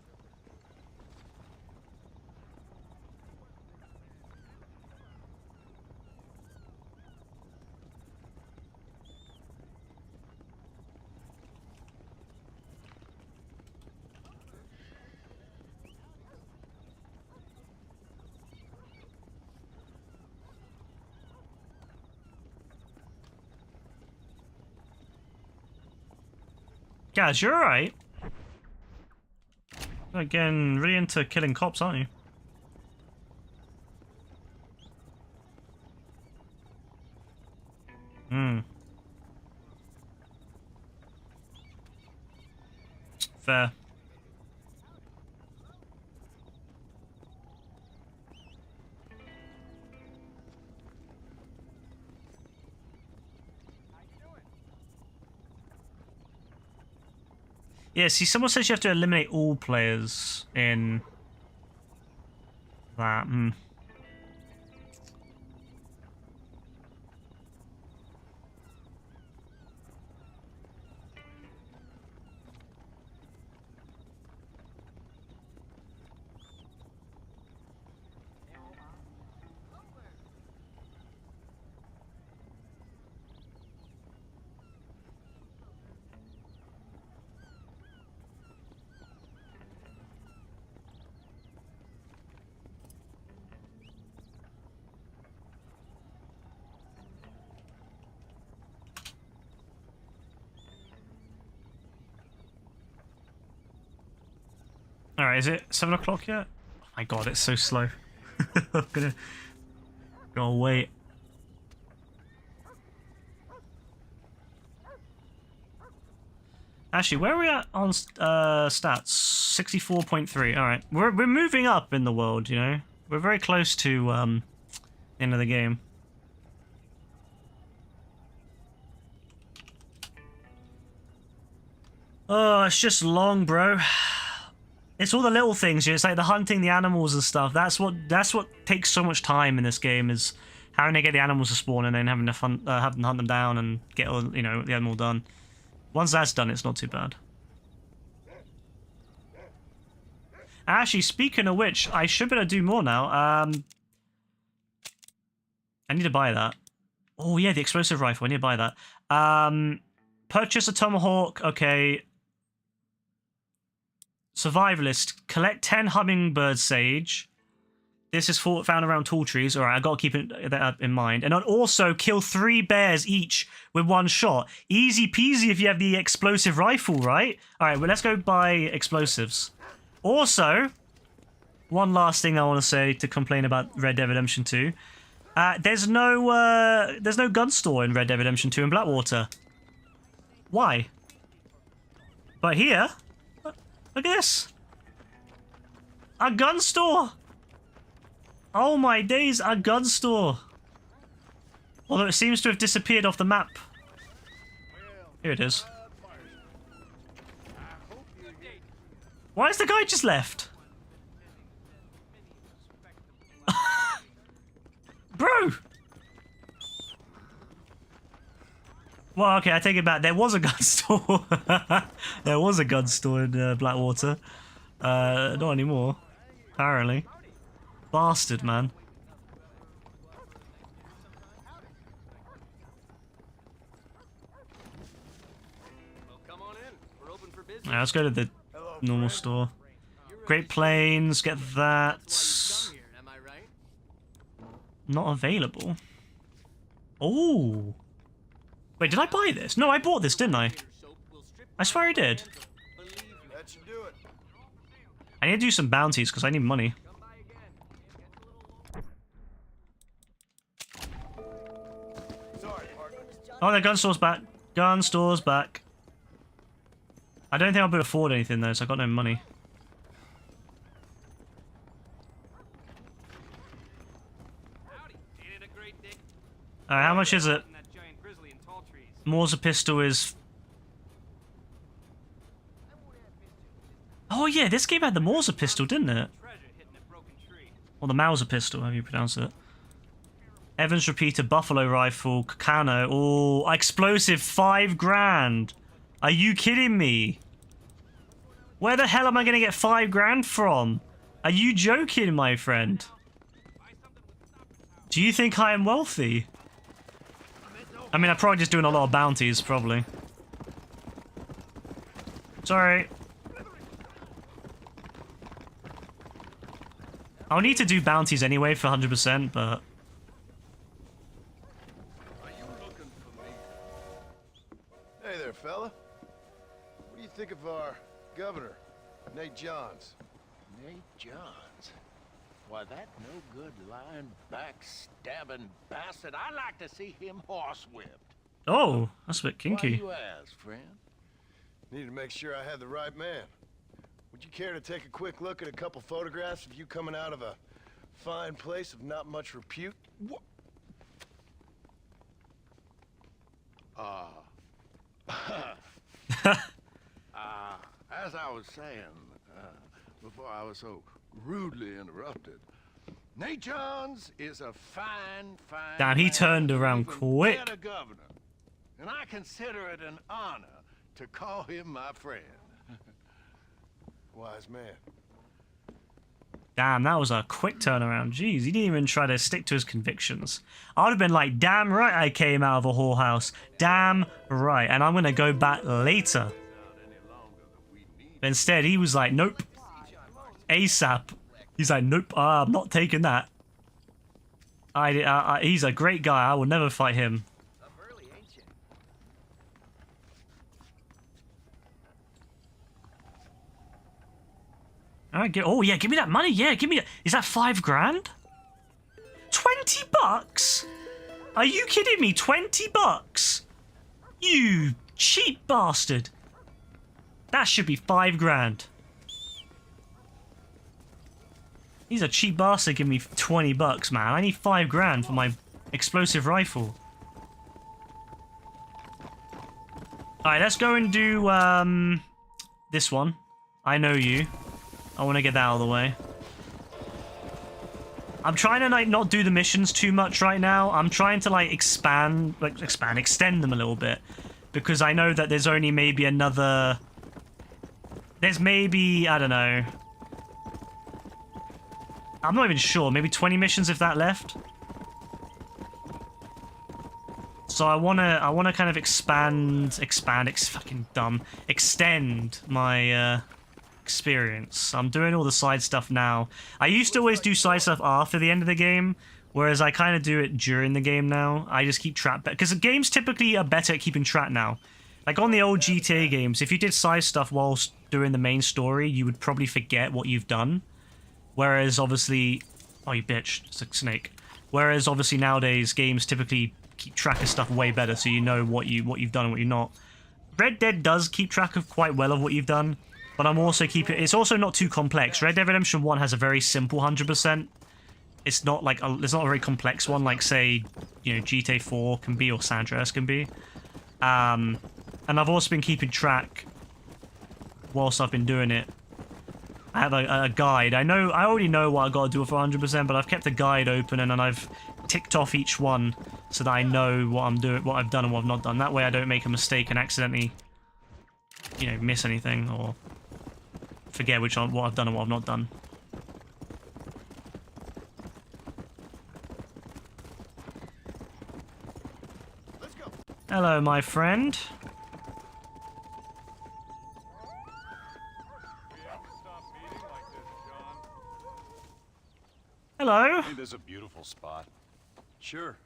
Guys, you're alright. Again, really into killing cops, aren't you? Fair. Yeah, see, someone says you have to eliminate all players in that. Alright, is it 7 o'clock yet? My god, it's so slow. I'm gonna wait. Actually, where are we at on stats? 64.3. All right, we're moving up in the world. You know, we're very close to the end of the game. Oh, it's just long, bro. It's all the little things. It's like the hunting the animals and stuff. That's what takes so much time in this game, is having to get the animals to spawn and then having to have them hunt them down and get all, you know, the animal done. Once that's done, it's not too bad. Actually, speaking of which, I should be able to do more now. I need to buy that. Oh yeah, the explosive rifle. I need to buy that. Purchase a tomahawk. Okay. Survivalist. Collect 10 hummingbird sage. This is found around tall trees. Alright, I've got to keep that in mind. And also kill 3 bears each with 1 shot. Easy peasy if you have the explosive rifle, right? Alright, well, let's go buy explosives. Also, one last thing I want to say to complain about Red Dead Redemption 2. There's no gun store in Red Dead Redemption 2 in Blackwater. Why? But here, look at this. A gun store. Oh my days, a gun store. Although it seems to have disappeared off the map. Here it is. Why has the guy just left? Bro! Well, okay, I take it back. There was a gun store. There was a gun store in Blackwater. Not anymore. Apparently. Bastard, man. Alright, let's go to the normal store. Great Plains, get that. Not available. Oh. Wait, did I buy this? No, I bought this, didn't I? I swear I did. I need to do some bounties because I need money. Oh, the gun store's back. Gun store's back. I don't think I'll be able to afford anything though, so I got no money. Alright, how much is it? Mauser pistol is... Oh yeah, this game had the Mauser pistol, didn't it? Or the Mauser pistol, however you pronounce it. Evans repeater, buffalo rifle, Kakano. Oh, explosive, 5 grand. Are you kidding me? Where the hell am I going to get 5 grand from? Are you joking, my friend? Do you think I am wealthy? I mean, I'm probably just doing a lot of bounties, probably. Sorry. I'll need to do bounties anyway for 100%, but... Hey there, fella. What do you think of our governor, Nate Johns? Nate Johns? Why, that no-good, lying, backstabbing bastard. I'd like to see him horsewhipped. Oh, that's a bit kinky. Why you ask, friend? Need to make sure I had the right man. Would you care to take a quick look at a couple photographs of you coming out of a fine place of not much repute? As I was saying, before I was so rudely interrupted, Nate Johns is a fine Damn, he turned around quick. a governor, and I consider it an honor to call him my friend. Wise man. Damn, that was a quick turnaround. Jeez, he didn't even try to stick to his convictions. I would have been like, damn right I came out of a whorehouse. Damn right. And I'm going to go back later. But instead, he was like, nope. ASAP. He's like, nope, I'm not taking that. He's a great guy. I will never fight him. All right, oh yeah, give me that money. Yeah, give me that. Is that $5 grand? $20? Are you kidding me? $20? You cheap bastard. That should be $5 grand. He's a cheap bastard giving me $20, man. I need $5 grand for my explosive rifle. Alright, let's go and do this one. I know you. I want to get that out of the way. I'm trying to like not do the missions too much right now. I'm trying to like extend them a little bit, because I know that there's only maybe another. There's maybe, I don't know. I'm not even sure. Maybe 20 missions if that left. So I wanna kind of extend my experience. I'm doing all the side stuff now. I used to always do side stuff after the end of the game, whereas I kind of do it during the game now. I just keep track, because the games typically are better at keeping track now. Like on the old GTA games, if you did side stuff whilst doing the main story, you would probably forget what you've done. Whereas obviously, oh you bitch, it's a snake. Whereas obviously nowadays games typically keep track of stuff way better, so you know what you've done and what you've not. Red Dead does keep track of quite well of what you've done, but I'm also it's also not too complex. Red Dead Redemption 1 has a very simple 100%. It's not like it's not a very complex one like say, you know, GTA 4 can be or San Andreas can be. And I've also been keeping track whilst I've been doing it. I have a guide. I already know what I got to do for 100%, but I've kept the guide open and then I've ticked off each one so that I know what I'm doing, what I've done and what I've not done. That way I don't make a mistake and accidentally, you know, miss anything or forget what I've done and what I've not done. Let's go. Hello, my friend. Hello. Hey, there's a beautiful spot. Sure.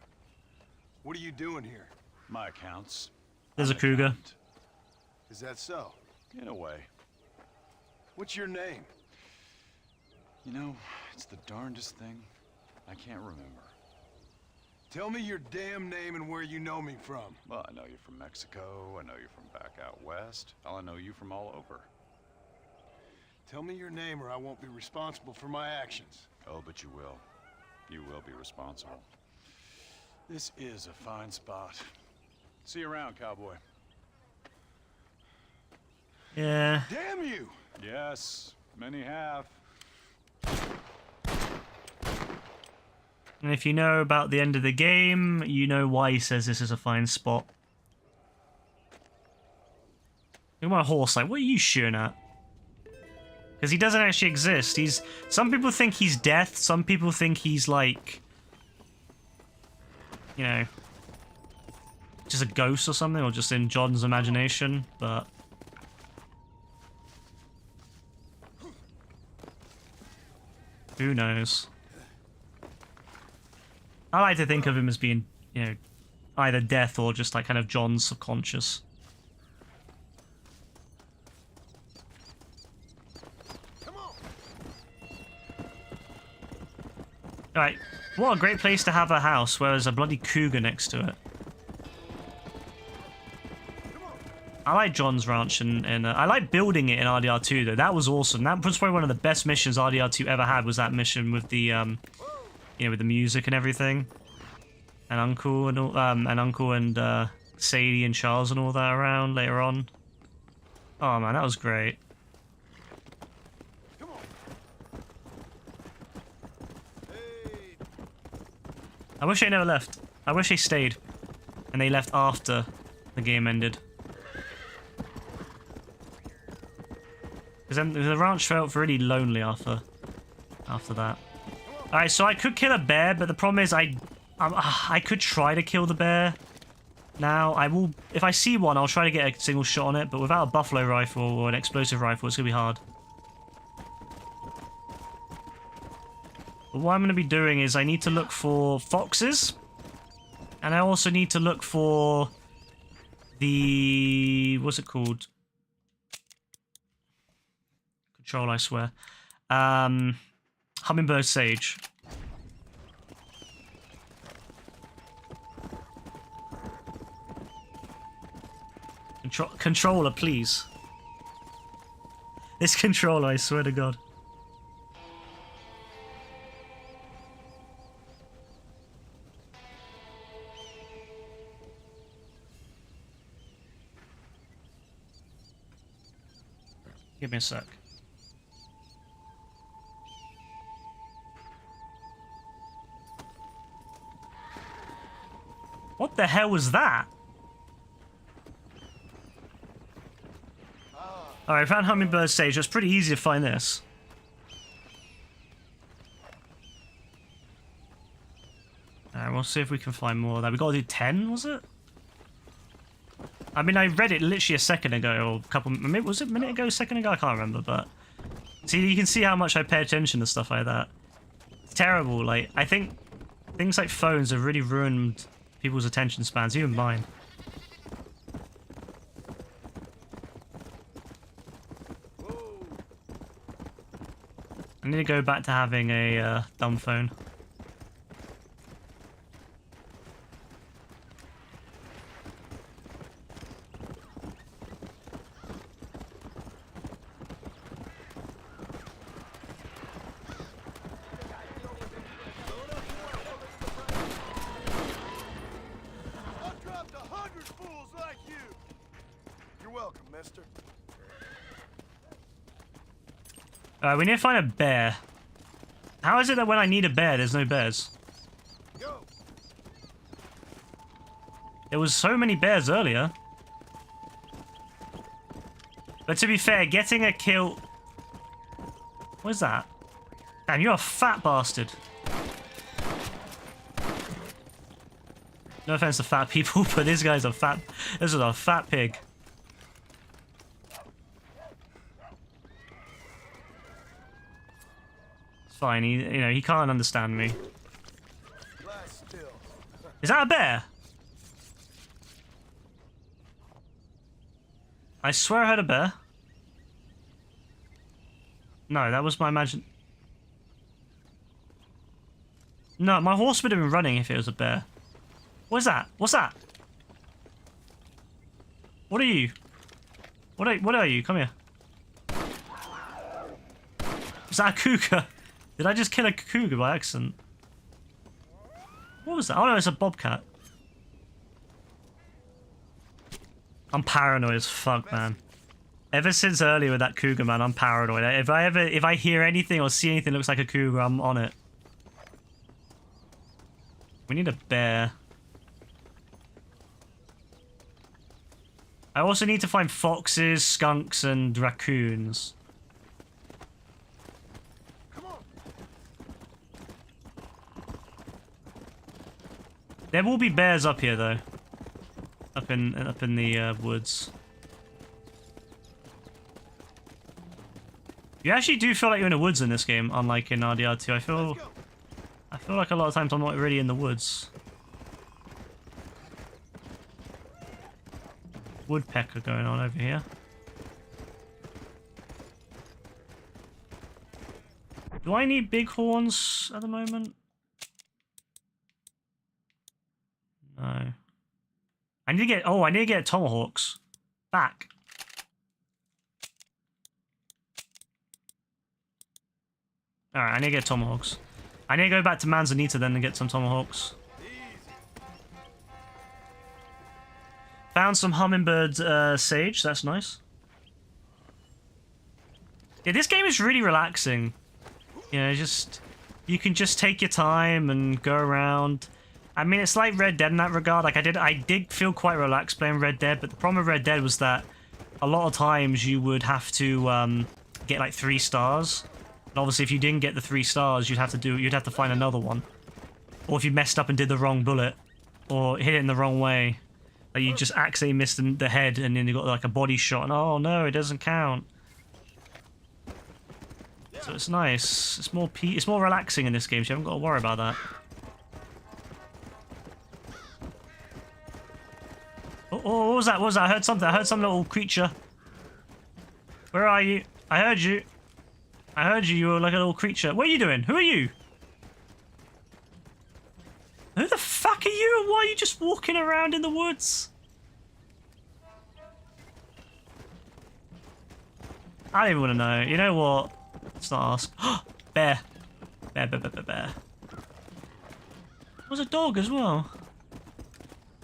What are you doing here? My accounts. There's a cougar. Is that so? In a way. What's your name? You know, it's the darndest thing. I can't remember. Tell me your damn name and where you know me from. Well, I know you from Mexico. I know you from back out west. I know you from all over. Tell me your name or I won't be responsible for my actions. Oh, but you will. You will be responsible. This is a fine spot. See you around, cowboy. Yeah. Damn you! Yes, many have. And if you know about the end of the game, you know why he says this is a fine spot. Look at my horse, like, what are you shooting at? Because he doesn't actually exist. Some people think he's death, some people think he's like, you know, just a ghost or something, or just in John's imagination, but who knows? I like to think of him as being, you know, either death or just like kind of John's subconscious. Alright, what a great place to have a house where there's a bloody cougar next to it. I like John's ranch and I like building it in RDR2 though. That was awesome. That was probably one of the best missions RDR2 ever had, was that mission with the, you know, with the music and everything. And Uncle and Sadie and Charles and all that around later on. Oh man, that was great. I wish they never left. I wish they stayed. And they left after the game ended. Because then the ranch felt really lonely after that. Alright, so I could kill a bear, but the problem is I could try to kill the bear. Now, I will, if I see one, I'll try to get a single shot on it, but without a buffalo rifle or an explosive rifle, it's going to be hard. But what I'm going to be doing is I need to look for foxes. And I also need to look for the... what's it called? Control, I swear. Hummingbird Sage. Controller, please. This controller, I swear to God. Give me a sec. What the hell was that? Alright, I found Hummingbird Sage. It's pretty easy to find this. Alright, we'll see if we can find more of that. We gotta do 10, was it? I mean, I read it literally a second ago, or a couple... Was it a minute ago, a second ago? I can't remember, but... See, you can see how much I pay attention to stuff like that. It's terrible. Like, I think things like phones have really ruined people's attention spans, even mine. I need to go back to having a dumb phone. I've dropped 100 fools like you. You're welcome, mister. We need to find a bear. How is it that when I need a bear, there's no bears? Go. There was so many bears earlier. But to be fair, getting a kill... What is that? Damn, you're a fat bastard. No offense to fat people, but this guy's a fat... This is a fat pig. Fine, he can't understand me. Is that a bear? I swear I heard a bear. No, that was my imagine. No, my horse would have been running if it was a bear. What is that? What's that? What are you? What are you? Come here. Is that a cougar? Did I just kill a cougar by accident? What was that? Oh no, it's a bobcat. I'm paranoid as fuck, man. Ever since earlier with that cougar, man, I'm paranoid. If I hear anything or see anything that looks like a cougar, I'm on it. We need a bear. I also need to find foxes, skunks, and raccoons. There will be bears up here, though. Up in the woods. You actually do feel like you're in the woods in this game, unlike in RDR2. I feel like a lot of times I'm not really in the woods. Woodpecker going on over here. Do I need bighorns at the moment? No. I need to get tomahawks. Back. Alright, I need to get tomahawks. I need to go back to Manzanita then and get some tomahawks. Found some hummingbird sage, that's nice. Yeah, this game is really relaxing. You know, you can just take your time and go around. I mean, it's like Red Dead in that regard. Like, I did feel quite relaxed playing Red Dead, but the problem with Red Dead was that a lot of times you would have to get like 3 stars. And obviously, if you didn't get the 3 stars, you'd have to find another one. Or if you messed up and did the wrong bullet, or hit it in the wrong way, like you just accidentally missed the head, and then you got like a body shot, and oh no, it doesn't count. So it's nice. It's more relaxing in this game, so you haven't got to worry about that. Oh, what was that? What was that? I heard something. I heard some little creature. Where are you? I heard you. I heard you. You were like a little creature. What are you doing? Who are you? Who the fuck are you? And why are you just walking around in the woods? I don't even want to know. You know what? Let's not ask. Bear. Bear, bear, bear, bear, bear. There's a dog as well.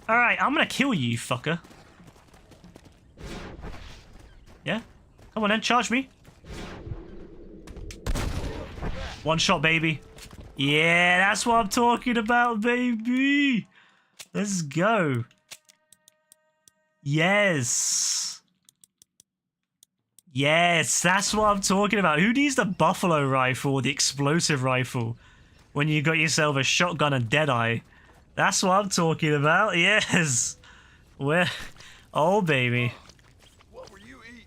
Alright, I'm gonna kill you, fucker. Yeah? Come on then, charge me. One shot, baby. Yeah, that's what I'm talking about, baby. Let's go. Yes. Yes, that's what I'm talking about. Who needs the buffalo rifle or the explosive rifle when you got yourself a shotgun and Deadeye? That's what I'm talking about. Yes. Where? Oh, baby. What were you eating?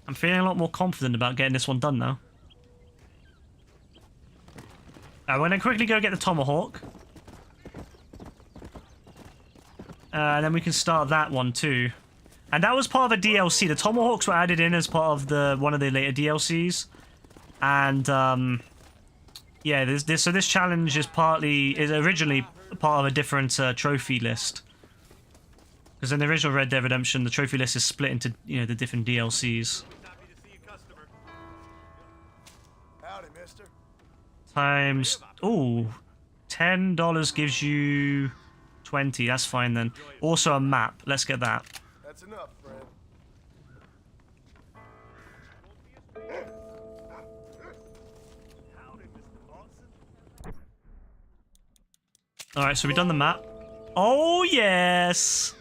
I'm feeling a lot more confident about getting this one done now. I'm gonna quickly go get the tomahawk. And then we can start that one too. And that was part of a DLC. The tomahawks were added in as part of the one of the later DLCs. And yeah, so this challenge is originally part of a different trophy list. Because in the original Red Dead Redemption, the trophy list is split into, you know, the different DLCs. Howdy, mister. Times, ooh, $10 gives you 20. That's fine then. Also a map. Let's get that. That's enough, friend. Alright, so we've done the map. Oh, yes!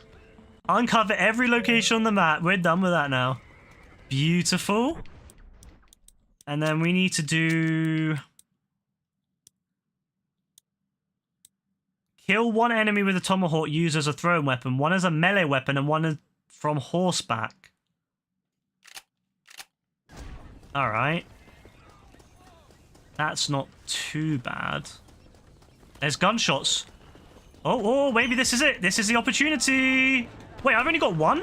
Uncover every location on the map. We're done with that now. Beautiful. And then we need to do... Kill one enemy with a tomahawk used as a throwing weapon, one as a melee weapon, and one from horseback. Alright. That's not too bad. There's gunshots. Oh, maybe this is it. This is the opportunity. Wait, I've only got one?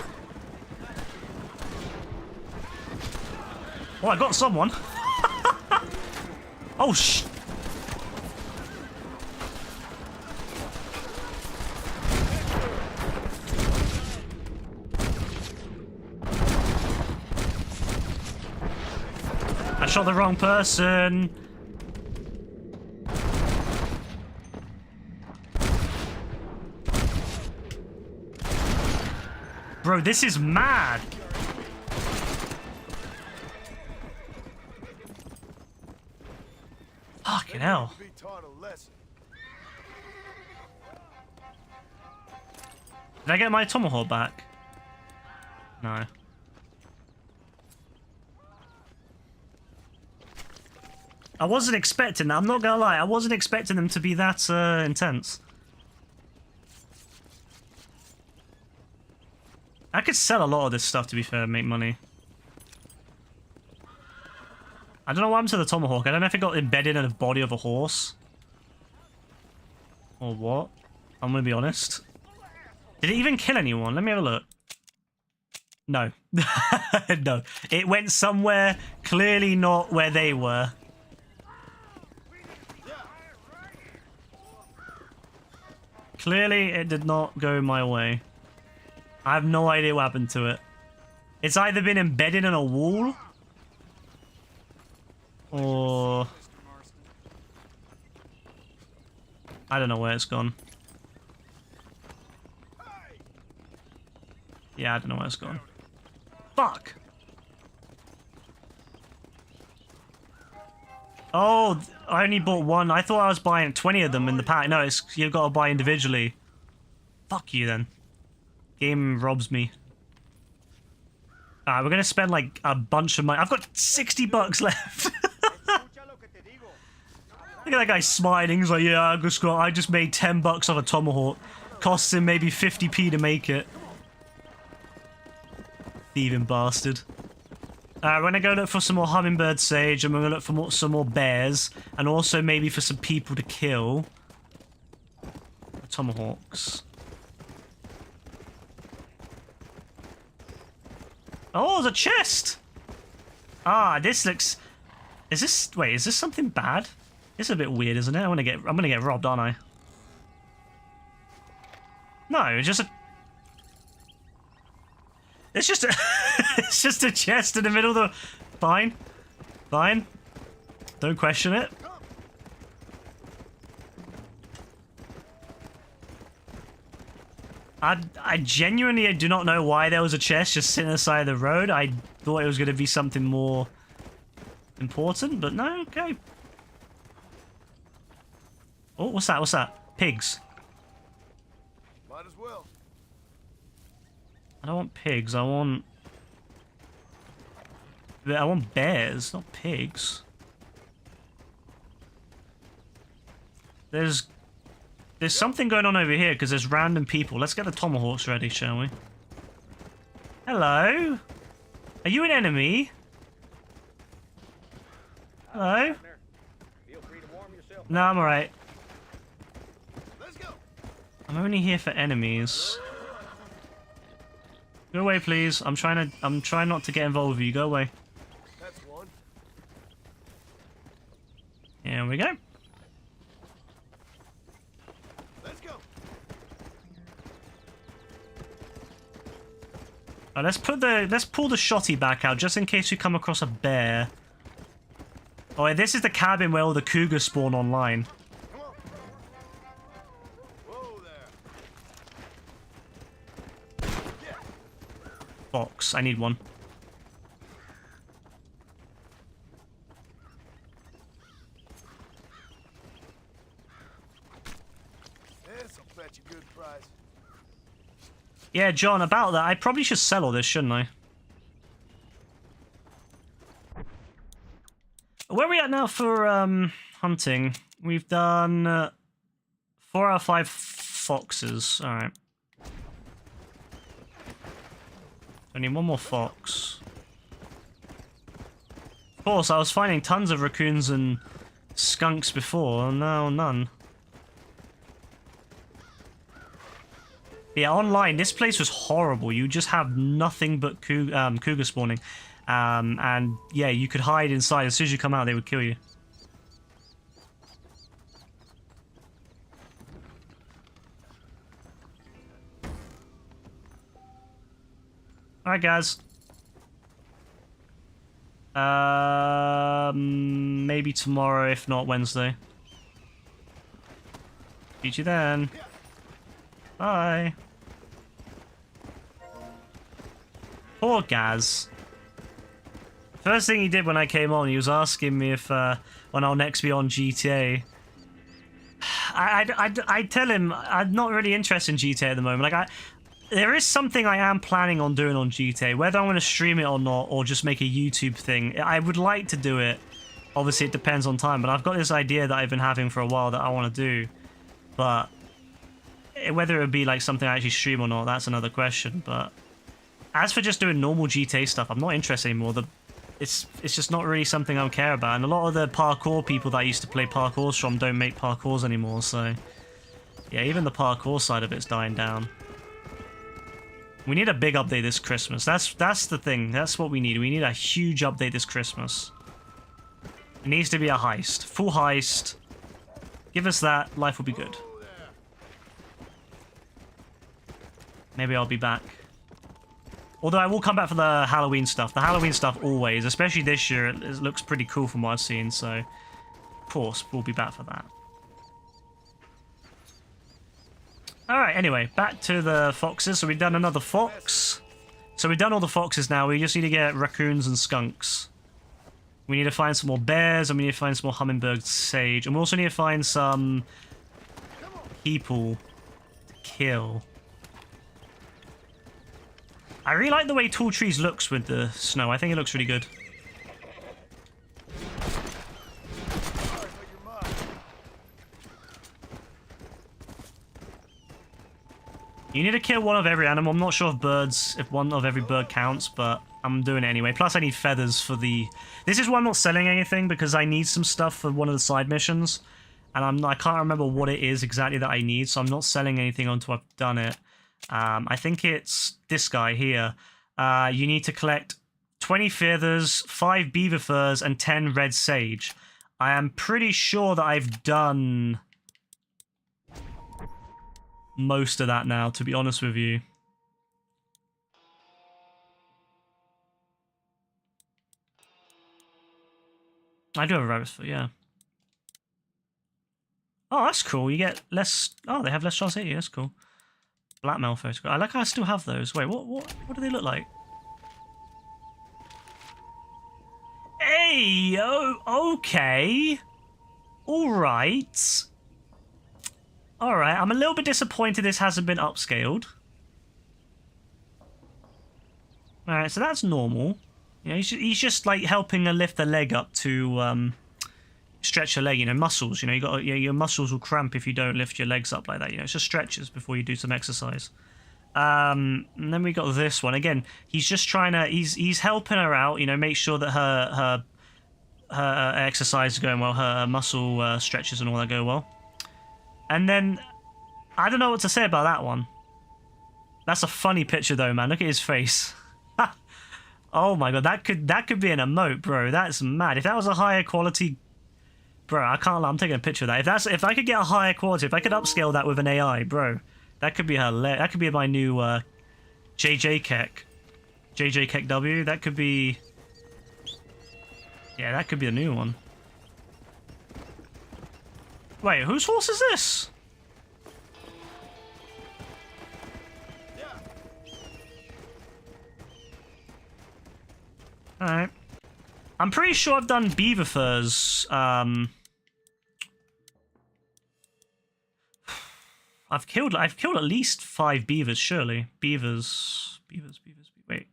Oh, I got someone. Oh, I shot the wrong person. Bro, this is mad. Fucking hell. Be taught a lesson. Did I get my tomahawk back? No. I wasn't expecting that. I'm not gonna lie. I wasn't expecting them to be that intense. I could sell a lot of this stuff, to be fair, and make money. I don't know what happened to the tomahawk. I don't know if it got embedded in the body of a horse. Or what. I'm gonna be honest. Did it even kill anyone? Let me have a look. No. No. It went somewhere clearly not where they were. Clearly, it did not go my way. I have no idea what happened to it. It's either been embedded in a wall, or... I don't know where it's gone. Yeah, I don't know where it's gone. Fuck! Oh, I only bought one. I thought I was buying 20 of them in the pack. No, it's you've got to buy individually. Fuck you then. Game robs me. Alright, we're gonna spend like a bunch of money. I've got 60 bucks left. Look at that guy smiling. He's like, yeah, I just made 10 bucks off a tomahawk. Costs him maybe 50p to make it. Thieving bastard. We're gonna go look for some more hummingbird sage, and we're gonna look for some more bears, and also maybe for some people to kill. Tomahawks. Oh, there's a chest! Ah, this looks... Is this... Wait, is this something bad? It's a bit weird, isn't it? I'm gonna get robbed, aren't I? No, it's just a... It's just a... it's just a chest in the middle of the... Fine. Fine. Don't question it. I genuinely do not know why there was a chest just sitting on the side of the road. I thought it was going to be something more important, but no, okay. Oh, what's that? What's that? Pigs. Might as well. I don't want pigs. I want bears, not pigs. There's something going on over here because there's random people. Let's get the tomahawks ready, shall we? Hello? Are you an enemy? Hello? No, I'm alright. Let's go. I'm only here for enemies. Go away, please. I'm trying not to get involved with you. Go away. That's one. Here we go. Let's go. Let's pull the shotty back out just in case we come across a bear. Oh, this is the cabin where all the cougars spawn online. Come on. Whoa there. Yeah. Box. I need one. This'll fetch a good price. Yeah, John, about that, I probably should sell all this, shouldn't I? Where are we at now for hunting? We've done 4 out of 5 foxes. Alright. I need one more fox. Of course, I was finding tons of raccoons and skunks before, and now none. Yeah, online, this place was horrible. You just have nothing but cougar spawning. And yeah, you could hide inside. As soon as you come out, they would kill you. Alright, guys. Maybe tomorrow, if not Wednesday. See you then. Bye. Poor Gaz. First thing he did when I came on, he was asking me if when I'll next be on GTA. I tell him I'm not really interested in GTA at the moment. Like there is something I am planning on doing on GTA, whether I'm going to stream it or not, or just make a YouTube thing. I would like to do it. Obviously, it depends on time, but I've got this idea that I've been having for a while that I want to do. But whether it would be like something I actually stream or not, that's another question. But as for just doing normal GTA stuff, I'm not interested anymore. It's just not really something I care about. And a lot of the parkour people that I used to play parkours from don't make parkours anymore. So yeah, even the parkour side of it's dying down. We need a big update this Christmas. That's the thing. That's what we need. We need a huge update this Christmas. It needs to be a heist. Full heist. Give us that. Life will be good. Maybe I'll be back. Although I will come back for the Halloween stuff. The Halloween stuff always, especially this year, it looks pretty cool from what I've seen. So, of course, we'll be back for that. Alright, anyway, back to the foxes. So we've done another fox. So we've done all the foxes now. We just need to get raccoons and skunks. We need to find some more bears, and we need to find some more hummingbird sage. And we also need to find some people to kill. I really like the way Tall Trees looks with the snow. I think it looks really good. You need to kill one of every animal. I'm not sure if one of every bird counts, but I'm doing it anyway. Plus, I need feathers for the... This is why I'm not selling anything, because I need some stuff for one of the side missions. And I can't remember what it is exactly that I need, so I'm not selling anything until I've done it. I think it's this guy here. You need to collect 20 feathers, 5 beaver furs, and 10 red sage. I am pretty sure that I've done most of that now, to be honest with you. I do have a rabbit's foot, yeah. Oh, that's cool. You get less... Oh, they have less chance to hit you. That's cool. Blackmail photograph. I like how I still have those. Wait, what do they look like? Hey, oh, okay. Alright. Alright, I'm a little bit disappointed this hasn't been upscaled. Alright, so that's normal. You know, he's just like helping her lift the leg up to stretch her leg, you know, muscles. You know, your muscles will cramp if you don't lift your legs up like that. You know, it's just stretches before you do some exercise. And then we got this one again. He's just trying to. He's helping her out. You know, make sure that her exercise is going well. Her muscle stretches and all that go well. And then I don't know what to say about that one. That's a funny picture though, man. Look at his face. Oh my god, that could be an emote, bro. That's mad. If that was a higher quality, bro, I can't lie. I'm taking a picture of that. If I could get a higher quality, if I could upscale that with an AI, bro, that could be hilarious. That could be my new JJ Keck W. That could be, yeah, that could be a new one. Wait, whose horse is this? Alright. I'm pretty sure I've done beaver furs. I've killed at least 5 beavers, surely. Beavers. Wait,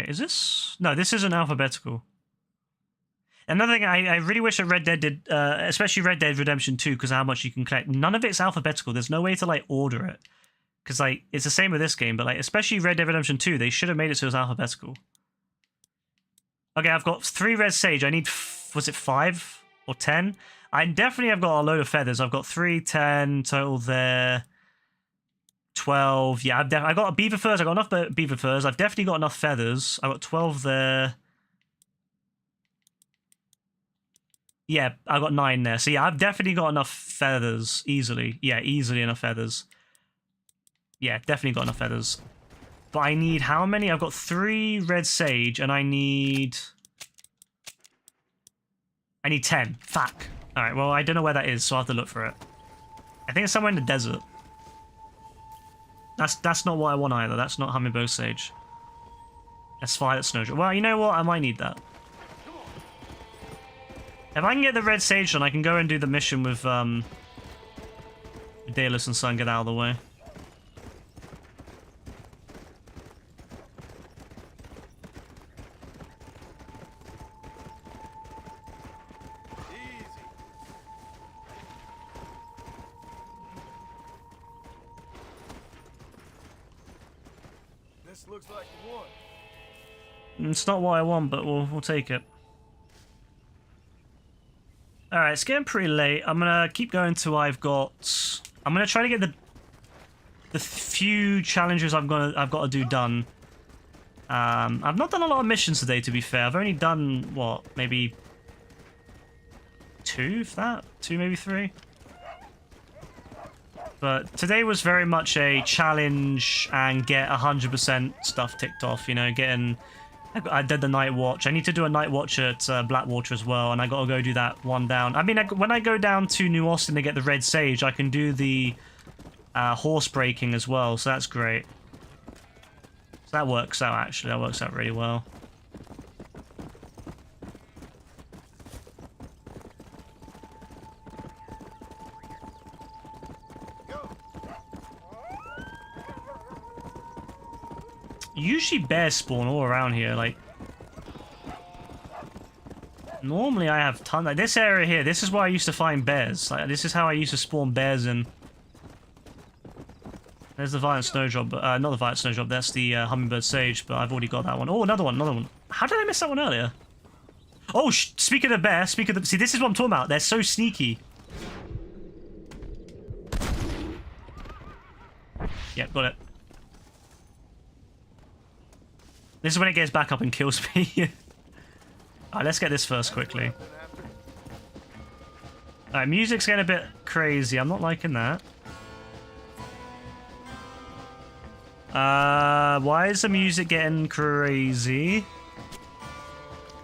is this? No, this isn't alphabetical. Another thing I really wish that Red Dead did, especially Red Dead Redemption 2, because of how much you can collect. None of it's alphabetical. There's no way to like order it. Because like it's the same with this game, but like especially Red Dead Redemption 2, they should have made it so it was alphabetical. Okay, I've got 3 red sage. I need, was it 5 or 10? I definitely have got a load of feathers. I've got 3, 10 total there. 12. Yeah, I got beaver furs. I got enough beaver furs. I've definitely got enough feathers. I got 12 there. Yeah, I got 9 there. So yeah, I've definitely got enough feathers easily. Yeah, easily enough feathers. Yeah, definitely got enough feathers. But I need how many? I've got 3 red sage, and I need 10. Fuck. All right. Well, I don't know where that is, so I have to look for it. I think it's somewhere in the desert. That's not what I want either. That's not hummingbird sage. That's violet snowdrop. Well, you know what? I might need that. If I can get the red sage done, I can go and do the mission with Daedalus and Sun. Get out of the way. Looks like you won. It's not what I want, but we'll take it. Alright, it's getting pretty late. I'm gonna keep going till I've got... I'm gonna try to get the few challenges I've got to do done. I've not done a lot of missions today, to be fair. I've only done, what, maybe 2, if that? 2, maybe 3? But today was very much a challenge and get 100% stuff ticked off, you know, I did the night watch. I need to do a night watch at Blackwater as well, and I gotta go do that one down. I mean, when I go down to New Austin to get the red sage, I can do the horse breaking as well, so that's great. So that works out, actually. That works out really well. Usually bears spawn all around here, like... Normally I have tons... Like, this area here, this is where I used to find bears. Like, this is how I used to spawn bears in. There's the Violent Snowdrop, not the Violent Snowdrop, that's the Hummingbird Sage, but I've already got that one. Oh, another one. How did I miss that one earlier? Oh, speaking of bear, see, this is what I'm talking about. They're so sneaky. Yep, got it. This is when it gets back up and kills me. Alright, let's get this first quickly. Alright, music's getting a bit crazy. I'm not liking that. Why is the music getting crazy?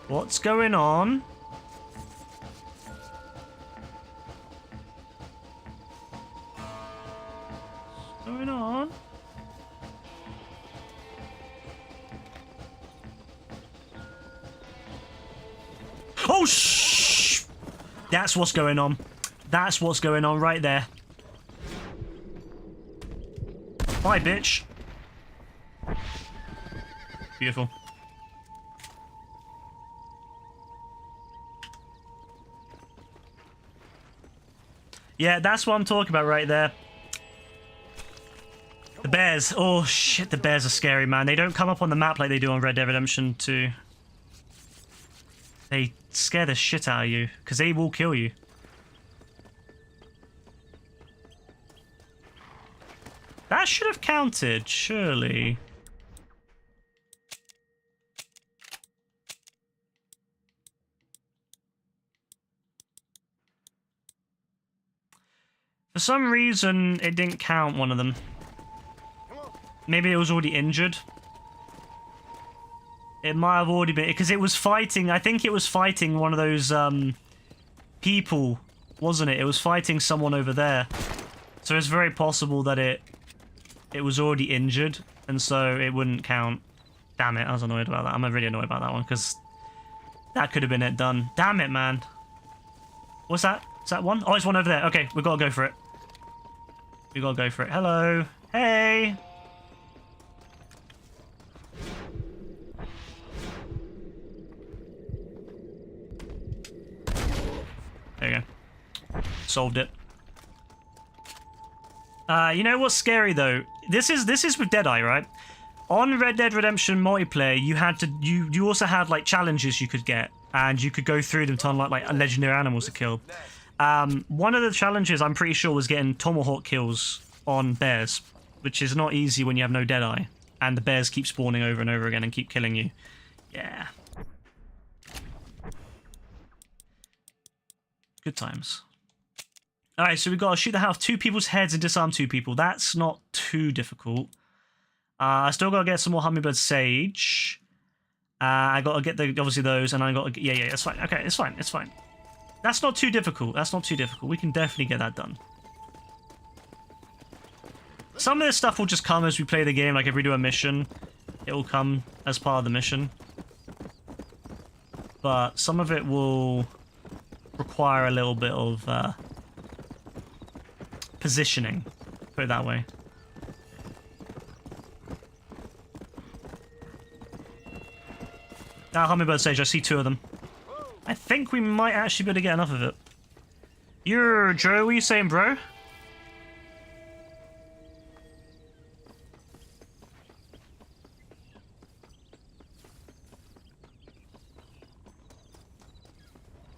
What's going on? What's going on? Oh, shh! That's what's going on. That's what's going on right there. Bye, bitch. Beautiful. Yeah, that's what I'm talking about right there. The bears. Oh, shit, the bears are scary, man. They don't come up on the map like they do on Red Dead Redemption 2. They scare the shit out of you, because they will kill you. That should have counted, surely. For some reason, it didn't count one of them. Maybe it was already injured. It might have already been, because it was fighting, I think it was fighting one of those people, wasn't it? It was fighting someone over there. So it's very possible that it was already injured, and so it wouldn't count. Damn it, I was annoyed about that. I'm really annoyed about that one, because that could have been it done. Damn it, man. What's that? Is that one? Oh, it's one over there. Okay, we've got to go for it. We gotta go for it. Hello. Hey. There you go. Solved it. You know what's scary though? This is with Deadeye, right? On Red Dead Redemption multiplayer, you also had like challenges you could get, and you could go through them to unlock like legendary animals to kill. One of the challenges I'm pretty sure was getting tomahawk kills on bears, which is not easy when you have no Deadeye, and the bears keep spawning over and over again and keep killing you. Yeah. Good times. Alright, so we've got to shoot the head off 2 people's heads and disarm 2 people. That's not too difficult. I still got to get some more Hummingbird Sage. I got to get obviously those, and I got to... Yeah, it's fine. Okay, it's fine. It's fine. That's not too difficult. That's not too difficult. We can definitely get that done. Some of this stuff will just come as we play the game. Like if we do a mission, it will come as part of the mission. But some of it will require a little bit of positioning, put it that way. Now, Hummingbird Sage, I see 2 of them. I think we might actually be able to get enough of it. You're Joe, what are you saying, bro?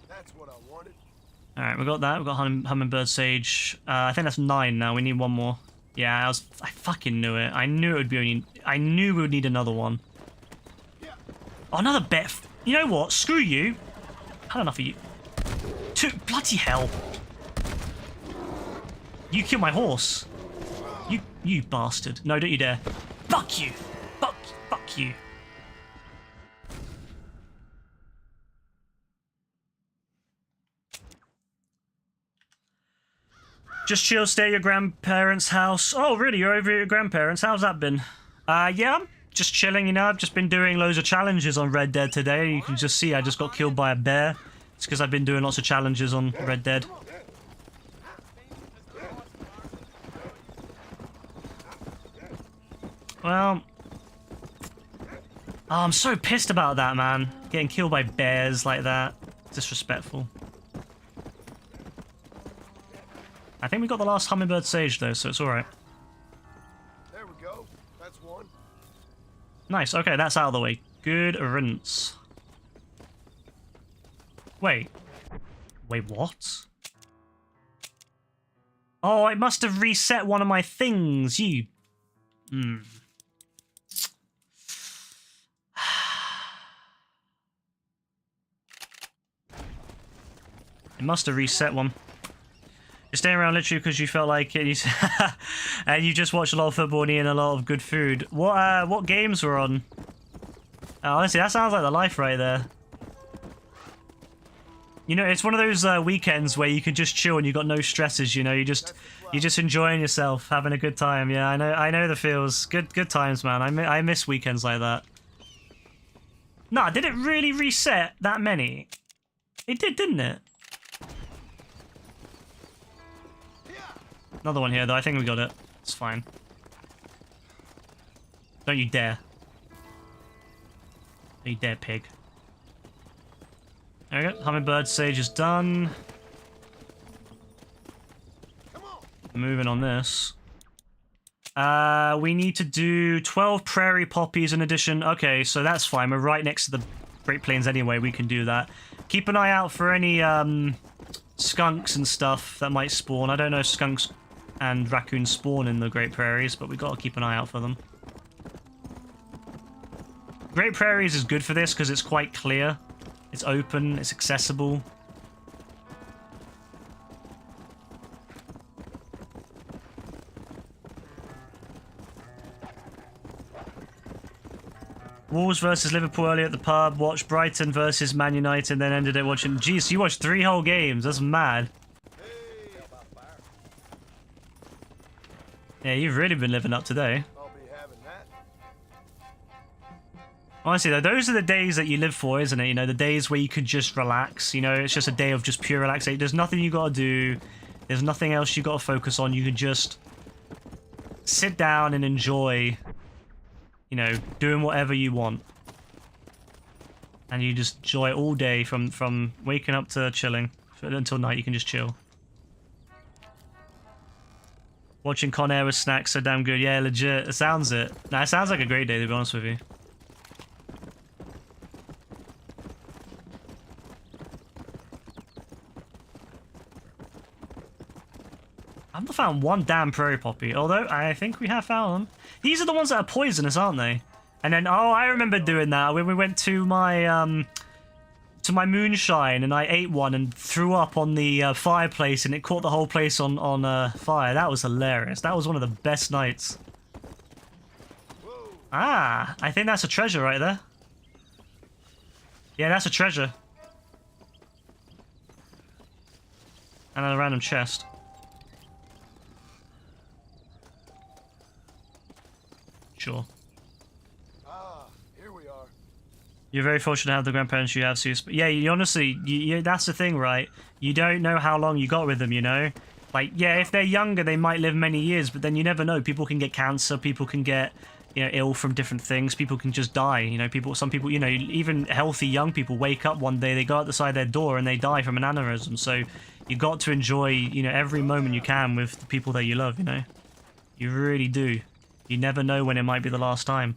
That's what I wanted. Alright, we got that. We've got Hummingbird Sage. I think that's 9 now. We need one more. Yeah, I fucking knew it. I knew it would be only... I knew we would need another one. Oh, another bet. You know what? Screw you. Had enough of you. 2. Bloody hell. You killed my horse. You bastard. No, don't you dare. Fuck you. Fuck you. Just chill, stay at your grandparents' house. Oh, really? You're over at your grandparents'? How's that been? Yeah, I'm just chilling, you know. I've just been doing loads of challenges on Red Dead today. You can just see I just got killed by a bear. It's because I've been doing lots of challenges on Red Dead. Well... Oh, I'm so pissed about that, man. Getting killed by bears like that. Disrespectful. I think we got the last Hummingbird Sage, though, so it's alright. There we go. That's one. Nice, okay, that's out of the way. Good riddance. Wait, what? Oh, it must have reset one of my things, you... It must have reset one. You're staying around literally because you felt like it, and you just watched a lot of football and eating a lot of good food. What games were on? Honestly, that sounds like the life right there. You know, it's one of those weekends where you can just chill and you got no stresses. You know, you're just enjoying yourself, having a good time. Yeah, I know the feels. Good times, man. I miss weekends like that. Nah, did it really reset that many? It did, didn't it? Another one here, though. I think we got it. It's fine. Don't you dare. Don't you dare, pig. There we go. Hummingbird stage is done. Moving on this. We need to do 12 prairie poppies in addition. Okay, so that's fine. We're right next to the Great Plains anyway. We can do that. Keep an eye out for any skunks and stuff that might spawn. I don't know if skunks and raccoons spawn in the Great Prairies, but we got to keep an eye out for them. Great Prairies is good for this because it's quite clear. It's open, it's accessible. Wolves versus Liverpool earlier at the pub. Watched Brighton versus Man United and then ended it watching... Jeez, so you watched 3 whole games. That's mad. Yeah, you've really been living up today. Honestly, though, those are the days that you live for, isn't it? You know, the days where you could just relax. You know, it's just a day of just pure relaxation. There's nothing you got to do. There's nothing else you got to focus on. You can just sit down and enjoy, you know, doing whatever you want. And you just enjoy it all day from waking up to chilling. Until night, you can just chill. Watching Con Air with snacks so damn good. Yeah, legit. It sounds it. Nah, it sounds like a great day, to be honest with you. I've not found one damn prairie poppy, although I think we have found them. These are the ones that are poisonous, aren't they? And then, oh, I remember doing that when we went to my moonshine and I ate one and threw up on the fireplace and it caught the whole place on fire. That was hilarious. That was one of the best nights. Ah, I think that's a treasure right there. Yeah, that's a treasure. And a random chest. Sure. Ah, here we are. You're very fortunate to have the grandparents you have, so yeah, you honestly, that's the thing, right? You don't know how long you got with them, you know? Like, yeah, if they're younger, they might live many years, but then you never know. People can get cancer, people can get, you know, ill from different things, people can just die, you know? Some people, you know, even healthy young people wake up one day, they go out the side of their door and they die from an aneurysm, so you got to enjoy, you know, every moment you can with the people that you love, you know? You really do. You never know when it might be the last time.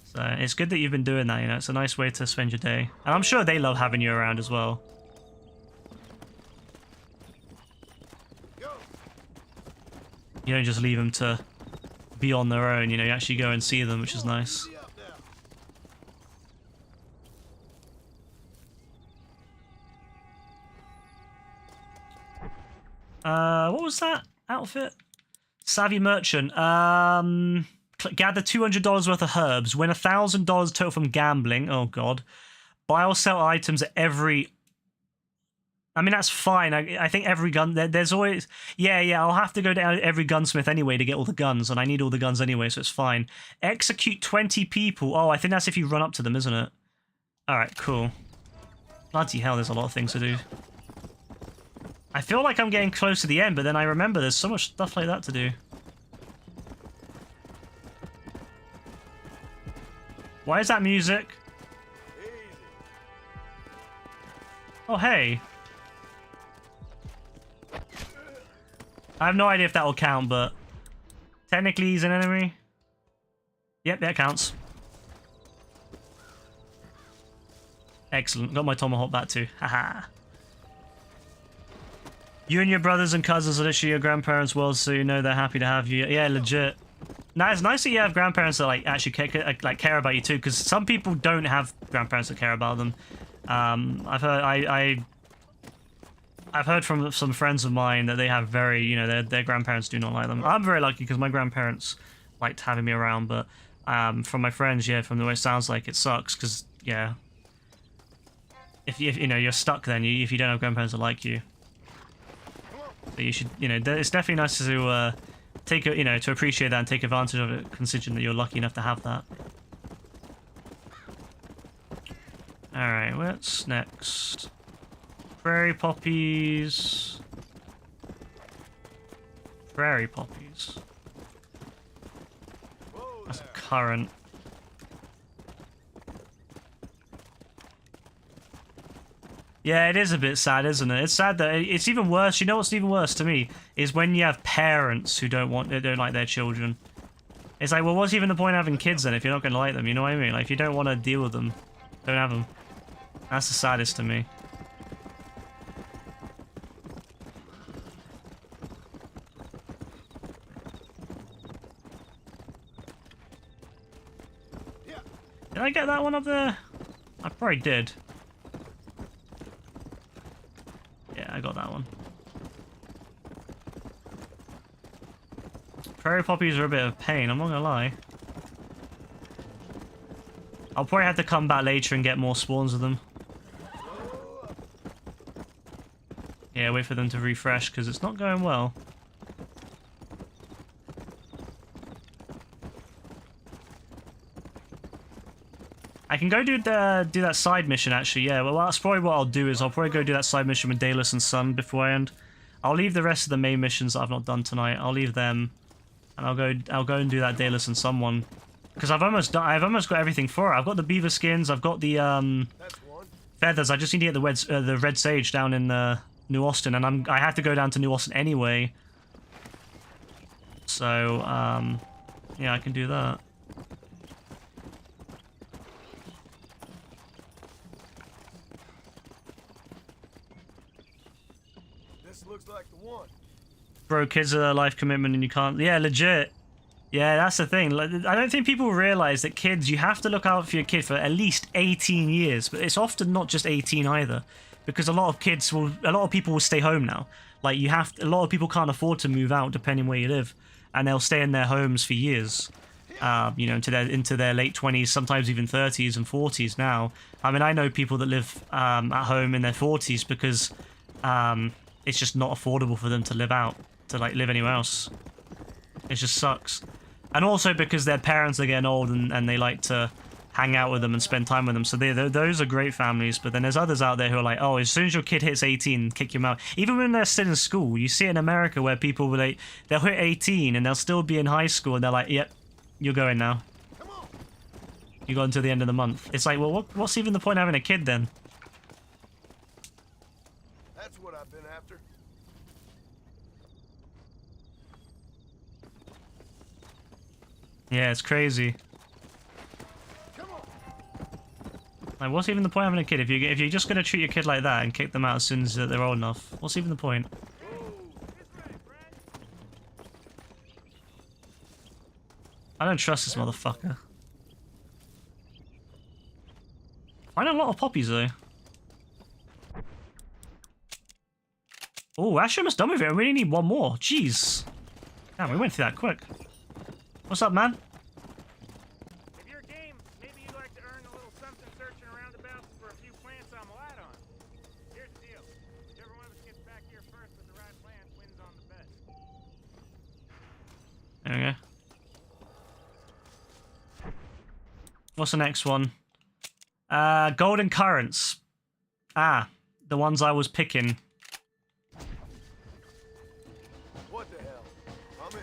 So it's good that you've been doing that, you know. It's a nice way to spend your day. And I'm sure they love having you around as well. You don't just leave them to be on their own, you know. You actually go and see them, which is nice. What was that outfit? Savvy Merchant. Gather $200 worth of herbs. Win $1,000 total from gambling. Oh, God. Buy or sell items at every... I mean, that's fine. I think every gun... There's always... Yeah, I'll have to go to every gunsmith anyway to get all the guns, and I need all the guns anyway, so it's fine. Execute 20 people. Oh, I think that's if you run up to them, isn't it? Alright, cool. Bloody hell, there's a lot of things to do. I feel like I'm getting close to the end, but then I remember there's so much stuff like that to do. Why is that music? Oh, hey. I have no idea if that will count, but... Technically he's an enemy. Yep, that counts. Excellent. Got my tomahawk back too. Haha. You and your brothers and cousins are literally your grandparents' world, so you know they're happy to have you. Yeah, legit. Now, it's nice that you have grandparents that like actually care about you too, because some people don't have grandparents that care about them. I've heard I've heard from some friends of mine that they have very, you know, their grandparents do not like them. I'm very lucky because my grandparents liked having me around, but from my friends, yeah, from the way it sounds like, it sucks because, yeah, if you know, you're stuck then if you don't have grandparents that like you. So you should, you know, it's definitely nice to take it, you know, to appreciate that and take advantage of it, considering that you're lucky enough to have that. Alright, what's next? Prairie poppies. Prairie poppies. That's a currant. Yeah, it is a bit sad, isn't it? It's sad that it's even worse. You know what's even worse to me is when you have parents who don't like their children. It's like, well, what's even the point of having kids then if you're not going to like them? You know what I mean? Like, if you don't want to deal with them, don't have them. That's the saddest to me. Did I get that one up there? I probably did. Yeah, I got that one. Prairie poppies are a bit of a pain, I'm not gonna lie. I'll probably have to come back later and get more spawns of them. Yeah, wait for them to refresh because it's not going well. I can go do that side mission actually, yeah. Well, that's probably what I'll do is I'll probably go do that side mission with Daedalus and Sun beforehand. I'll leave the rest of the main missions that I've not done tonight. I'll leave them, and I'll go and do that Daedalus and Sun one because I've almost got everything for it. I've got the beaver skins, I've got the feathers. I just need to get the red sage down in New Austin, and I have to go down to New Austin anyway. So yeah, I can do that. Looks like the one. Bro, kids are a life commitment and you can't... Yeah, legit. Yeah, that's the thing. I don't think people realize that kids, you have to look out for your kid for at least 18 years. But it's often not just 18 either. Because a lot of people will stay home now. Like, a lot of people can't afford to move out depending where you live. And they'll stay in their homes for years. You know, into their late 20s, sometimes even 30s and 40s now. I mean, I know people that live at home in their 40s because... it's just not affordable for them to live anywhere else. It just sucks. And also because their parents are getting old and they like to hang out with them and spend time with them. So those are great families. But then there's others out there who are like, oh, as soon as your kid hits 18, kick them out. Even when they're still in school, you see it in America where people will they'll hit 18 and they'll still be in high school and they're like, yep, you're going now. You got until the end of the month. It's like, well, what's even the point of having a kid then? That's what I've been after. Yeah, it's crazy. Like, what's even the point of having a kid if you're just gonna treat your kid like that and kick them out as soon as they're old enough? What's even the point? I don't trust this motherfucker. I know a lot of poppies though. Oh, actually, almost done with it. I really need one more. Jeez. Damn, we went through that quick. What's up, man? If you're game, maybe you'd like to earn a little something searching around about for a few plants I'm light on. Here's the deal. Whichever one of us gets back here first with the right plant wins on the bet. There we go. What's the next one? Golden currants. Ah, the ones I was picking. What the hell? I'm in.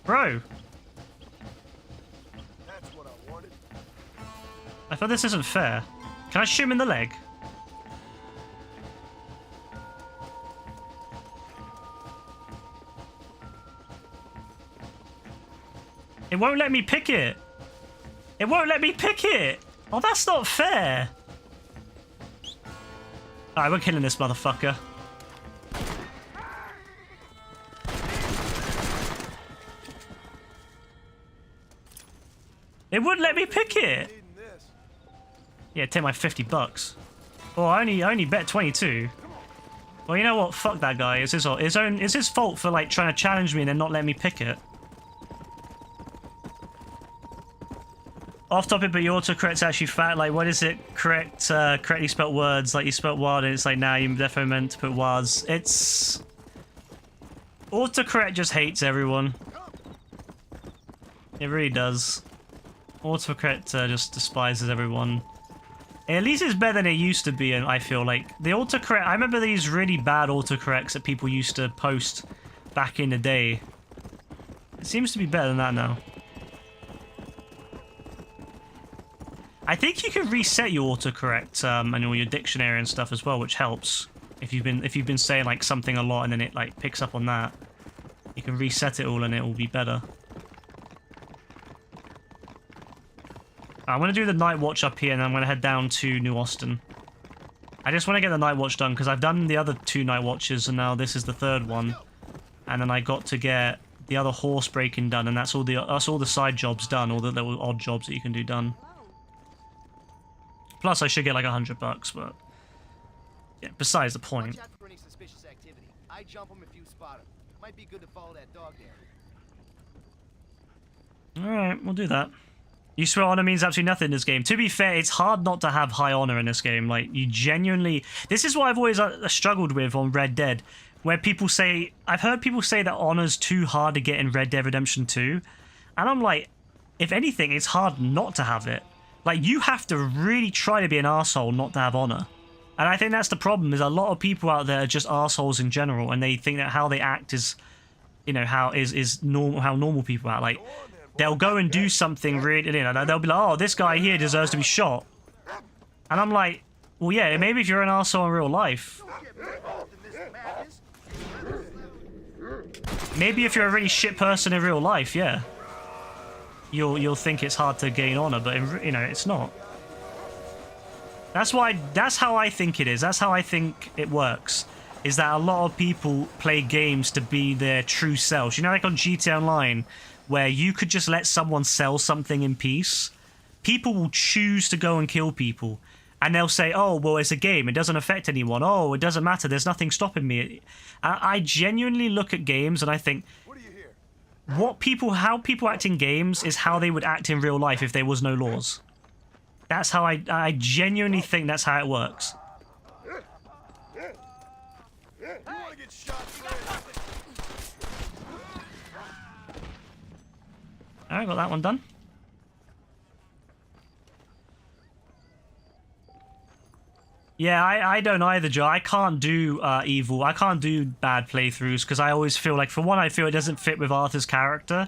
Bro. That's what I wanted. I thought this isn't fair. Can I shoot him in the leg? It won't let me pick it. It won't let me pick it. Oh, that's not fair. Alright, we're killing this motherfucker. It wouldn't let me pick it. Yeah, take my $50. Oh, I only bet 22. Well, you know what? Fuck that guy. It's his fault for like trying to challenge me and then not letting me pick it. Off topic, but your autocorrect's actually fat. Like, what is it? Correctly spelt words. Like you spelt wad, and it's like, now you definitely meant to put wads. It's autocorrect just hates everyone. It really does. Autocorrect just despises everyone. At least it's better than it used to be, and I feel like the autocorrect. I remember these really bad autocorrects that people used to post back in the day. It seems to be better than that now. I think you can reset your autocorrect and all your dictionary and stuff as well, which helps if you've been saying like something a lot and then it like picks up on that. You can reset it all and it will be better. I'm going to do the night watch up here and then I'm going to head down to New Austin. I just want to get the night watch done because I've done the other 2 night watches and now this is the 3rd one. And then I got to get the other horse breaking done, and that's all the side jobs done, all the little odd jobs that you can do done. Plus I should get like $100, but yeah, besides the point. Watch out for any suspicious activity. I jump them if you spot them. Might be good to follow that dog there. Alright, we'll do that. You swear honor means absolutely nothing in this game. To be fair, it's hard not to have high honor in this game. Like, you genuinely... This is what I've always struggled with on Red Dead, where people say... I've heard people say that honor's too hard to get in Red Dead Redemption 2, and I'm like, if anything, it's hard not to have it. Like, you have to really try to be an arsehole not to have honor. And I think that's the problem, is a lot of people out there are just arseholes in general, and they think that how they act is, you know, how normal people act. Like, they'll go and do something really, you know, they'll be like, oh, this guy here deserves to be shot. And I'm like, well, yeah, maybe if you're an arsehole in real life. Maybe if you're a really shit person in real life, yeah. You'll think it's hard to gain honor, but you know, it's not. That's how I think it is. That's how I think it works. Is that a lot of people play games to be their true selves. You know, like on GTA Online, where you could just let someone sell something in peace. People will choose to go and kill people. And they'll say, oh, well, it's a game. It doesn't affect anyone. Oh, it doesn't matter. There's nothing stopping me. I genuinely look at games and I think, how people act in games is how they would act in real life if there was no laws. That's how I genuinely think that's how it works. Alright, got that one done. Yeah, I don't either, Joe. I can't do evil. I can't do bad playthroughs because I always feel like, for one, I feel it doesn't fit with Arthur's character,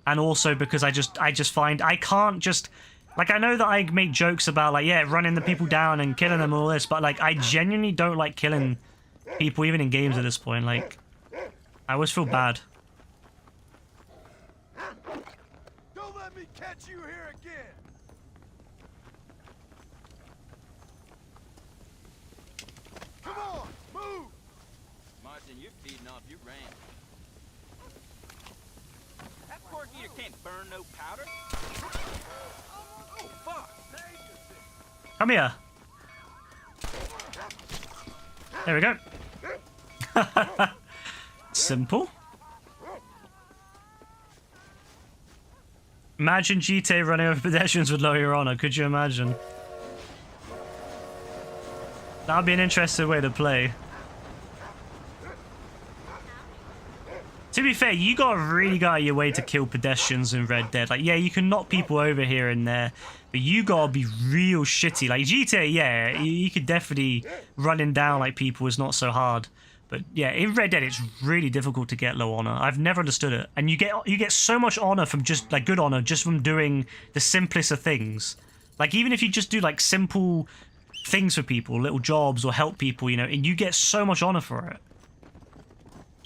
and also because I just find I can't just, like, I know that I make jokes about like, yeah, running the people down and killing them and all this, but like I genuinely don't like killing people even in games at this point. Like, I always feel bad. Don't let me catch you here again. Come on, move! Martin, you're feeding off your ranch. That pork eater can't burn no powder. Oh, fuck! Come here. There we go. Simple. Imagine GTA running over pedestrians would lower your honor. Could you imagine? That would be an interesting way to play. To be fair, you gotta really go out of your way to kill pedestrians in Red Dead. Like, yeah, you can knock people over here and there, but you gotta be real shitty. Like, GTA, yeah, you could definitely running down like people is not so hard. But yeah, in Red Dead, it's really difficult to get low honor. I've never understood it. And you get so much honor from just, like, good honor just from doing the simplest of things. Like, even if you just do, like, simple things for people, little jobs or help people, you know, and you get so much honor for it.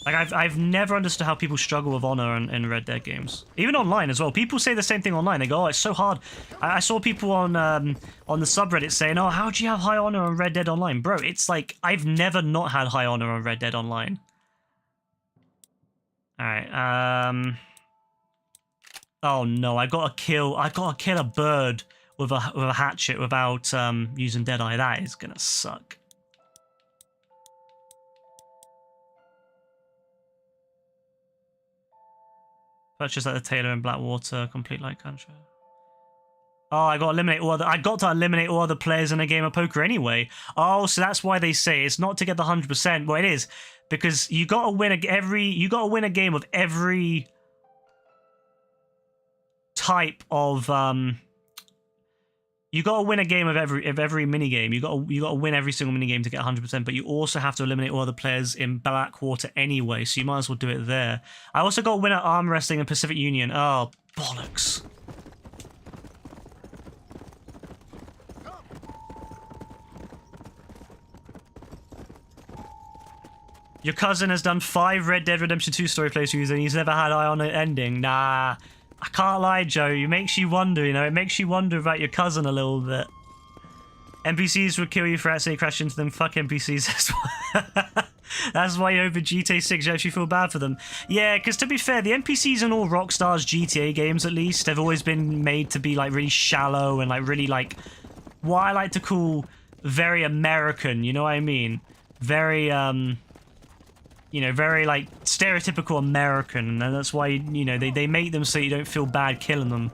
Like, I've never understood how people struggle with honor in Red Dead games. Even online as well. People say the same thing online. They go, oh, it's so hard. I saw people on the subreddit saying, oh, how do you have high honor on Red Dead Online? Bro, it's like, I've never not had high honor on Red Dead Online. Alright, oh no, I gotta kill a bird with a hatchet without using Deadeye. That is gonna suck. Purchase at the tailor in Blackwater, complete light country. Oh, I got to eliminate all other players in a game of poker anyway. Oh, so that's why they say it's not to get the 100%. Well, it is because you got to win a game of every type of you got to win a game of every mini game. You got to win every single mini game to get 100%, but you also have to eliminate all other players in Blackwater anyway, so you might as well do it there. I also got to win at arm wrestling and Pacific Union. Oh, bollocks. Your cousin has done 5 Red Dead Redemption 2 story playthroughs and he's never had eye on an ending. Nah, I can't lie, Joe. It makes you wonder, you know. It makes you wonder about your cousin a little bit. NPCs would kill you for accidentally crashing into them. Fuck NPCs. That's why over GTA 6 you actually feel bad for them. Yeah, because to be fair, the NPCs in all Rockstar's GTA games, at least, have always been made to be like really shallow and like really like what I like to call very American. You know what I mean? Very you know, very like stereotypical American, and that's why, you know, they make them so you don't feel bad killing them.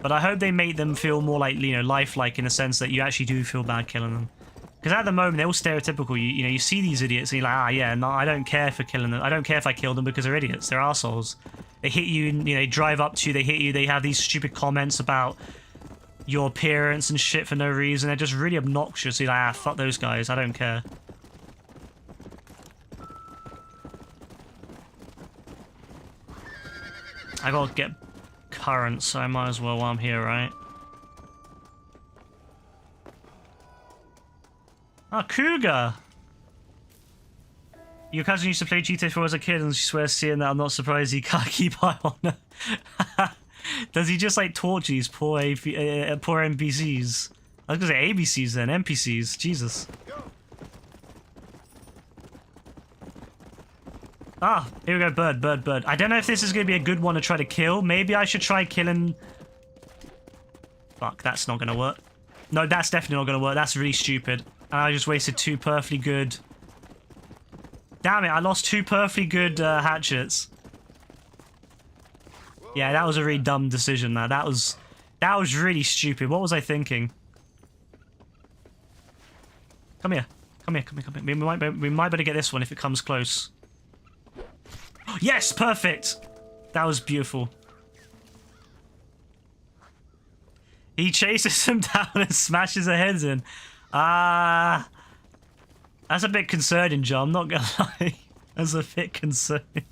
But I hope they make them feel more like, you know, lifelike in the sense that you actually do feel bad killing them. Because at the moment they're all stereotypical. You know, you see these idiots and you're like, ah, yeah, no, I don't care for killing them. I don't care if I kill them because they're idiots. They're assholes. They hit you, and, you know, they drive up to you. They hit you. They have these stupid comments about your appearance and shit for no reason. They're just really obnoxious. You're like, ah, fuck those guys. I don't care. I gotta get current, so I might as well while I'm here, right? Oh, Cougar! Your cousin used to play GTA 4 as a kid and she swears seeing that I'm not surprised he can't keep eye on her. Does he just like torture these poor NPCs? I was gonna say ABCs then, NPCs, Jesus. Ah, here we go, bird. I don't know if this is going to be a good one to try to kill. Maybe I should try killing... Fuck, that's not going to work. No, that's definitely not going to work. That's really stupid. And I just wasted 2 perfectly good... Damn it, I lost 2 perfectly good hatchets. Yeah, that was a really dumb decision, that was really stupid. What was I thinking? Come here. We might better get this one if it comes close. Yes, perfect. That was beautiful. He chases them down and smashes their heads in. That's a bit concerning, John. I'm not gonna lie. That's a bit concerning.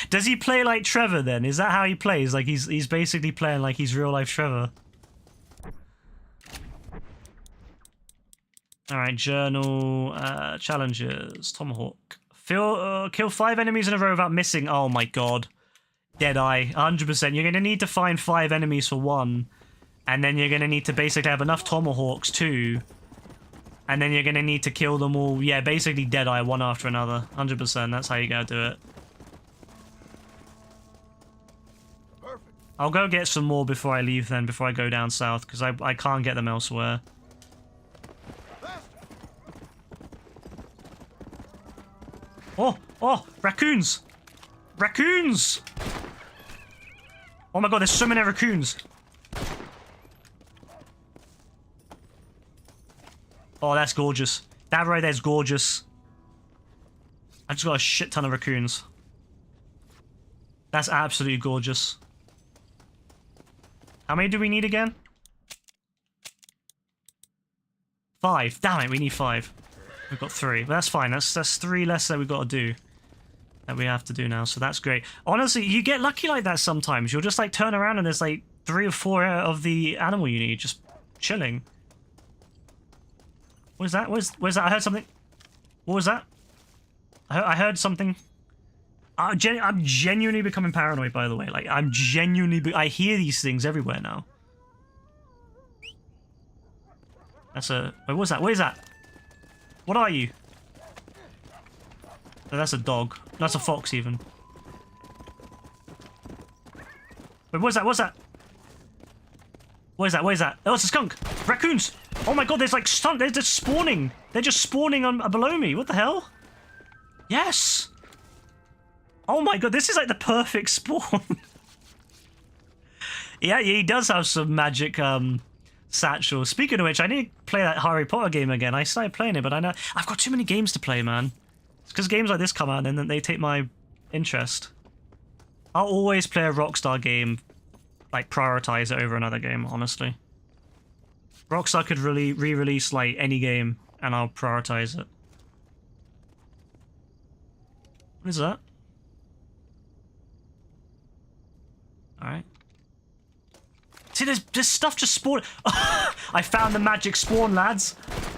Does he play like Trevor then? Is that how he plays? Like he's basically playing like he's real life Trevor. All right, journal challenges. Tomahawk. Kill 5 enemies in a row without missing. Oh my god. Deadeye. 100%. You're going to need to find 5 enemies for 1. And then you're going to need to basically have enough tomahawks too. And then you're going to need to kill them all. Yeah, basically Deadeye one after another. 100%. That's how you got to do it. Perfect. I'll go get some more before I leave then. Before I go down south. Because I can't get them elsewhere. Oh, raccoons! Raccoons! Oh my god, there's so many raccoons. Oh, that's gorgeous. That right there's gorgeous. I just got a shit ton of raccoons. That's absolutely gorgeous. How many do we need again? 5. Damn it, we need 5. We've got 3, but that's fine. That's 3 less that we've got to do. That we have to do now, so that's great. Honestly, you get lucky like that sometimes. You'll just like turn around and there's like 3 or 4 of the animal you need just chilling. What is that? Where's that? I heard something. What was that? I heard something. I'm genuinely becoming paranoid, by the way. Like, I'm genuinely... I hear these things everywhere now. That's a... Wait, what's that? What is that? What are you? Oh, that's a dog. That's a fox, even. Wait, what's that? What's that? What is that? What is that? Oh, it's a skunk. Raccoons. Oh my god, there's like they're just spawning. They're just spawning on below me. What the hell? Yes. Oh my god, this is like the perfect spawn. Yeah, he does have some magic satchel. Speaking of which, I need to play that Harry Potter game again. I started playing it, but I know I've got too many games to play, man. It's because games like this come out and then they take my interest. I'll always play a Rockstar game, like prioritize it over another game, honestly. Rockstar could really re-release like any game and I'll prioritize it. What is that? Alright. See, there's stuff just spawned. I found the magic spawn, lads.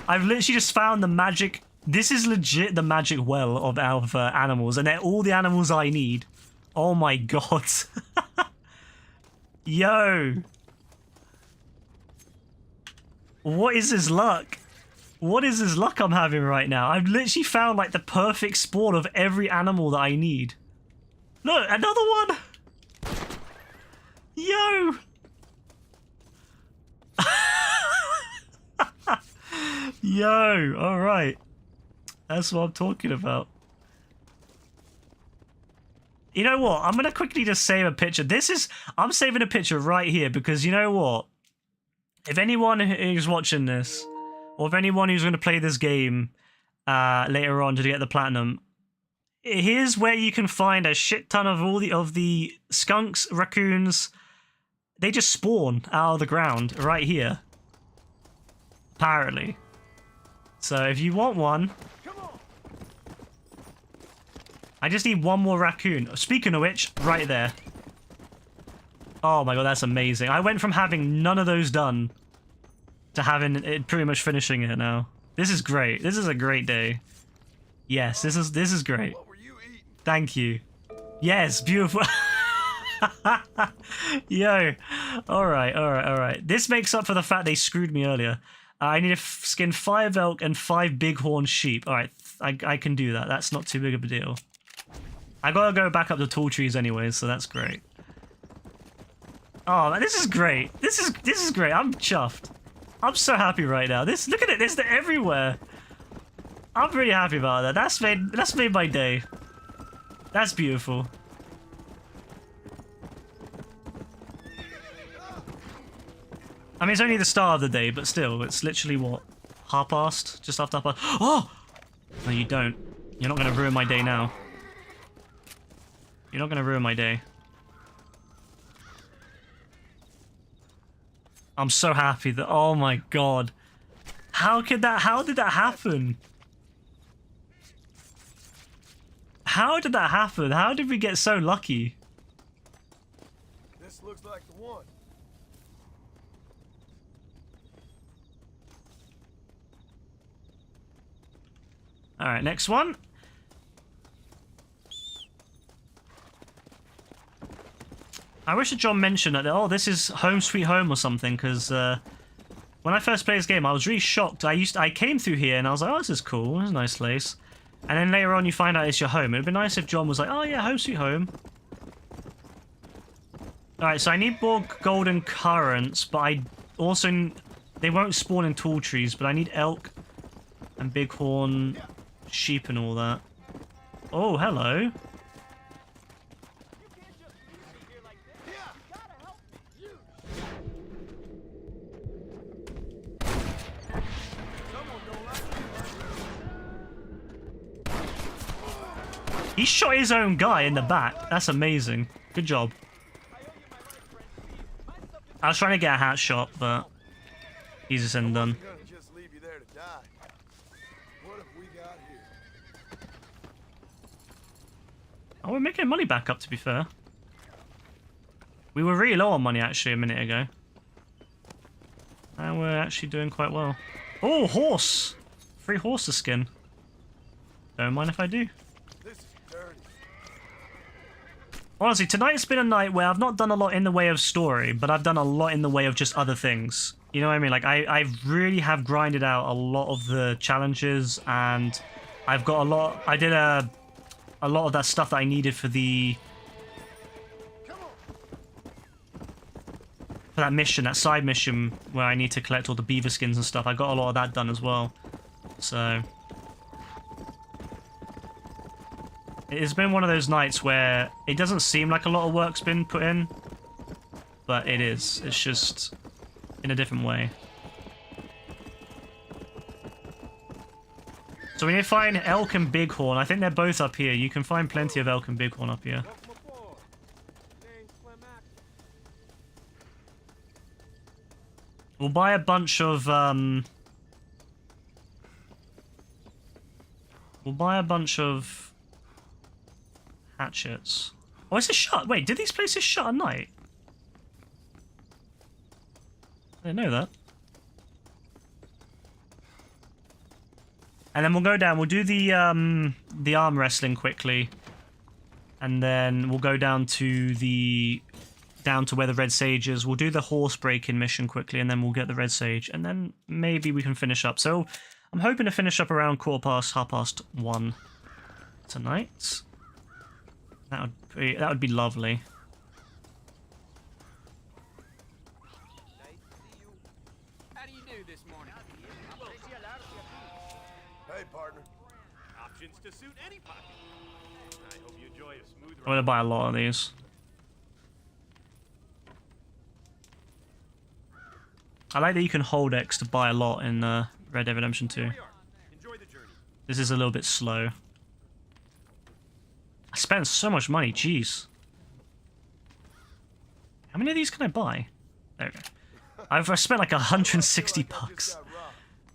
I've literally just found the magic. This is legit the magic well of animals, and they're all the animals I need. Oh my god. Yo. What is this luck? What is this luck I'm having right now? I've literally found like the perfect spawn of every animal that I need. Look, another one. Yo. Yo, all right. That's what I'm talking about. You know what? I'm going to quickly just save a picture. I'm saving a picture right here because you know what? If anyone who's watching this, or if anyone who's going to play this game later on to get the platinum, here's where you can find a shit ton of all the skunks, raccoons. They just spawn out of the ground right here. Apparently. So if you want one, I just need one more raccoon. Speaking of which, right there. Oh my god, that's amazing. I went from having none of those done to having it pretty much finishing it now. This is great. This is a great day. Yes, this is great. Thank you. Yes, beautiful. Yo. Alright. This makes up for the fact they screwed me earlier. I need to skin 5 elk and 5 bighorn sheep. Alright, I can do that. That's not too big of a deal. I gotta go back up the tall trees anyways, so that's great. Oh man, this is great. This is great. I'm chuffed. I'm so happy right now. Look at it. They're everywhere. I'm pretty happy about that. That's made my day. That's beautiful. I mean, it's only the start of the day, but still, it's literally what? Half past? Just after half past? Oh! No, you don't. You're not going to ruin my day now. You're not going to ruin my day. I'm so happy that... Oh my god. How did that happen? How did that happen? How did we get so lucky? This looks like the one. Alright, next one. I wish that John mentioned that, oh, this is Home Sweet Home or something, because when I first played this game, I was really shocked. I came through here and I was like, oh, this is cool. This is a nice place. And then later on you find out it's your home. It would be nice if John was like, oh yeah, Home Sweet Home. Alright, so I need more golden currants, but I also... They won't spawn in tall trees, but I need elk and bighorn sheep and all that. Oh, hello. He shot his own guy in the back. That's amazing. Good job. I was trying to get a hat shot, but easy said and done. Oh, we're making money back up, to be fair. We were really low on money, actually, a minute ago. And we're actually doing quite well. Oh, horse! Free horse to skin. Don't mind if I do. Honestly, tonight's been a night where I've not done a lot in the way of story, but I've done a lot in the way of just other things. You know what I mean? Like, I really have grinded out a lot of the challenges, and I've got a lot... I did a lot of that stuff that I needed for the... for that mission, that side mission where I need to collect all the beaver skins and stuff. I got a lot of that done as well. So it's been one of those nights where it doesn't seem like a lot of work's been put in, but it is. It's just in a different way. So we need to find elk and bighorn. I think they're both up here. You can find plenty of elk and bighorn up here. We'll buy a bunch of, we'll buy a bunch of hatchets. Oh, is it shut? Wait, did these places shut at night? I didn't know that. And then we'll go down, we'll do the arm wrestling quickly. And then we'll go down to where the Red Sage is. We'll do the horse break-in mission quickly, and then we'll get the Red Sage. And then maybe we can finish up. So I'm hoping to finish up around 1:15 tonight. That would be lovely. How do you do this morning? Hey, partner. Options to suit any pocket. I hope you enjoy a smooth I'm gonna buy a lot of these. I like that you can hold X to buy a lot in Red Dead Redemption 2. This is a little bit slow. I spent so much money, jeez. How many of these can I buy? There we go. I've spent like 160 bucks.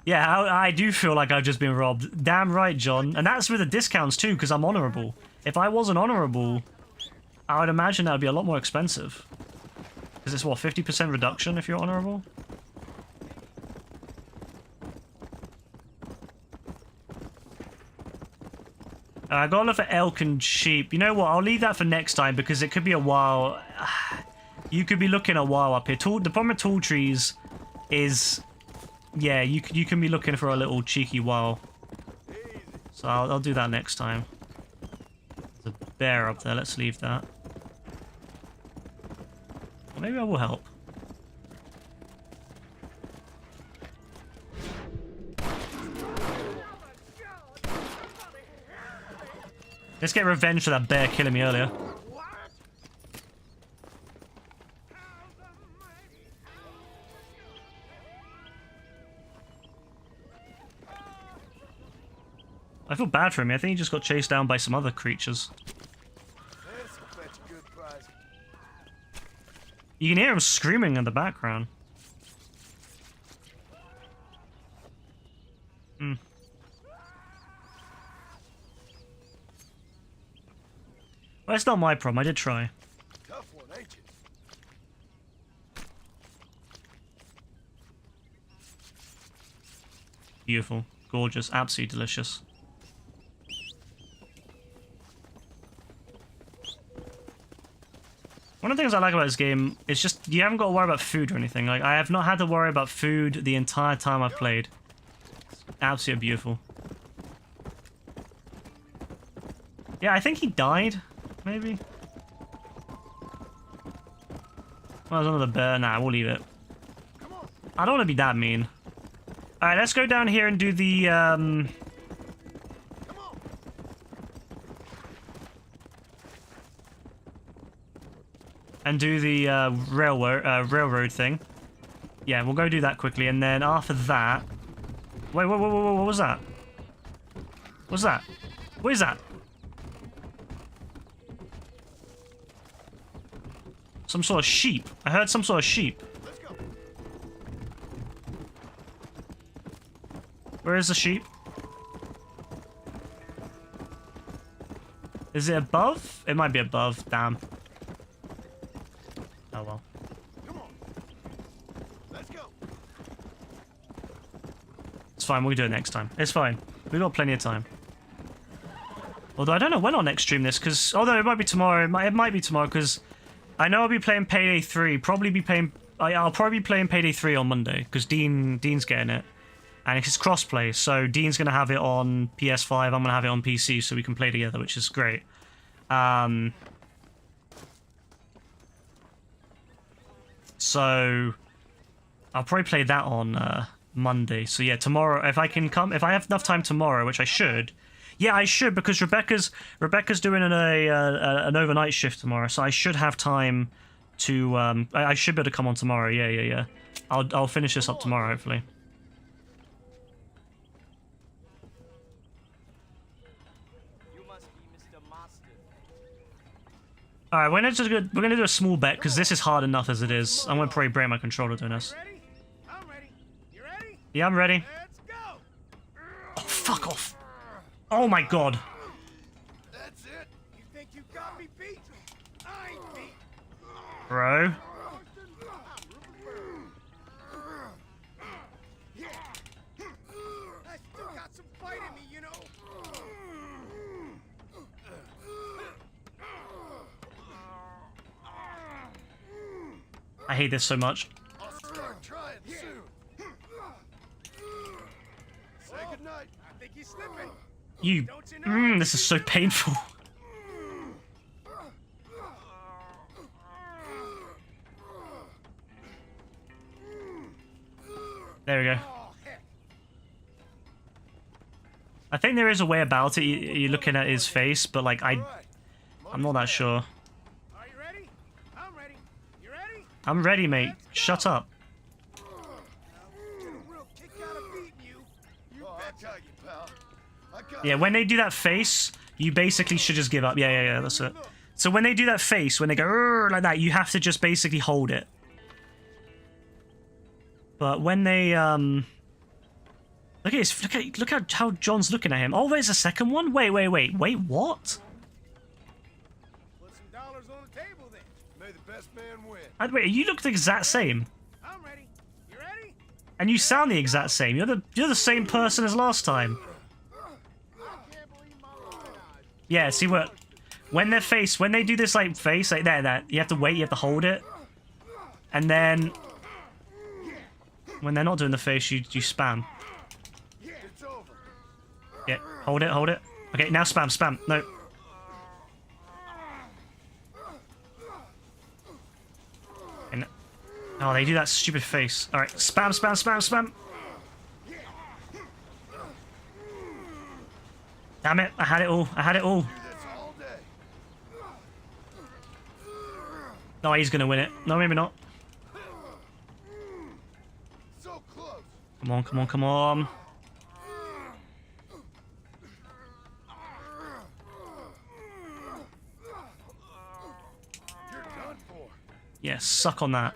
Yeah, I do feel like I've just been robbed. Damn right, John. And that's with the discounts too, because I'm honorable. If I wasn't honorable, I would imagine that would be a lot more expensive. Because it's what, 50% reduction if you're honorable? I gotta look for elk and sheep. You know what? I'll leave that for next time because it could be a while. You could be looking a while up here. The problem with tall trees is, yeah, you can be looking for a little cheeky while. So I'll do that next time. There's a bear up there. Let's leave that. Or maybe I will help. Let's get revenge for that bear killing me earlier. I feel bad for him. I think he just got chased down by some other creatures. You can hear him screaming in the background. Hmm. Well, it's not my problem. I did try. Tough one, ain't you? Beautiful. Gorgeous. Absolutely delicious. One of the things I like about this game is just you haven't got to worry about food or anything. Like, I have not had to worry about food the entire time I've played. Absolutely beautiful. Yeah, I think he died. Maybe? Well, there's another bear. Nah, we'll leave it. I don't want to be that mean. Alright, let's go down here and do the, railroad thing. Yeah, we'll go do that quickly, and then after that... Wait, what was that? What's that? What is that? Some sort of sheep. I heard some sort of sheep. Where is the sheep? Is it above? It might be above. Damn. Oh well. It's fine. We'll do it next time. It's fine. We've got plenty of time. Although I don't know when I'll next stream this, because although it might be tomorrow. It might be tomorrow because I know I'll be playing Payday 3. I'll probably be playing Payday 3 on Monday because Dean's getting it. And it's crossplay, so Dean's going to have it on PS5, I'm going to have it on PC, so we can play together, which is great. So I'll probably play that on Monday. So yeah, tomorrow, if I have enough time tomorrow, which I should. Yeah, I should, because Rebecca's doing an overnight shift tomorrow, so I should have time to I should be able to come on tomorrow. Yeah. I'll finish this up tomorrow, hopefully. All right, we're gonna do a small bet because this is hard enough as it is. I'm gonna probably break my controller doing this. I'm ready. You ready? Yeah, I'm ready. Let's go. Oh, fuck off! Oh my god! That's it. You think you got me beat? I ain't beat. Bro. I still got some fight in me, you know. I hate this so much. I'll start trying soon. Say goodnight. I think he's slipping. You. This is so painful. There we go. I think there is a way about it. You're looking at his face, but like I'm not that sure. Are you ready? I'm ready. You ready? I'm ready, mate. Shut up. Yeah, when they do that face, you basically should just give up. Yeah, that's it. So when they do that face, when they go "Rrr," like that, you have to just basically hold it. But when they look at how John's looking at him. Oh, there's a second one. Wait, what? Put some dollars on the table then. May the best man win. Wait, you look the exact same. I'm ready. You ready? And you sound the exact same. You're the same person as last time. Yeah, see what? When they do this like face like that, you have to wait, you have to hold it. And then when they're not doing the face, you spam. It's over. Yeah, hold it. Okay, now spam. No. And, oh, they do that stupid face. All right, spam. Damn it, I had it all. No, he's gonna win it. No, maybe not. So close. Come on. You're done for. Yeah, suck on that.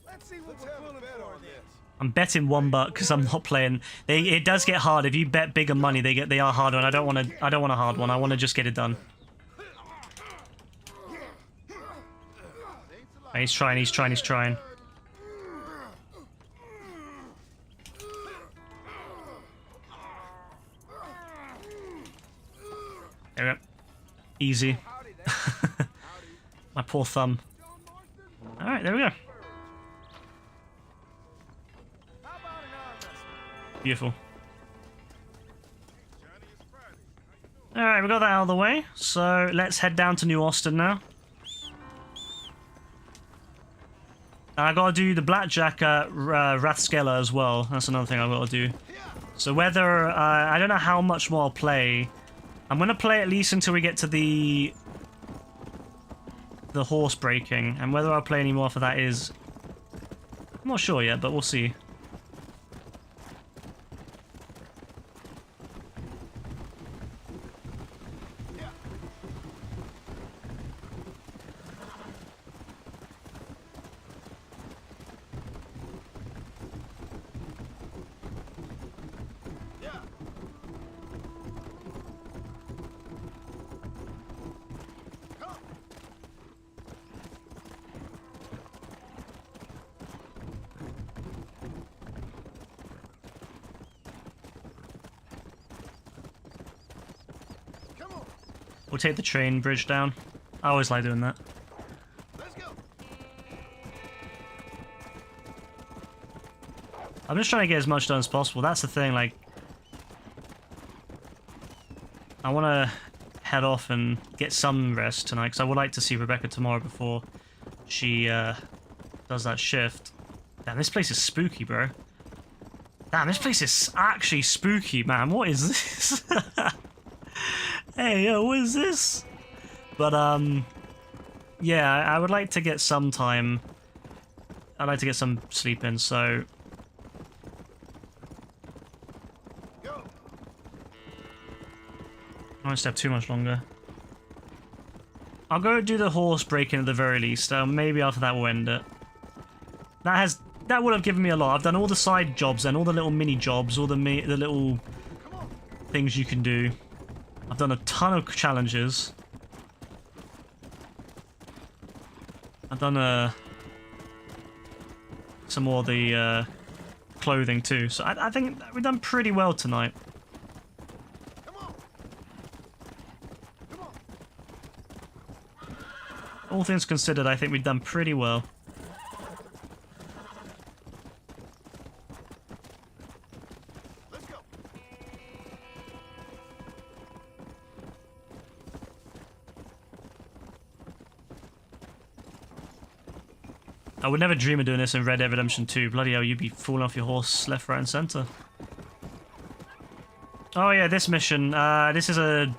Let's see what we're pulling for this. I'm betting $1 because I'm not playing. It does get hard if you bet bigger money. They are harder, and I don't want a hard one. I want to just get it done. He's trying. There we go. Easy. My poor thumb. Alright, there we go. Beautiful. Alright, we got that out of the way. So let's head down to New Austin now. And I gotta do the blackjack at Rathskeller as well. That's another thing I gotta do. So whether I don't know how much more I'll play. I'm gonna play at least until we get to the horse breaking, and whether I'll play any more for that is I'm not sure yet, but we'll see. We'll take the train bridge down. I always like doing that. Let's go. I'm just trying to get as much done as possible. That's the thing, like... I want to head off and get some rest tonight, because I would like to see Rebecca tomorrow before she does that shift. Damn, this place is spooky, bro. Damn, this place is actually spooky, man. What is this? Hey, yo, what is this? But, yeah, I would like to get some time. I'd like to get some sleep in, so... I won't stay up too much longer. I'll go do the horse break-in at the very least. Maybe after that we'll end it. That would have given me a lot. I've done all the side jobs and all the little mini jobs, all the little things you can do. I've done a ton of challenges. I've done some more of the clothing too. So I think we've done pretty well tonight. All things considered, I think we've done pretty well. Let's go. I would never dream of doing this in Red Dead Redemption 2. Bloody hell, you'd be falling off your horse left, right, and center. Oh yeah, this mission. This is a...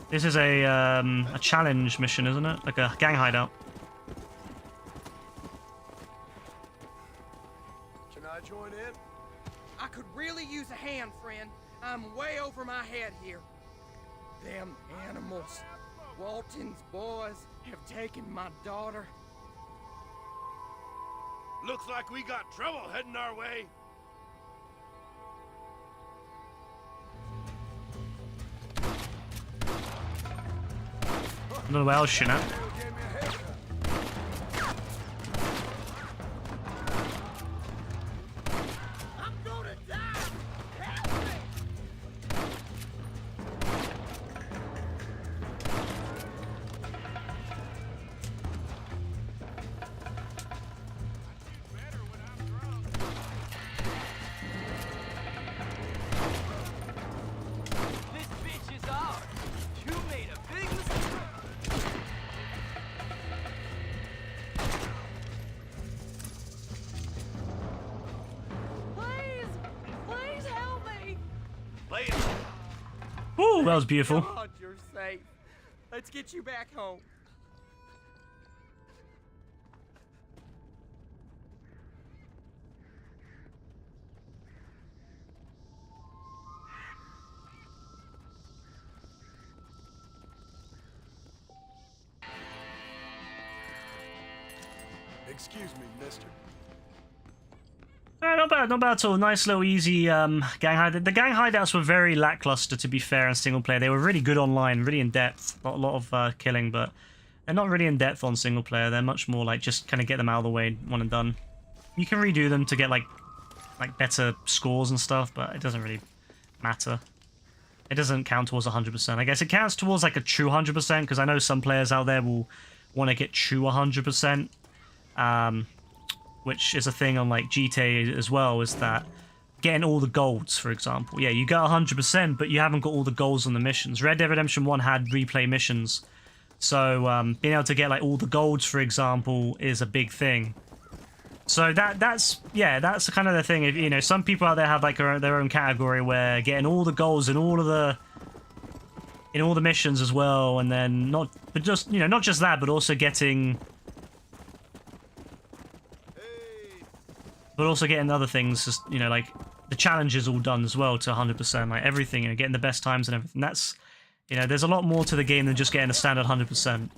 This is a challenge mission, isn't it? Like a gang hideout. Can I join in? I could really use a hand, friend. I'm way over my head here. Them animals. Walton's boys have taken my daughter. Looks like we got trouble heading our way. I don't know where else shit at. This bitch is ours. You made a big mistake. Please help me. Ooh, that was beautiful. God, you're safe. Let's get you back home. Excuse me, mister. Not bad, not bad at all. Nice little easy gang hideout. The gang hideouts were very lackluster, to be fair, in single player. They were really good online, really in depth. A lot of killing, but they're not really in depth on single player. They're much more like just kind of get them out of the way, one and done. You can redo them to get like better scores and stuff, but it doesn't really matter. It doesn't count towards 100%. I guess it counts towards like a true 100% because I know some players out there will want to get true 100%. Which is a thing on like GTA as well, is that getting all the golds, for example. Yeah, you got 100%, but you haven't got all the golds on the missions. Red Dead Redemption 1 had replay missions, so being able to get like all the golds, for example, is a big thing. So that's kind of the thing. If, you know, some people out there have like their own category where getting all the golds in all the missions as well, and then not just that, but also getting. But also getting other things, just, you know, like the challenges all done as well to 100%, like everything, you know, getting the best times and everything. That's, you know, there's a lot more to the game than just getting a standard 100%.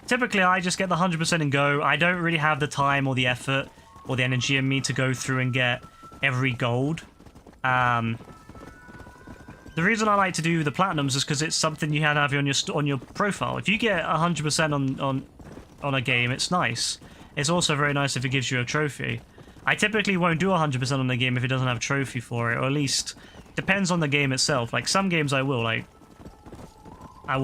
Typically, I just get the 100% and go. I don't really have the time or the effort or the energy in me to go through and get every gold. The reason I like to do the platinums is because it's something you have on your profile. If you get 100% on a game, it's nice. It's also very nice if it gives you a trophy. I typically won't do 100% on the game if it doesn't have a trophy for it, or at least depends on the game itself. Like some games I will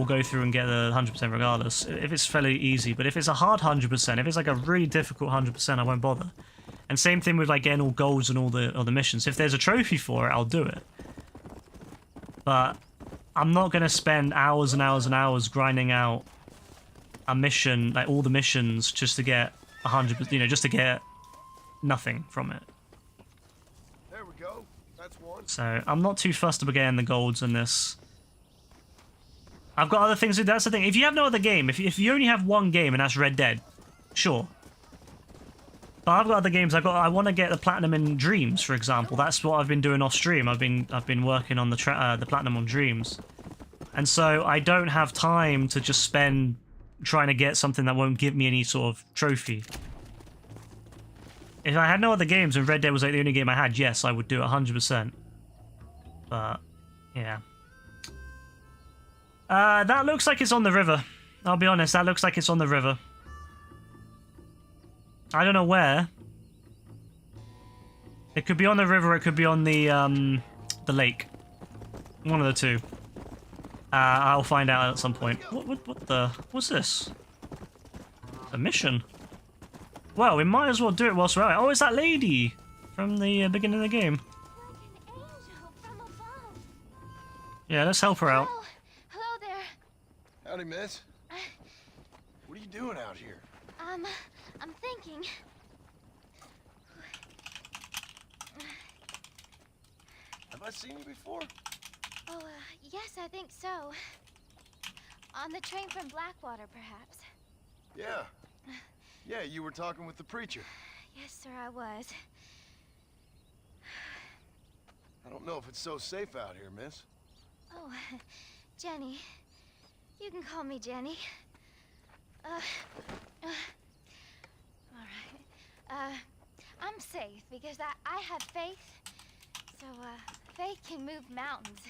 go through and get the 100% regardless if it's fairly easy. But if it's a hard 100%, if it's like a really difficult 100%, I won't bother. And same thing with like getting all golds and all the missions. If there's a trophy for it, I'll do it. But I'm not going to spend hours and hours and hours grinding out a mission, like all the missions, just to get 100%, you know, just to get nothing from it. There we go. That's one. So I'm not too fussed about getting the golds in this. I've got other things to do. That's the thing. If you have no other game, if you only have one game and that's Red Dead, sure. But I've got other games. I want to get the platinum in Dreams, for example. That's what I've been doing off stream. I've been working on the platinum on Dreams, and so I don't have time to just spend trying to get something that won't give me any sort of trophy. If I had no other games and Red Dead was like the only game I had, yes, I would do it 100%. But yeah, that looks like it's on the river. I'll be honest, that looks like it's on the river. I don't know where. It could be on the river, it could be on the lake. One of the two. I'll find out at some point. What's this? A mission? Well, we might as well do it whilst we're out. Oh, it's that lady from the beginning of the game. Yeah, let's help her out. Hello there. Howdy, miss. What are you doing out here? I'm thinking. Have I seen you before? Oh, yes, I think so. On the train from Blackwater, perhaps. Yeah. Yeah, you were talking with the preacher. Yes, sir, I was. I don't know if it's so safe out here, miss. Oh, Jenny. You can call me Jenny. All right. I'm safe because I have faith. So, faith can move mountains.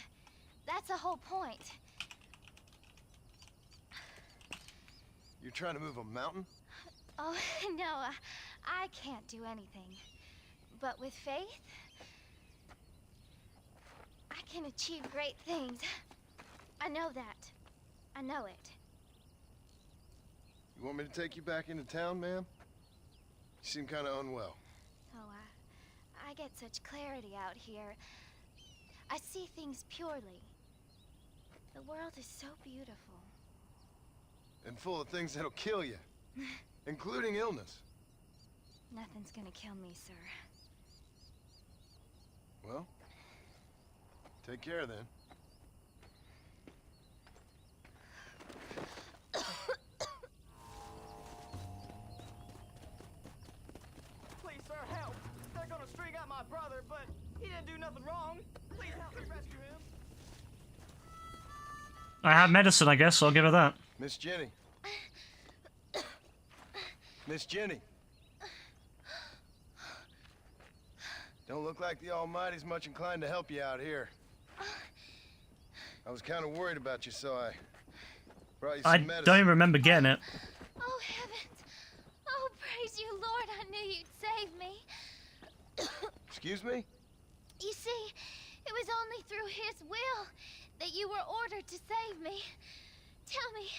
That's the whole point. You're trying to move a mountain? Oh, no, I can't do anything. But with faith, I can achieve great things. I know that. I know it. You want me to take you back into town, ma'am? You seem kind of unwell. Oh, I get such clarity out here. I see things purely. The world is so beautiful. And full of things that'll kill you. Including illness. Nothing's gonna kill me, sir. Well, take care then. Please, sir, help! They're gonna string out my brother, but he didn't do nothing wrong. Please help me rescue him. I have medicine, I guess, so I'll give her that. Miss Jenny. Miss Jenny. Don't look like the Almighty's much inclined to help you out here. I was kind of worried about you, so I brought you some medicine. I don't even remember getting it. Oh, heavens! Oh, praise you, Lord! I knew you'd save me. Excuse me? You see, it was only through His will that you were ordered to save me. Tell me,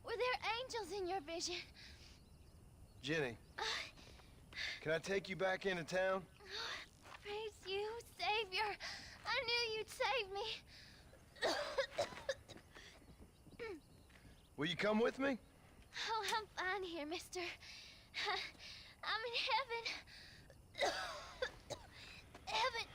were there angels in your vision? Jenny, can I take you back into town? Praise you, Savior. I knew you'd save me. Will you come with me? Oh, I'm fine here, mister. I'm in heaven. Heaven.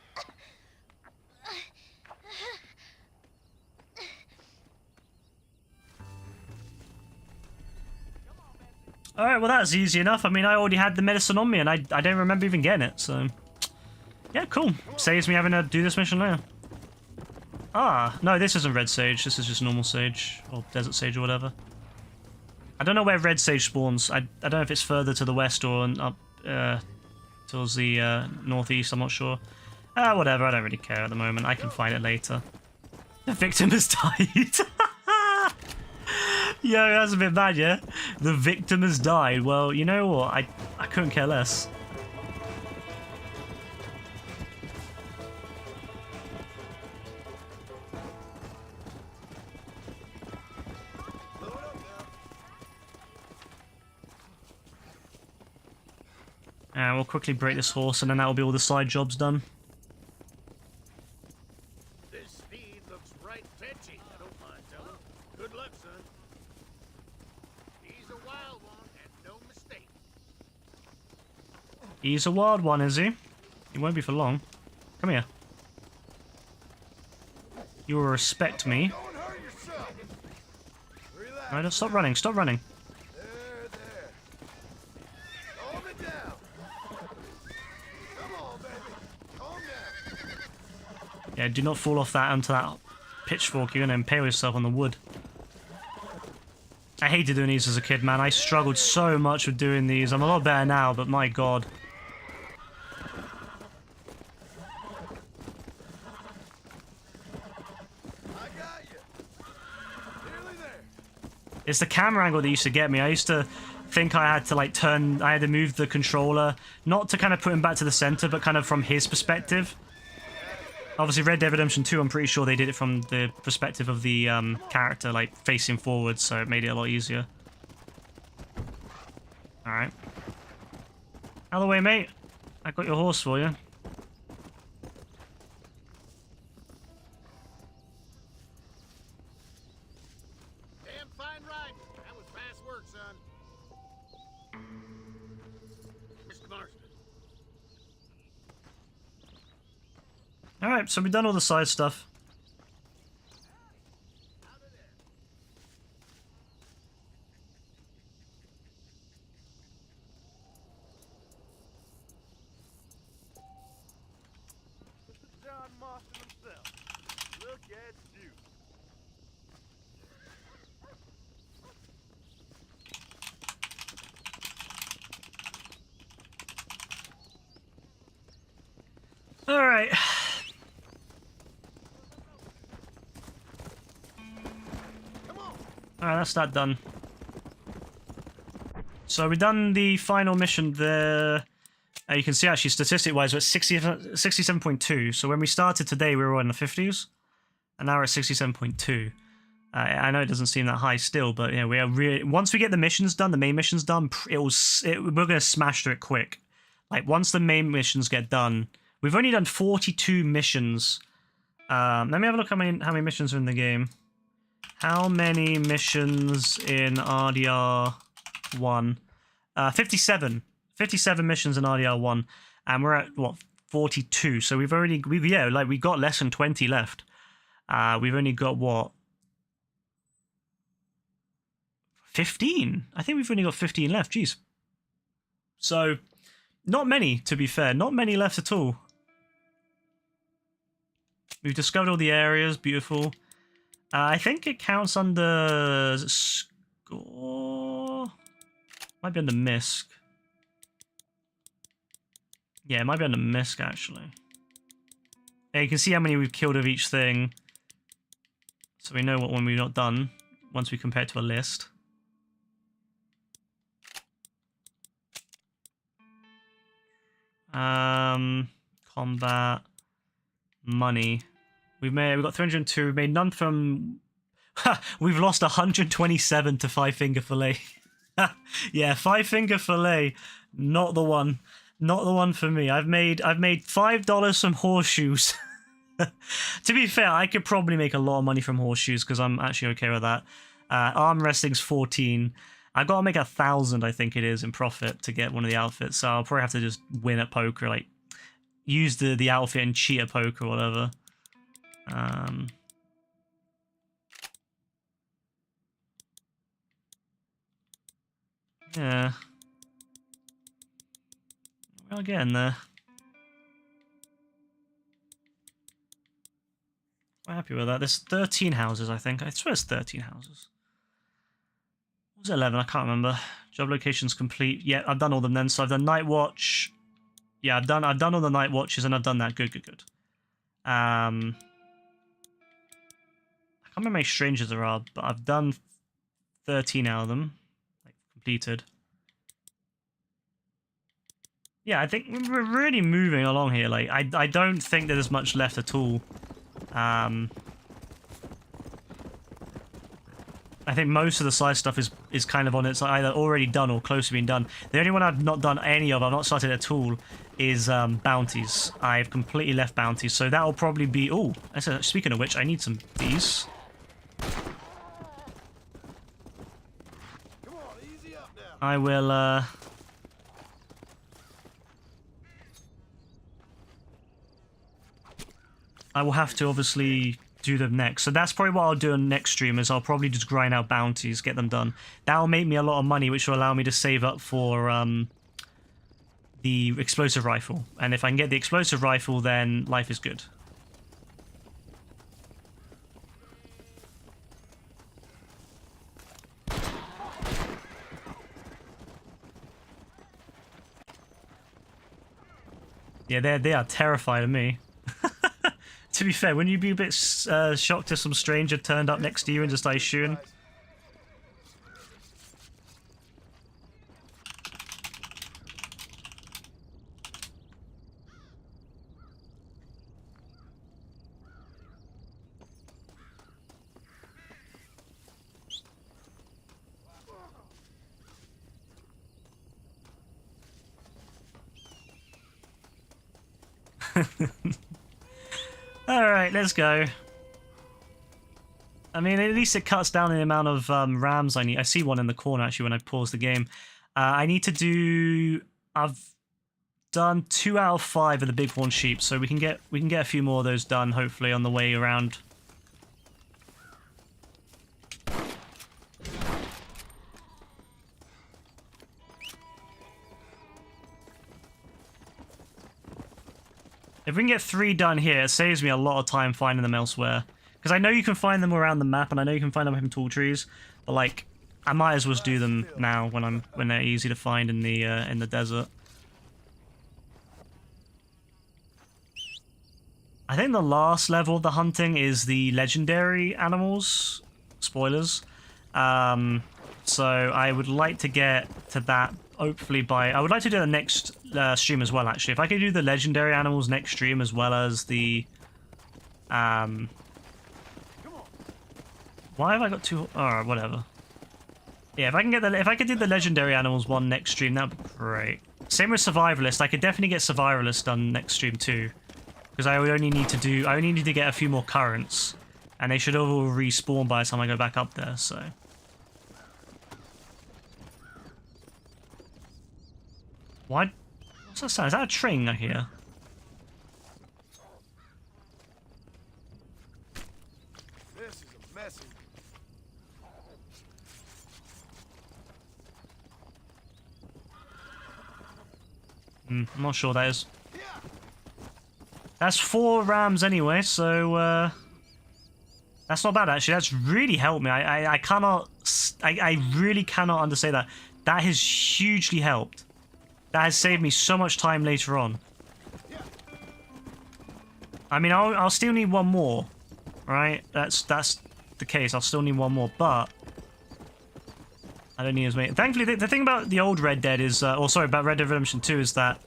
Alright, well that's easy enough. I mean, I already had the medicine on me and I don't remember even getting it, so... Yeah, cool. Saves me having to do this mission now. Ah, no, this isn't Red Sage. This is just normal Sage, or Desert Sage or whatever. I don't know where Red Sage spawns. I don't know if it's further to the west or up towards the northeast, I'm not sure. Whatever, I don't really care at the moment. I can find it later. The victim has died. Yo, that's a bit bad, yeah? The victim has died. Well, you know what? I couldn't care less. We'll quickly break this horse and then that'll be all the side jobs done. This speed looks He's a wild one, is he? He won't be for long. Come here. You will respect me. Don't hurt yourself. Relax. Alright, stop running, stop running. There. Calm it down. Come on, baby. Calm down. Yeah, do not fall off that onto that pitchfork. You're gonna impale yourself on the wood. I hated doing these as a kid, man. I struggled so much with doing these. I'm a lot better now, but my god. It's the camera angle that used to get me. I used to think I had to like I had to move the controller, not to kind of put him back to the center, but kind of from his perspective. Obviously, Red Dead Redemption 2, I'm pretty sure they did it from the perspective of the character, like facing forward, so it made it a lot easier. Alright. Out of the way, mate. I got your horse for you. Damn fine riding. That was fast work, son. Mr. Marston. Alright, so we've done all the side stuff. John Marston himself. Look at you. Alright. Alright, that's that done. So we've done the final mission there. You can see actually statistic-wise we're at 67.2. So when we started today we were in the 50s. And now we're at 67.2. I know it doesn't seem that high still, but yeah, we are really, once we get the missions done, the main missions done, we're going to smash through it quick. Like once the main missions get done, we've only done 42 missions. Let me have a look how many missions are in the game. How many missions in RDR 1? 57. 57 missions in RDR 1, and we're at what 42. So we've got less than 20 left. We've only got what 15. I think we've only got 15 left. Jeez. So not many, to be fair. Not many left at all. We've discovered all the areas. Beautiful. I think it counts under score. Might be under MISC. Yeah, it might be under MISC actually. Yeah, you can see how many we've killed of each thing. So we know what one we've not done once we compare it to a list. Combat. Money. We've got 302. We've made none from. We've lost 127 to Five Finger Fillet. Yeah, Five Finger Fillet, not the one. Not the one for me. I've made $5 from horseshoes. To be fair, I could probably make a lot of money from horseshoes because I'm actually okay with that. Arm wrestling's 14. I gotta make 1,000, I think it is, in profit to get one of the outfits. So I'll probably have to just win at poker, like use the outfit and cheat at poker or whatever. Yeah. We're getting there. We're happy with that. There's 13 houses, I think. I swear it's 13 houses. What was it, 11? I can't remember. Job locations complete. Yeah, I've done all them then. So I've done Night Watch. Yeah, I've done all the Night Watches and I've done that. Good. I can't remember how many strangers there are, but I've done 13 out of them. Like, completed. Yeah, I think we're really moving along here. Like, I don't think there's much left at all. I think most of the side stuff is kind of on its either already done or close to being done. The only one I've not done any of, I've not started at all, is bounties. I've completely left bounties, so that'll probably be... Oh, speaking of which, I need some of these. I will... I will have to obviously do them next. So that's probably what I'll do on next stream, is I'll probably just grind out bounties, get them done. That'll make me a lot of money, which will allow me to save up for the explosive rifle. And if I can get the explosive rifle, then life is good. Yeah, they are terrified of me. To be fair, wouldn't you be a bit shocked if some stranger turned up next to you and just started shooting? Alright, let's go. I mean, at least it cuts down the amount of rams I need. I see one in the corner, actually, when I pause the game. I need to do... I've done 2 out of 5 of the bighorn sheep, so we can get a few more of those done, hopefully, on the way around. If we can get 3 done here, it saves me a lot of time finding them elsewhere. Because I know you can find them around the map, and I know you can find them in tall trees, but like, I might as well do them now when they're easy to find in the desert. I think the last level of the hunting is the legendary animals. Spoilers. So I would like to get to that. Hopefully I would like to do the next stream as well, actually. If I could do the legendary animals next stream as well as the... Why have I got 2... Alright, whatever. Yeah, if I could do the legendary animals one next stream, that'd be great. Same with Survivalist. I could definitely get Survivalist done next stream too. Because I only need to get a few more currents. And they should all respawn by the time I go back up there, so... Why? What's that sound? Is that a train I hear? This is a messy. I'm not sure that is. That's 4 rams anyway, so that's not bad actually. That's really helped me. I cannot. I really cannot undersay that. That has hugely helped. That has saved me so much time later on. I mean, I'll still need one more, right? That's the case. I'll still need one more, but I don't need as many. Thankfully, the thing about the old Red Dead is, about Red Dead Redemption 2 is that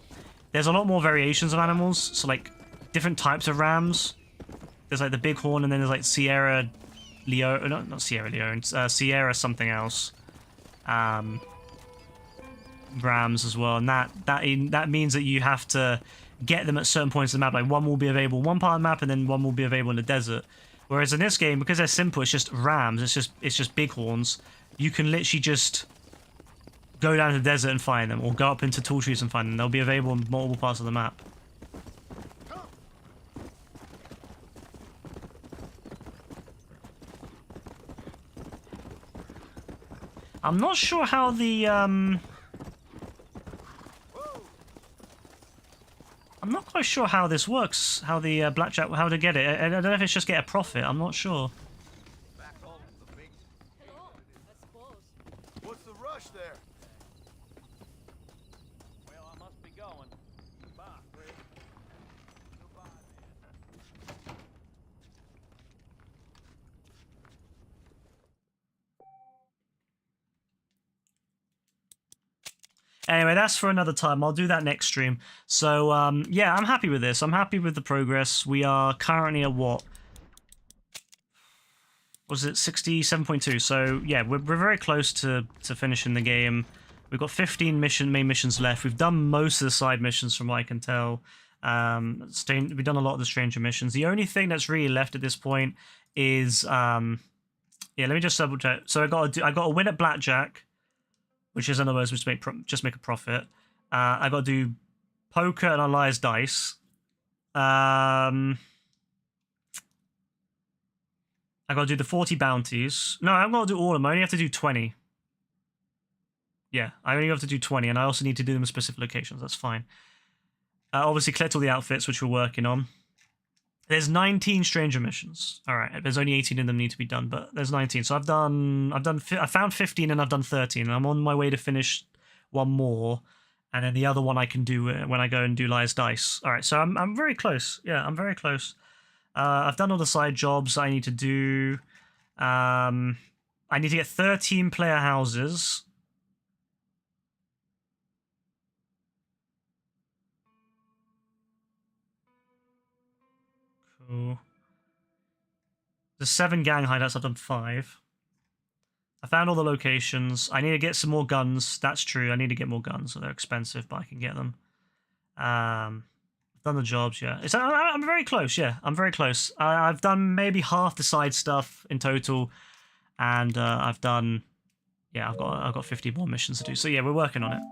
there's a lot more variations of animals. So like different types of rams. There's like the bighorn, and then there's like Sierra Leone, not Sierra Leone, Sierra something else. Rams as well, and that means that you have to get them at certain points of the map. Like one will be available in one part of the map, and then one will be available in the desert. Whereas in this game, because they're simple, it's just rams. It's just bighorns. You can literally just go down to the desert and find them, or go up into tall trees and find them. They'll be available in multiple parts of the map. I'm not sure how the I'm not quite sure how this works, how the blackjack, how to get it. I don't know if it's just get a profit, I'm not sure. What's the rush there? Well, I must be going. Bye, Fred. Goodbye, man. Anyway, that's for another time. I'll do that next stream. So, yeah, I'm happy with this. I'm happy with the progress. We are currently at what? Was it 67.2? So, yeah, we're very close to finishing the game. We've got 15 main missions left. We've done most of the side missions from what I can tell. We've done a lot of the stranger missions. The only thing that's really left at this point is... yeah, let me just double check. So I got to win at blackjack, which is in other words just make a profit. I got to do poker and Elias dice. I got to do the 40 bounties. No, I'm going to do all of them. I only have to do 20. Yeah, I only have to do 20, and I also need to do them in specific locations. That's fine. Obviously, collect all the outfits, which we're working on. There's 19 stranger missions. All right, there's only 18 of them need to be done, but there's 19. So I found 15 and I've done 13. And I'm on my way to finish one more, and then the other one I can do when I go and do Liar's Dice. All right, so I'm very close. Yeah, I'm very close. I've done all the side jobs I need to do. I need to get 13 player houses. Cool. There's 7 gang hideouts. I've done 5. I found all the locations. I need to get some more guns. That's true. I need to get more guns. So they're expensive, but I can get them. I've done the jobs, yeah. I'm very close, yeah. I'm very close. I've done maybe half the side stuff in total. And I've done... Yeah, I've got 50 more missions to do. So yeah, we're working on it.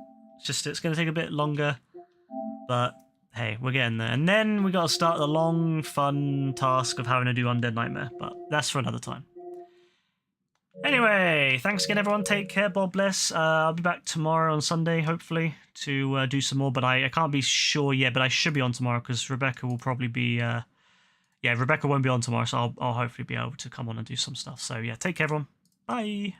It's going to take a bit longer. But... hey, we're getting there. And then we got to start the long, fun task of having to do Undead Nightmare, but that's for another time. Anyway, thanks again, everyone. Take care. God bless. I'll be back tomorrow on Sunday, hopefully, to do some more, but I can't be sure yet, but I should be on tomorrow because Rebecca will probably be... yeah, Rebecca won't be on tomorrow, so I'll hopefully be able to come on and do some stuff. So, yeah, take care, everyone. Bye.